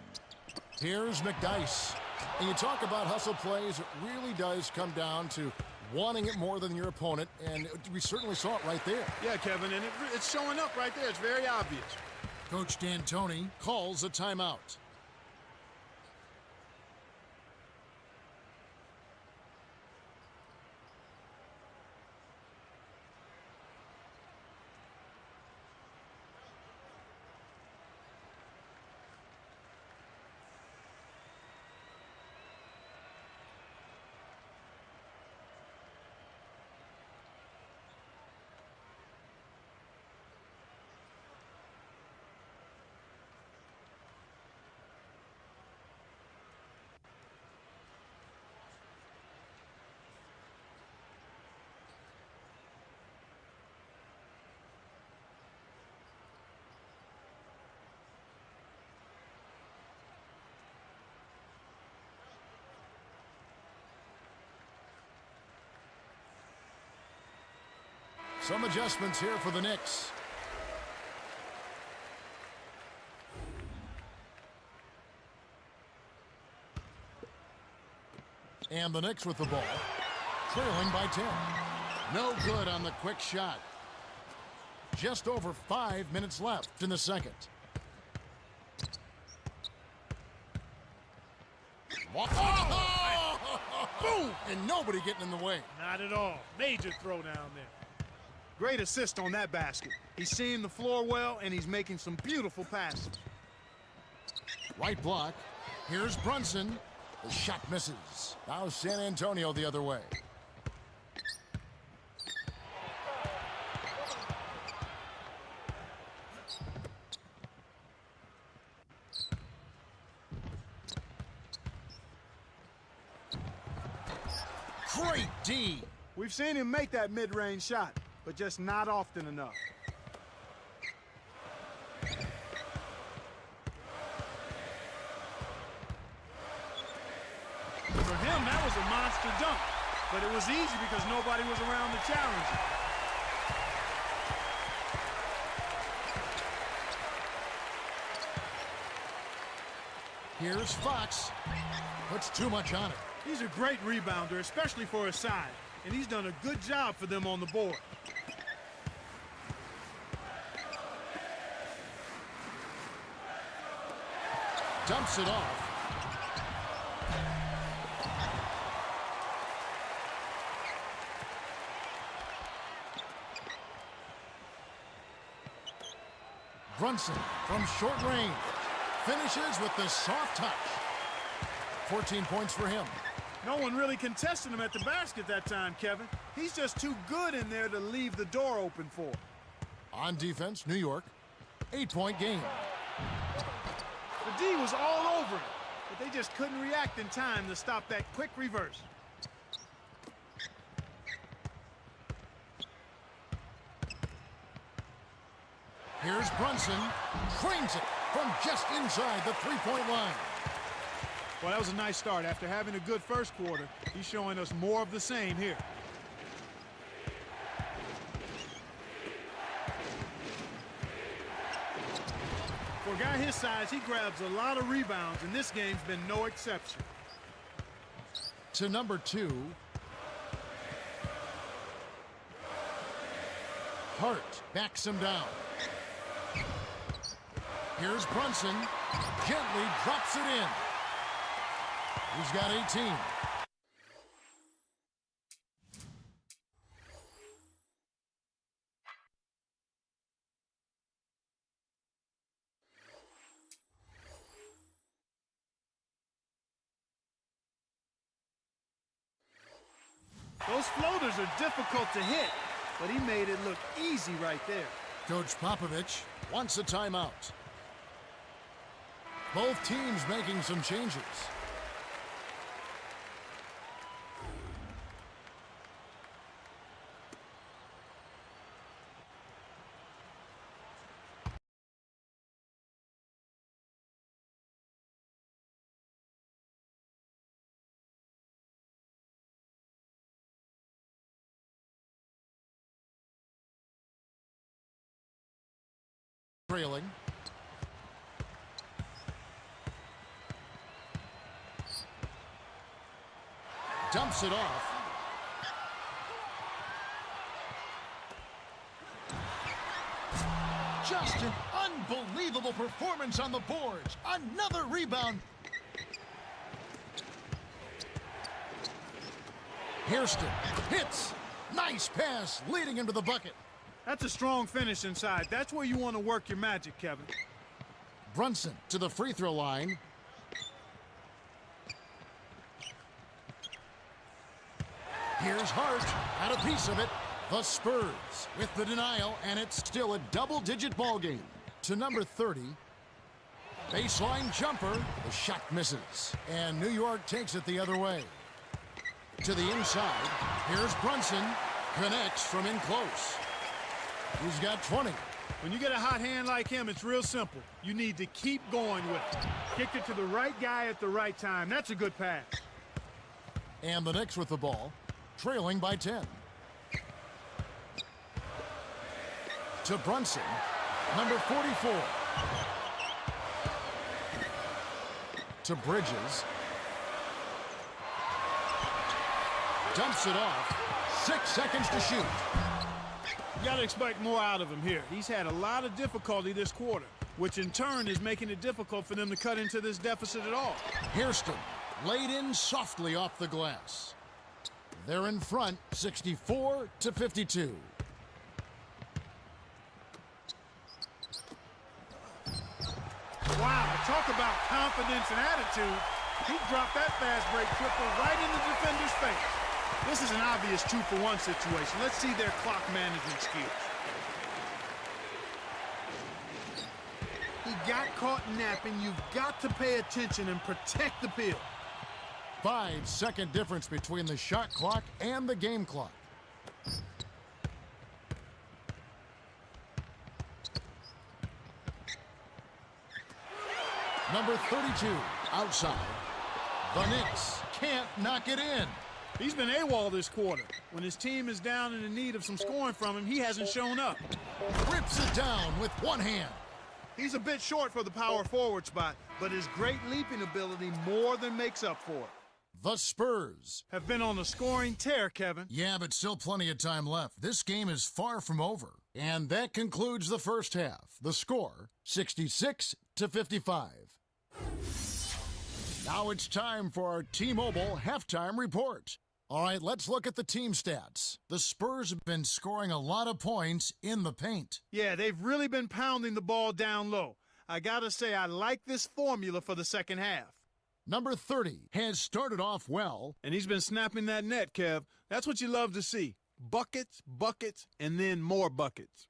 Here's McDyess. And you talk about hustle plays, it really does come down to wanting it more than your opponent, and we certainly saw it right there. Yeah, Kevin, and it's showing up right there. It's very obvious. Coach D'Antoni calls a timeout. Some adjustments here for the Knicks. And the Knicks with the ball, trailing by 10. No good on the quick shot. Just over 5 minutes left in the second. Oh! Boom! And nobody getting in the way. Not at all. Major throw down there. Great assist on that basket. He's seeing the floor well, and he's making some beautiful passes. Right block. Here's Brunson. The shot misses. Now San Antonio the other way. Great D. We've seen him make that mid-range shot, but just not often enough. For him, that was a monster dunk, but it was easy because nobody was around to challenge him. Here's Fox. Puts too much on it. He's a great rebounder, especially for his size, and he's done a good job for them on the board. Dumps it off. Brunson from short range. Finishes with the soft touch. 14 points for him. No one really contested him at the basket that time, Kevin. He's just too good in there to leave the door open for. On defense, New York. 8-point game. The D was all over him, but they just couldn't react in time to stop that quick reverse. Here's Brunson. Trains it from just inside the three-point line. Well, that was a nice start. After having a good first quarter, he's showing us more of the same here. For a guy his size, he grabs a lot of rebounds, and this game's been no exception. To number 2. Hart backs him down. Here's Brunson. Gently drops it in. He's got 18. Those floaters are difficult to hit, but he made it look easy right there. Coach Popovich wants a timeout. Both teams making some changes. Trailing. Dumps it off. Just an unbelievable performance on the boards. Another rebound. Hairston hits. Nice pass leading into the bucket. That's a strong finish inside. That's where you want to work your magic, Kevin. Brunson to the free throw line. Here's Hart. Had a piece of it. The Spurs with the denial, and it's still a double-digit ball game. To number 30. Baseline jumper. The shot misses. And New York takes it the other way. To the inside. Here's Brunson. Connects from in close. He's got 20. When you get a hot hand like him, it's real simple. You need to keep going with it. Kick it to the right guy at the right time. That's a good pass. And the Knicks with the ball, trailing by 10. To Brunson, number 44. To Bridges. Dumps it off. 6 seconds to shoot. You got to expect more out of him here. He's had a lot of difficulty this quarter, which in turn is making it difficult for them to cut into this deficit at all. Hairston laid in softly off the glass. They're in front, 64 to 52. Wow, talk about confidence and attitude. He dropped that fast break triple right in the defender's face. This is an obvious 2-for-1 situation. Let's see their clock management skills. He got caught napping. You've got to pay attention and protect the peel. 5-second difference between the shot clock and the game clock. Number 32, outside. The Knicks can't knock it in. He's been AWOL this quarter. When his team is down and in need of some scoring from him, he hasn't shown up. Rips it down with one hand. He's a bit short for the power forward spot, but his great leaping ability more than makes up for it. The Spurs Have been on a scoring tear, Kevin. Yeah, but still plenty of time left. This game is far from over. And that concludes the first half. The score, 66 to 55. Now it's time for our T-Mobile halftime report. All right, let's look at the team stats. The Spurs have been scoring a lot of points in the paint. Yeah, they've really been pounding the ball down low. I gotta say, I like this formula for the second half. Number 30 has started off well. And he's been snapping that net, Kev. That's what you love to see. Buckets, buckets, and then more buckets.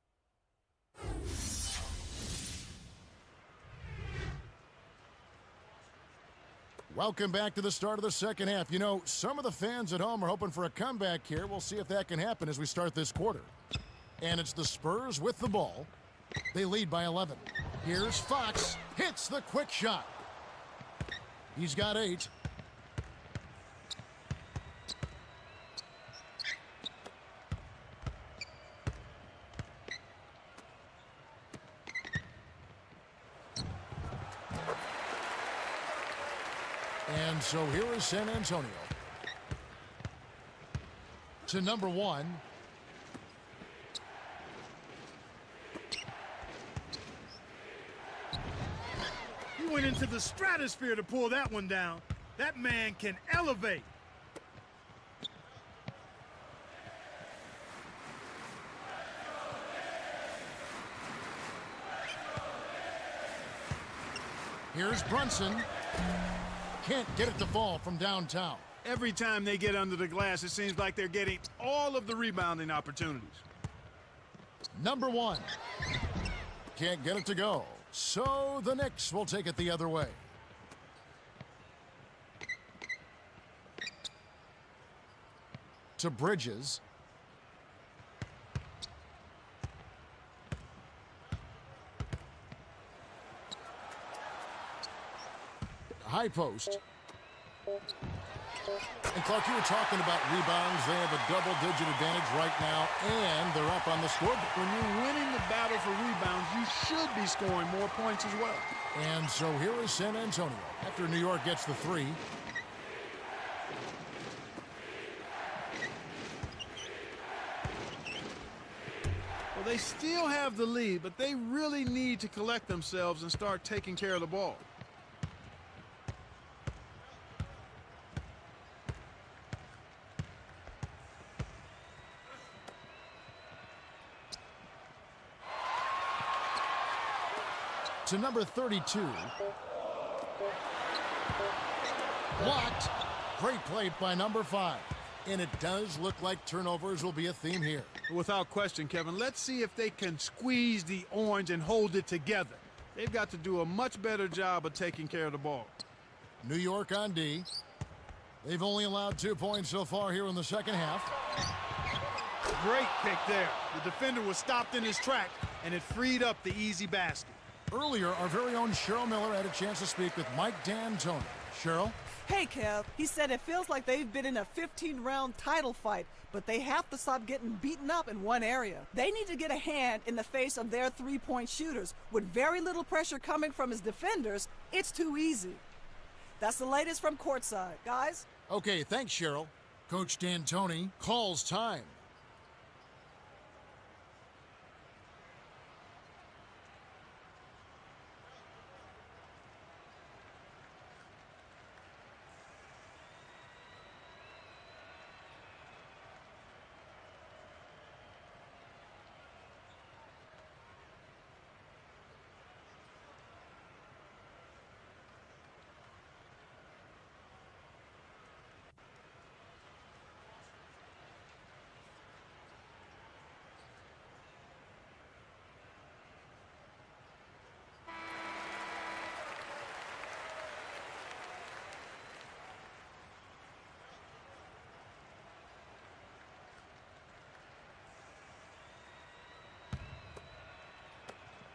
Welcome back to the start of the second half. You know, some of the fans at home are hoping for a comeback here. We'll see if that can happen as we start this quarter. And it's the Spurs with the ball. They lead by 11. Here's Fox. Hits the quick shot. He's got 8. And so here is San Antonio. To number 1. He went into the stratosphere to pull that one down. That man can elevate. Here's Brunson. Can't get it to fall from downtown. Every time they get under the glass, it seems like they're getting all of the rebounding opportunities. Number 1. Can't get it to go. So the Knicks will take it the other way. To Bridges. High post. And Clark, you were talking about rebounds. They have a double-digit advantage right now, and they're up on the scoreboard. When you're winning the battle for rebounds, you should be scoring more points as well. And so here is San Antonio after New York gets the 3. Well, they still have the lead, but they really need to collect themselves and start taking care of the ball. To number 32. Blocked. Great play by number 5. And it does look like turnovers will be a theme here. Without question, Kevin. Let's see if they can squeeze the orange and hold it together. They've got to do a much better job of taking care of the ball. New York on D. They've only allowed 2 points so far here in the second half. Great pick there. The defender was stopped in his track, and it freed up the easy basket. Earlier, our very own Cheryl Miller had a chance to speak with Mike D'Antoni. Cheryl? Hey, Kev. He said it feels like they've been in a 15-round title fight, but they have to stop getting beaten up in one area. They need to get a hand in the face of their three-point shooters. With very little pressure coming from his defenders, it's too easy. That's the latest from courtside. Guys? Okay, thanks, Cheryl. Coach D'Antoni calls time.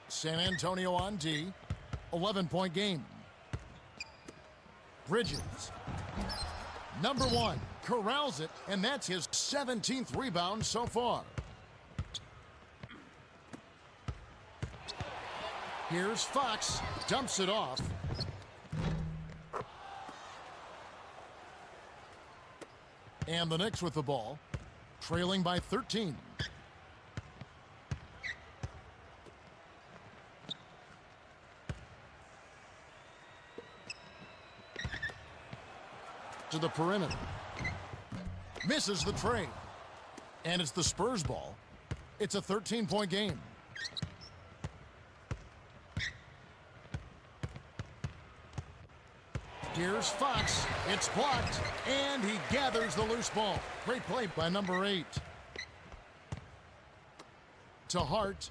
San Antonio on D. 11-point game. Bridges. Number one. Corrals it, and that's his 17th rebound so far. Here's Fox. Dumps it off. And the Knicks with the ball. Trailing by 13. To the perimeter. Misses the trade. And it's the Spurs ball. It's a 13-point game. Here's Fox. It's blocked. And he gathers the loose ball. Great play by number 8. To Hart.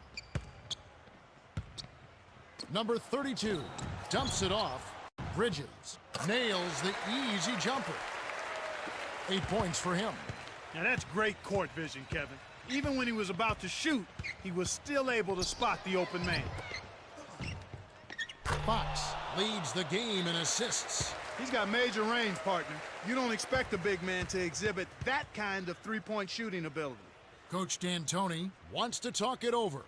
Number 32. Dumps it off. Bridges nails the easy jumper. 8 points for him. Now that's great court vision, Kevin. Even when he was about to shoot, he was still able to spot the open man. Fox leads the game in assists. He's got major range, partner. You don't expect a big man to exhibit that kind of three-point shooting ability. Coach D'Antoni wants to talk it over.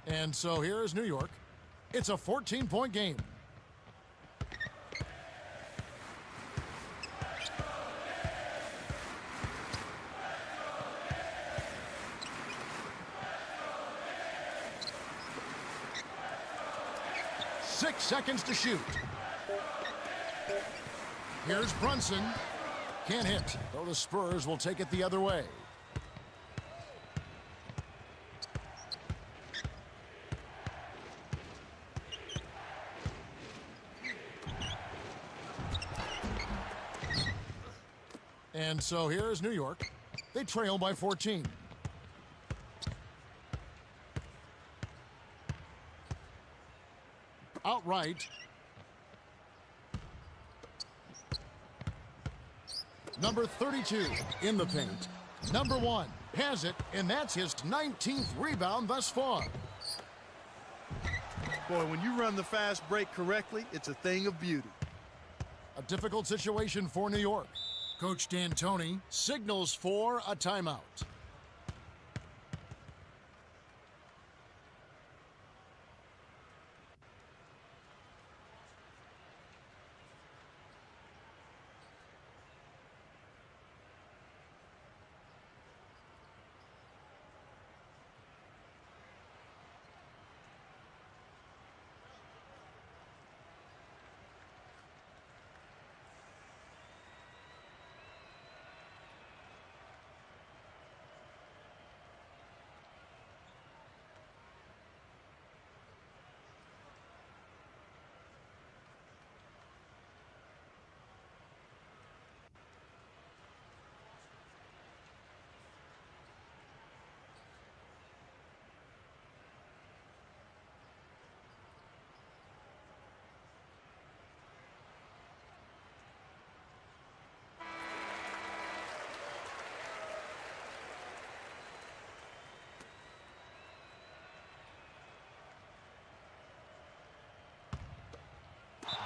And so here is New York. It's a 14-point game. Six seconds to shoot. Here's Brunson. Can't hit, though the Spurs will take it the other way. And so here is New York. They trail by 14. Outright. Number 32 in the paint. Number 1 has it, and that's his 19th rebound thus far. Boy, when you run the fast break correctly, it's a thing of beauty. A difficult situation for New York. Coach D'Antoni signals for a timeout.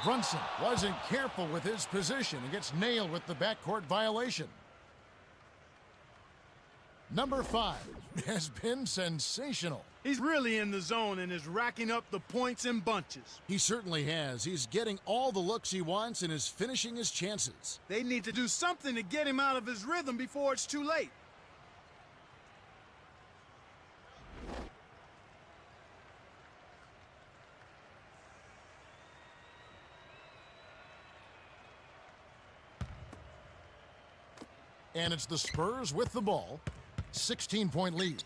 Brunson wasn't careful with his position and gets nailed with the backcourt violation. Number 5 has been sensational. He's really in the zone and is racking up the points in bunches. He certainly has. He's getting all the looks he wants and is finishing his chances. They need to do something to get him out of his rhythm before it's too late. And it's the Spurs with the ball. 16-point lead.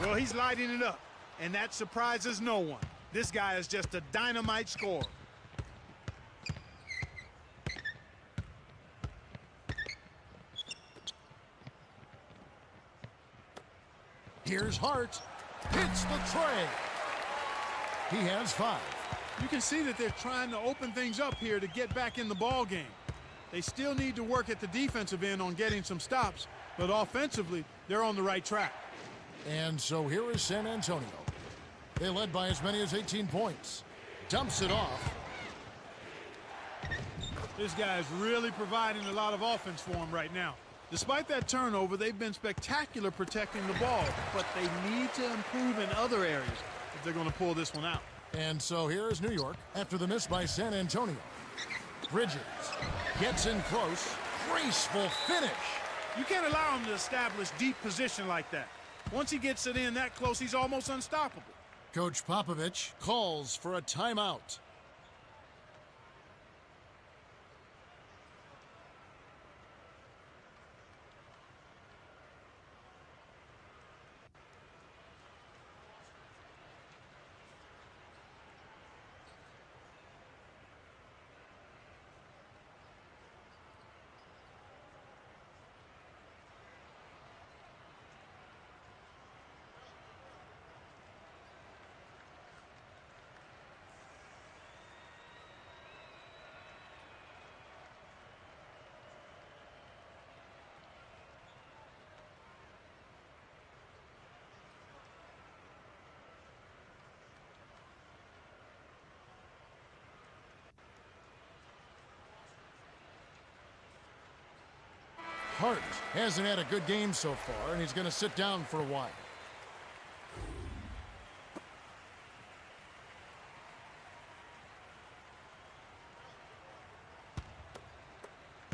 Well, he's lighting it up, and that surprises no one. This guy is just a dynamite scorer. Here's Hart. Hits the tray. He has 5. You can see that they're trying to open things up here to get back in the ball game. They still need to work at the defensive end on getting some stops, but offensively, they're on the right track. And so here is San Antonio. They led by as many as 18 points. Dumps it off. This guy is really providing a lot of offense for him right now. Despite that turnover, they've been spectacular protecting the ball, but they need to improve in other areas if they're going to pull this one out. And so here is New York after the miss by San Antonio. Bridges gets in close. Graceful finish. You can't allow him to establish deep position like that. Once he gets it in that close, he's almost unstoppable. Coach Popovich calls for a timeout. Hart hasn't had a good game so far, and he's going to sit down for a while.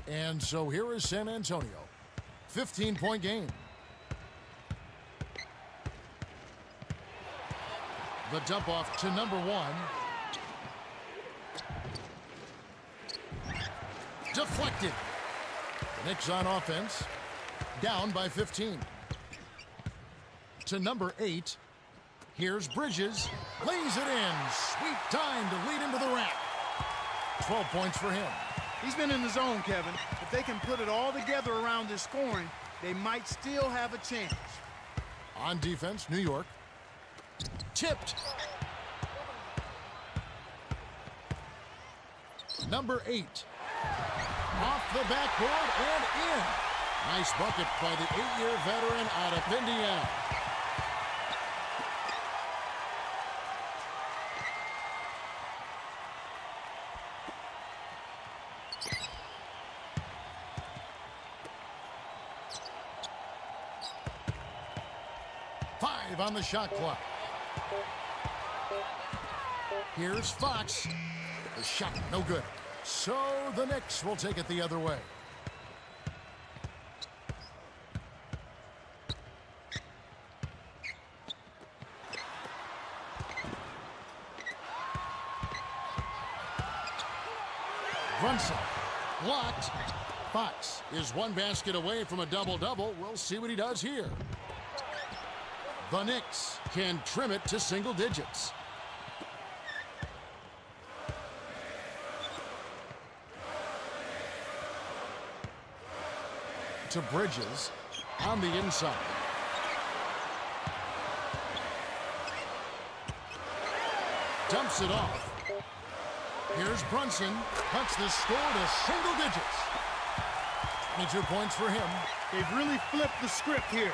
And so here is San Antonio. 15-point game. The dump off to number 1. Deflected. Knicks on offense. Down by 15. To number 8. Here's Bridges. Lays it in. Sweet time to lead into the rack. 12 points for him. He's been in the zone, Kevin. If they can put it all together around his scoring, they might still have a chance. On defense, New York. Tipped. Number 8. Off the backboard and in. Nice bucket by the 8-year veteran out of Indiana. Five on the shot clock. Here's Fox. The shot, no good. So the Knicks will take it the other way. Brunson, blocked. Fox is one basket away from a double-double. We'll see what he does here. The Knicks can trim it to single digits. To Bridges on the inside. Dumps it off. Here's Brunson. Cuts the score to single digits. 22 points for him. They've really flipped the script here.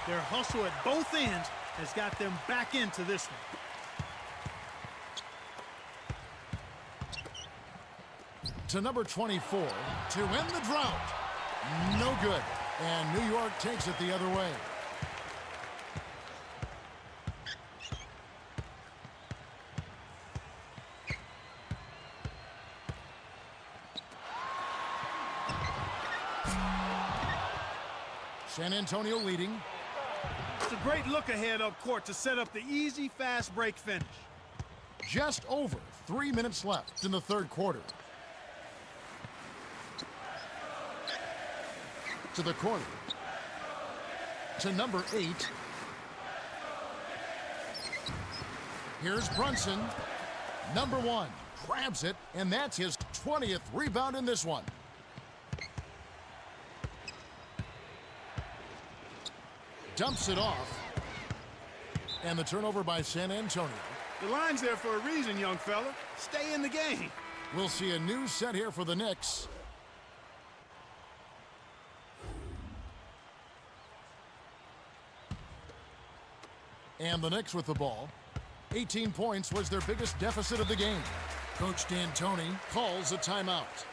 Their hustle at both ends has got them back into this one. to number 24 to end the drought. No good. And New York takes it the other way. San Antonio leading. It's a great look ahead up court to set up the easy, fast break finish. Just over 3 minutes left in the third quarter. To the corner. To number 8. Here's Brunson. Number 1 grabs it, and that's his 20th rebound in this one. Dumps it off. And the turnover by San Antonio. The line's there for a reason, young fella. Stay in the game. We'll see a new set here for the Knicks. And the Knicks with the ball. 18 points was their biggest deficit of the game. Coach D'Antoni calls a timeout.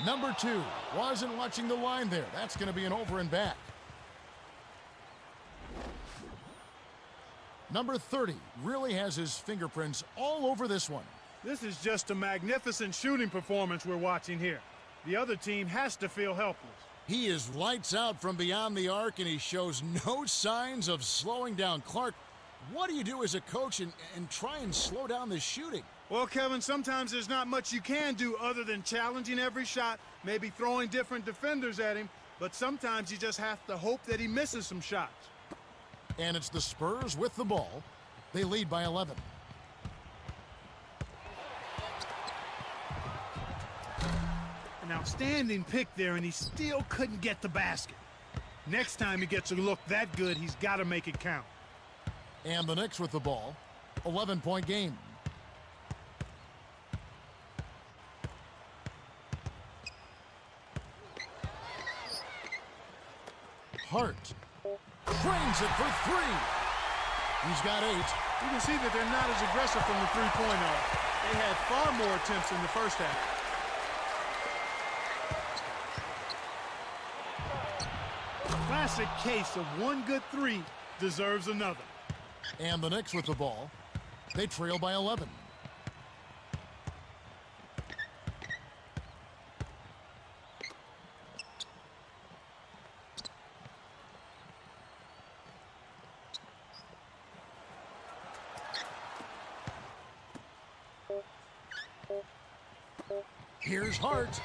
Number 2 wasn't watching the line there. That's going to be an over and back. Number 30 really has his fingerprints all over this one. This is just a magnificent shooting performance we're watching here. The other team has to feel helpless. He is lights out from beyond the arc, and he shows no signs of slowing down. Clark, what do you do as a coach and try and slow down this shooting? Well, Kevin, sometimes there's not much you can do other than challenging every shot, maybe throwing different defenders at him, but sometimes you just have to hope that he misses some shots. And it's the Spurs with the ball. They lead by 11. An outstanding pick there, and he still couldn't get the basket. Next time he gets a look that good, he's got to make it count. And the Knicks with the ball. 11-point game. Hart cranes it for 3. He's got 8. You can see that they're not as aggressive from the three-point arc. They had far more attempts in the first half. Classic case of one good three deserves another. And the Knicks with the ball. They trail by 11. Here's Hart.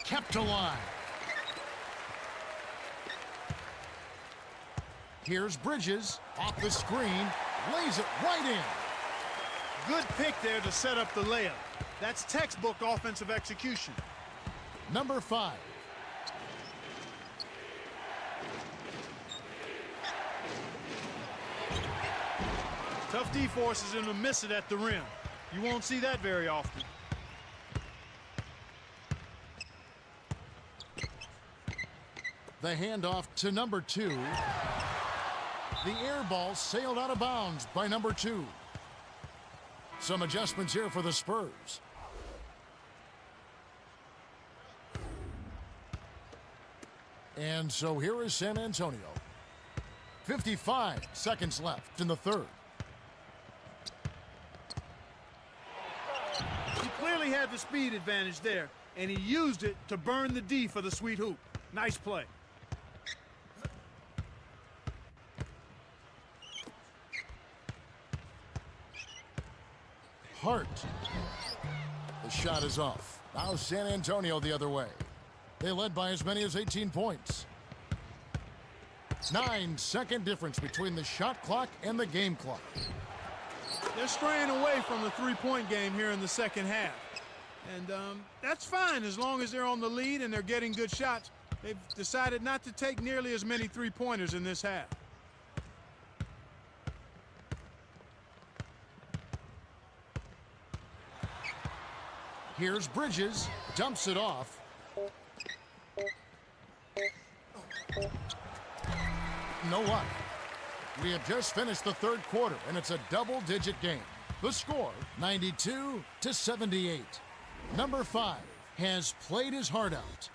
Kept alive. Here's Bridges. Off the screen. Lays it right in. Good pick there to set up the layup. That's textbook offensive execution. Number 5. Tough D forces him to miss it at the rim. You won't see that very often. The handoff to number 2. The air ball sailed out of bounds by number 2. Some adjustments here for the Spurs. And so here is San Antonio. 55 seconds left in the third. He clearly had the speed advantage there, and he used it to burn the D for the sweet hoop. Nice play. Hart. The shot is off. Now San Antonio the other way. They led by as many as 18 points. 9-second difference between the shot clock and the game clock. They're straying away from the three-point game here in the second half. And that's fine as long as they're on the lead and they're getting good shots. They've decided not to take nearly as many three-pointers in this half. Here's Bridges, dumps it off. No luck. We have just finished the third quarter, and it's a double-digit game. The score, 92-78. Number 5 has played his heart out.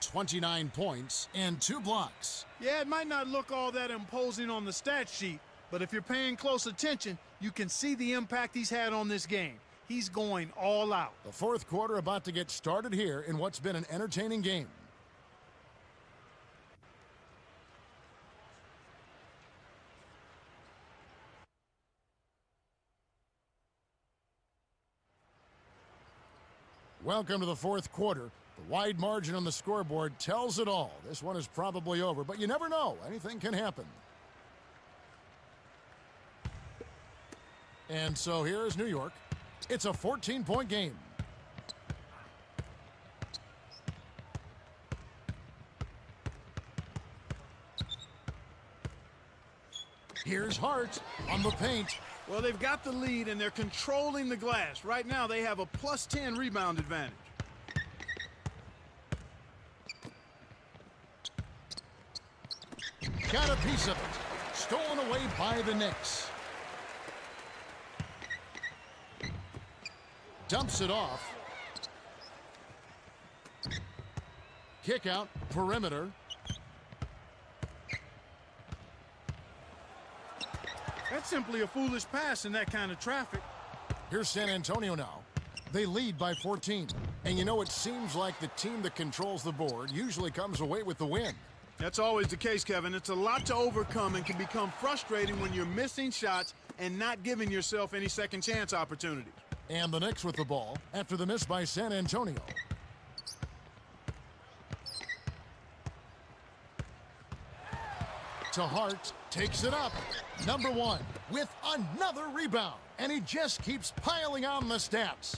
29 points and 2 blocks. Yeah, it might not look all that imposing on the stat sheet, but if you're paying close attention, you can see the impact he's had on this game. He's going all out. The fourth quarter about to get started here in what's been an entertaining game. Welcome to the fourth quarter. The wide margin on the scoreboard tells it all. This one is probably over, but you never know. Anything can happen. And so here is New York. It's a 14-point game. Here's Hart on the paint. Well, they've got the lead, and they're controlling the glass. Right now, they have a +10 rebound advantage. Got a piece of it. Stolen away by the Knicks. Dumps it off. Kick out, perimeter. That's simply a foolish pass in that kind of traffic. Here's San Antonio now. They lead by 14. And you know, it seems like the team that controls the board usually comes away with the win. That's always the case, Kevin. It's a lot to overcome and can become frustrating when you're missing shots and not giving yourself any second chance opportunities. And the Knicks with the ball after the miss by San Antonio. To Hart, takes it up. Number 1 with another rebound. And he just keeps piling on the stats.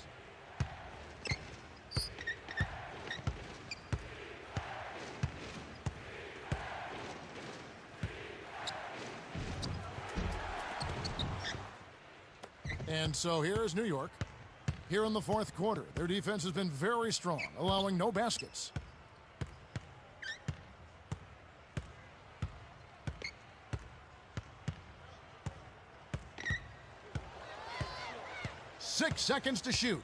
And so here's New York. Here in the fourth quarter, their defense has been very strong, allowing no baskets. Six seconds to shoot.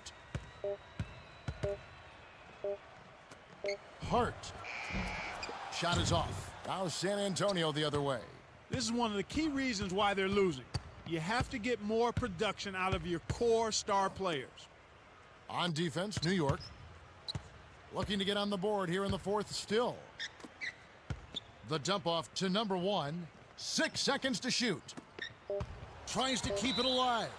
Hart. Shot is off. Now San Antonio the other way. This is one of the key reasons why they're losing. You have to get more production out of your core star players. On defense, New York. Looking to get on the board here in the fourth still. The dump off to number 1. 6 seconds to shoot. Tries to keep it alive.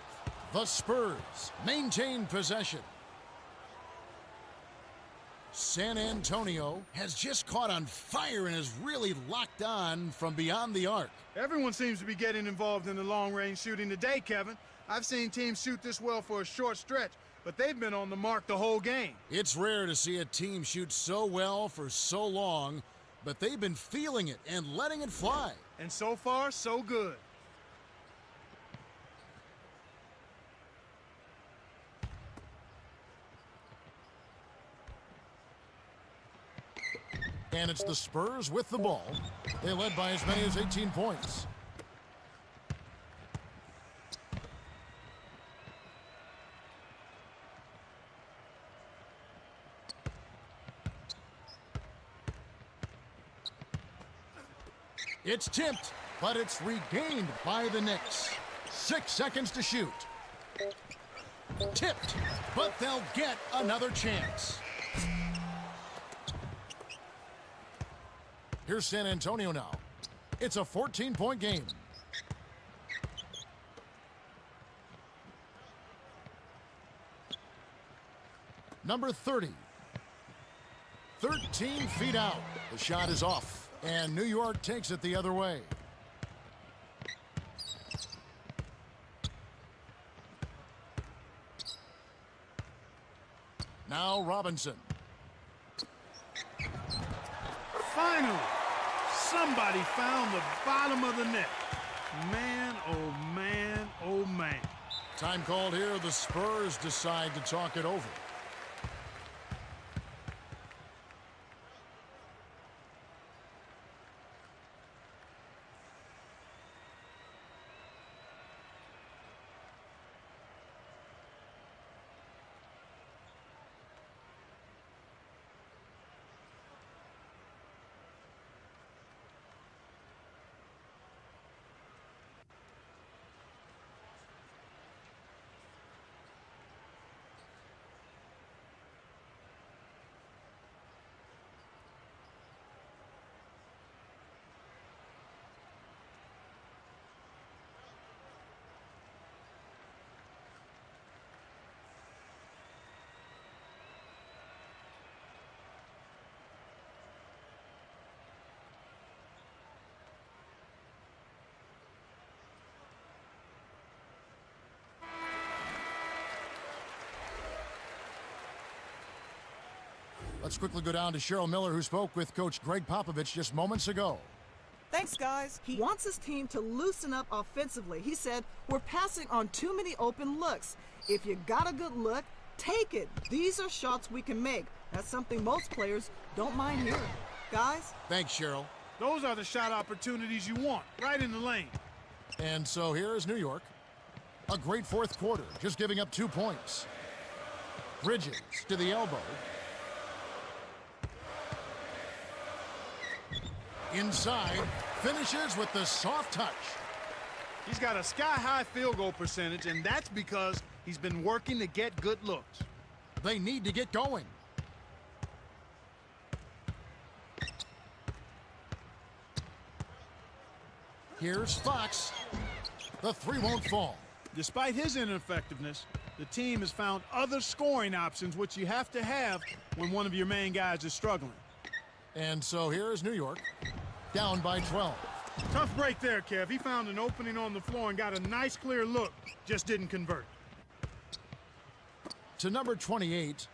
The Spurs maintain possession. San Antonio has just caught on fire and is really locked on from beyond the arc. Everyone seems to be getting involved in the long-range shooting today, Kevin. I've seen teams shoot this well for a short stretch, but they've been on the mark the whole game. It's rare to see a team shoot so well for so long, but they've been feeling it and letting it fly. And so far, so good. And it's the Spurs with the ball. They led by as many as 18 points. It's tipped. but it's regained by the Knicks. 6 seconds to shoot. Tipped, but they'll get another chance. Here's San Antonio now. It's a 14-point game. Number 30. 13 feet out. The shot is off, and New York takes it the other way. Now Robinson. Finally, somebody found the bottom of the net. Man, oh man, oh man. Time called here. The Spurs decide to talk it over. Let's quickly go down to Cheryl Miller, who spoke with Coach Greg Popovich just moments ago. Thanks, guys. He wants his team to loosen up offensively. He said, we're passing on too many open looks. If you got a good look, take it. These are shots we can make. That's something most players don't mind hearing. Guys? Thanks, Cheryl. Those are the shot opportunities you want, right in the lane. And so here is New York. A great fourth quarter, just giving up 2 points. Bridges to the elbow. Inside, finishes with the soft touch. He's got a sky-high field goal percentage, and that's because he's been working to get good looks. They need to get going. Here's Fox. The three won't fall. Despite his ineffectiveness, the team has found other scoring options, which you have to have when one of your main guys is struggling. And so here is New York, down by 12. Tough break there, Kev. He found an opening on the floor and got a nice, clear look. Just didn't convert. To number 28.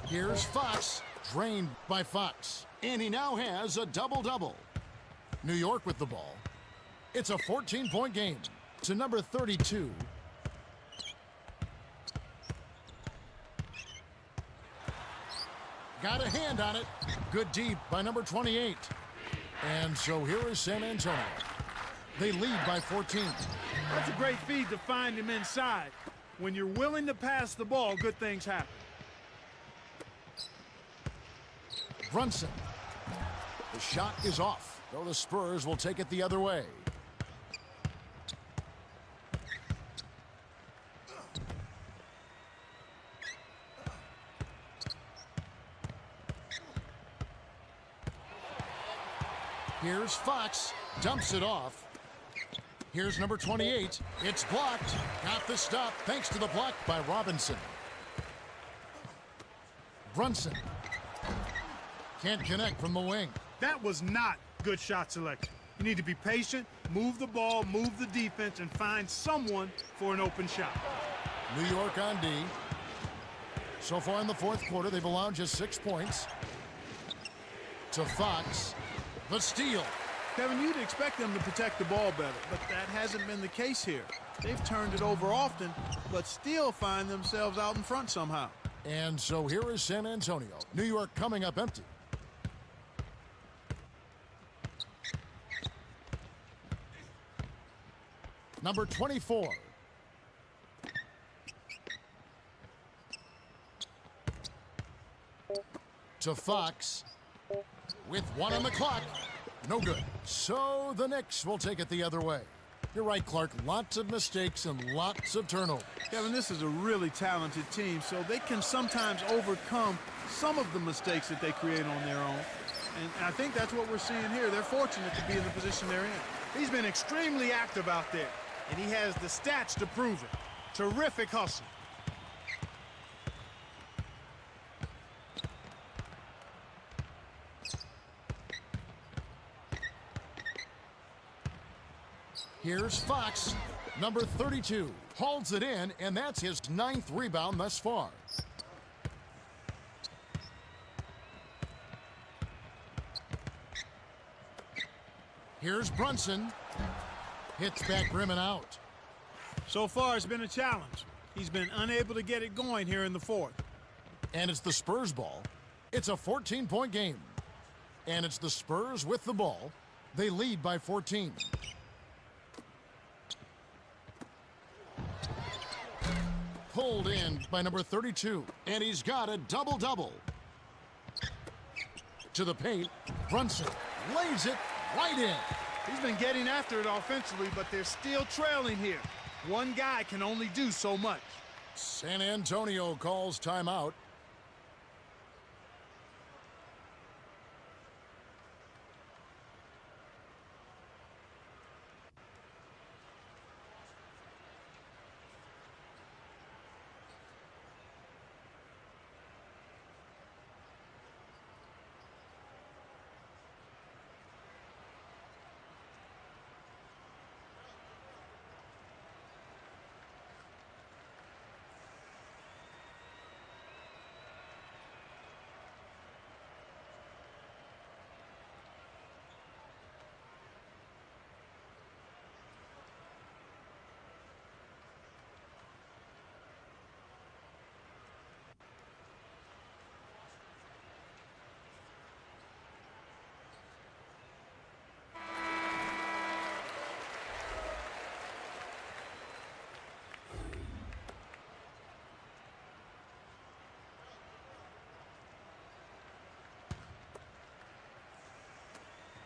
Here's Fox, drained by Fox. And he now has a double-double. New York with the ball. It's a 14-point game. To number 32. Got a hand on it. Good deep by number 28. And so here is San Antonio. They lead by 14. That's a great feed to find him inside. When you're willing to pass the ball, good things happen. Brunson. The shot is off, though the Spurs will take it the other way. Here's Fox, dumps it off. Here's number 28. It's blocked. Got the stop thanks to the block by Robinson. Brunson. Can't connect from the wing. That was not good shot selection. You need to be patient, move the ball, move the defense, and find someone for an open shot. New York on D. So far in the fourth quarter, they've allowed just 6 points. To Fox. The steal. Kevin, you'd expect them to protect the ball better, but that hasn't been the case here. They've turned it over often, but still find themselves out in front somehow. And so here is San Antonio. New York coming up empty. Number 24. to Fox. With 1 on the clock. No good. So the Knicks will take it the other way. You're right, Clark. Lots of mistakes and lots of turnovers. Kevin, this is a really talented team, so they can sometimes overcome some of the mistakes that they create on their own. And I think that's what we're seeing here. They're fortunate to be in the position they're in. He's been extremely active out there, and he has the stats to prove it. Terrific hustle. Here's Fox, number 32. Holds it in, and that's his 9th rebound thus far. Here's Brunson. Hits back rim and out. So far, it's been a challenge. He's been unable to get it going here in the fourth. And it's the Spurs ball. It's a 14-point game. And it's the Spurs with the ball. They lead by 14. Pulled in by number 32. And he's got a double-double. To the paint. Brunson lays it right in. He's been getting after it offensively, but they're still trailing here. One guy can only do so much. San Antonio calls timeout.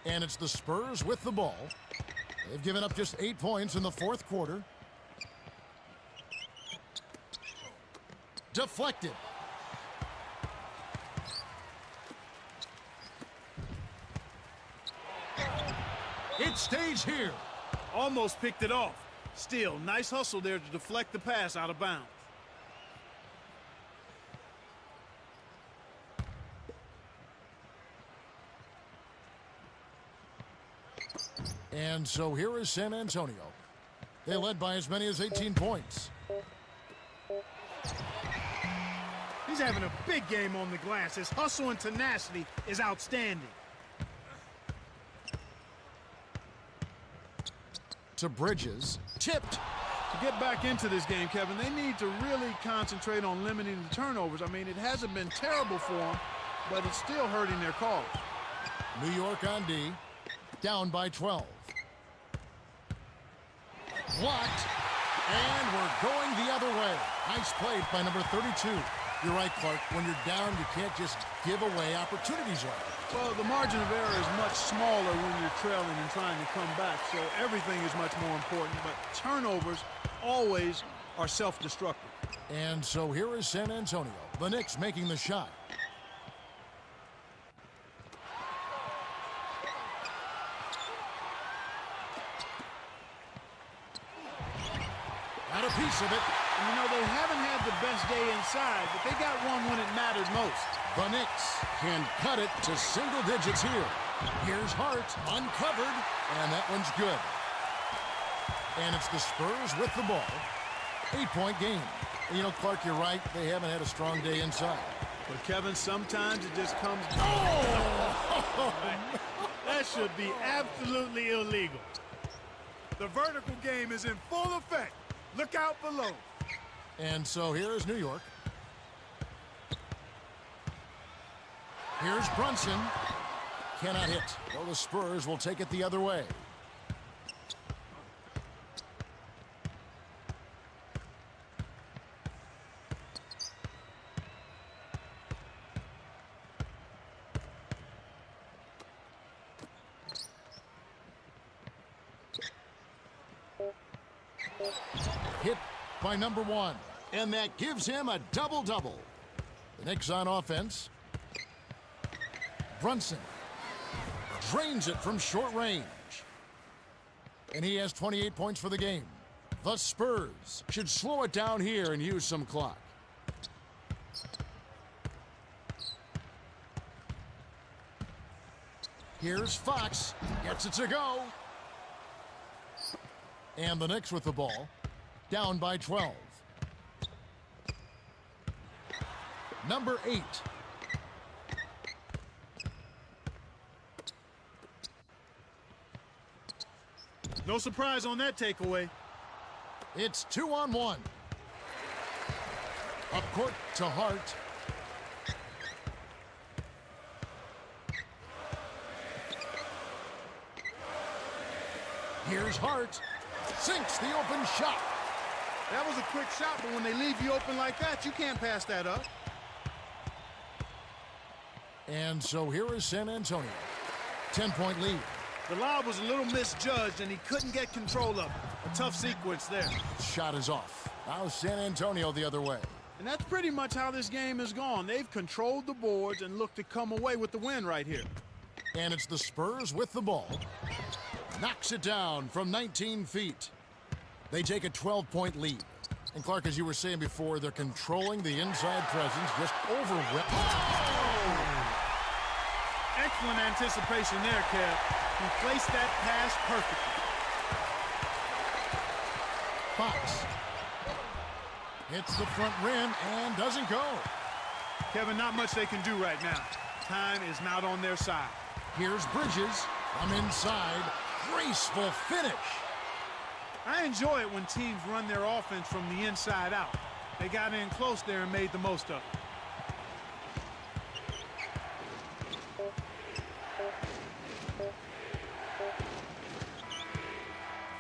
And it's the Spurs with the ball. They've given up just 8 points in the fourth quarter. Deflected. It stays here. Almost picked it off. Still, nice hustle there to deflect the pass out of bounds. And so here is San Antonio. They led by as many as 18 points. He's having a big game on the glass. His hustle and tenacity is outstanding. To Bridges. Tipped. To get back into this game, Kevin, they need to really concentrate on limiting the turnovers. I mean, it hasn't been terrible for them, but it's still hurting their cause. New York on D. Down by 12. Blocked. And we're going the other way. Nice play by number 32. You're right, Clark. When you're down, you can't just give away opportunities like that. Well, the margin of error is much smaller when you're trailing and trying to come back, so everything is much more important. But turnovers always are self-destructive. And so here is San Antonio. The Knicks making the shot. Got a piece of it. And, you know, they haven't had the best day inside, but they got one when it mattered most. The Knicks can cut it to single digits here. Here's Hart, uncovered, and that one's good. And it's the Spurs with the ball. 8-point game. And you know, Clark, you're right. They haven't had a strong day inside. But, Kevin, sometimes it just comes... Oh! That should be absolutely illegal. The vertical game is in full effect. Look out below. And so here is New York. Here's Brunson. Cannot hit. Well, the Spurs will take it the other way. Hit by number 1, and that gives him a double-double. The Knicks on offense. Brunson drains it from short range. And he has 28 points for the game. The Spurs should slow it down here and use some clock. Here's Fox. Gets it to go. And the Knicks with the ball. Down by 12. Number 8. No surprise on that takeaway. It's 2-on-1. Up court to Hart. Here's Hart. Sinks the open shot. That was a quick shot, but when they leave you open like that, you can't pass that up. And so here is San Antonio. 10-point lead. The lob was a little misjudged, and he couldn't get control of it. A tough sequence there. Shot is off. Now San Antonio the other way. And that's pretty much how this game has gone. They've controlled the boards and looked to come away with the win right here. And it's the Spurs with the ball. Knocks it down from 19 feet. They take a 12-point lead. And Clark, as you were saying before, they're controlling the inside presence, just overwhelming. Oh! Excellent anticipation there, Kev. He placed that pass perfectly. Fox hits the front rim and doesn't go. Kevin, not much they can do right now. Time is not on their side. Here's Bridges from inside. Graceful finish. I enjoy it when teams run their offense from the inside out. They got in close there and made the most of it.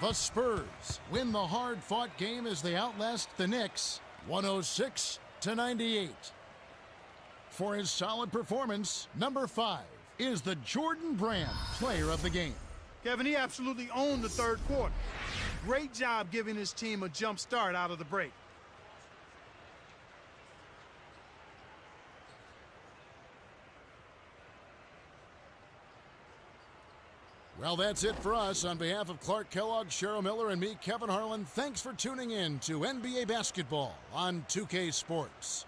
The Spurs win the hard-fought game as they outlast the Knicks 106-98. For his solid performance, number 5 is the Jordan Brand player of the game. Kevin, he absolutely owned the third quarter. Great job giving his team a jump start out of the break. Well, that's it for us. On behalf of Clark Kellogg, Cheryl Miller, and me, Kevin Harlan, thanks for tuning in to NBA Basketball on 2K Sports.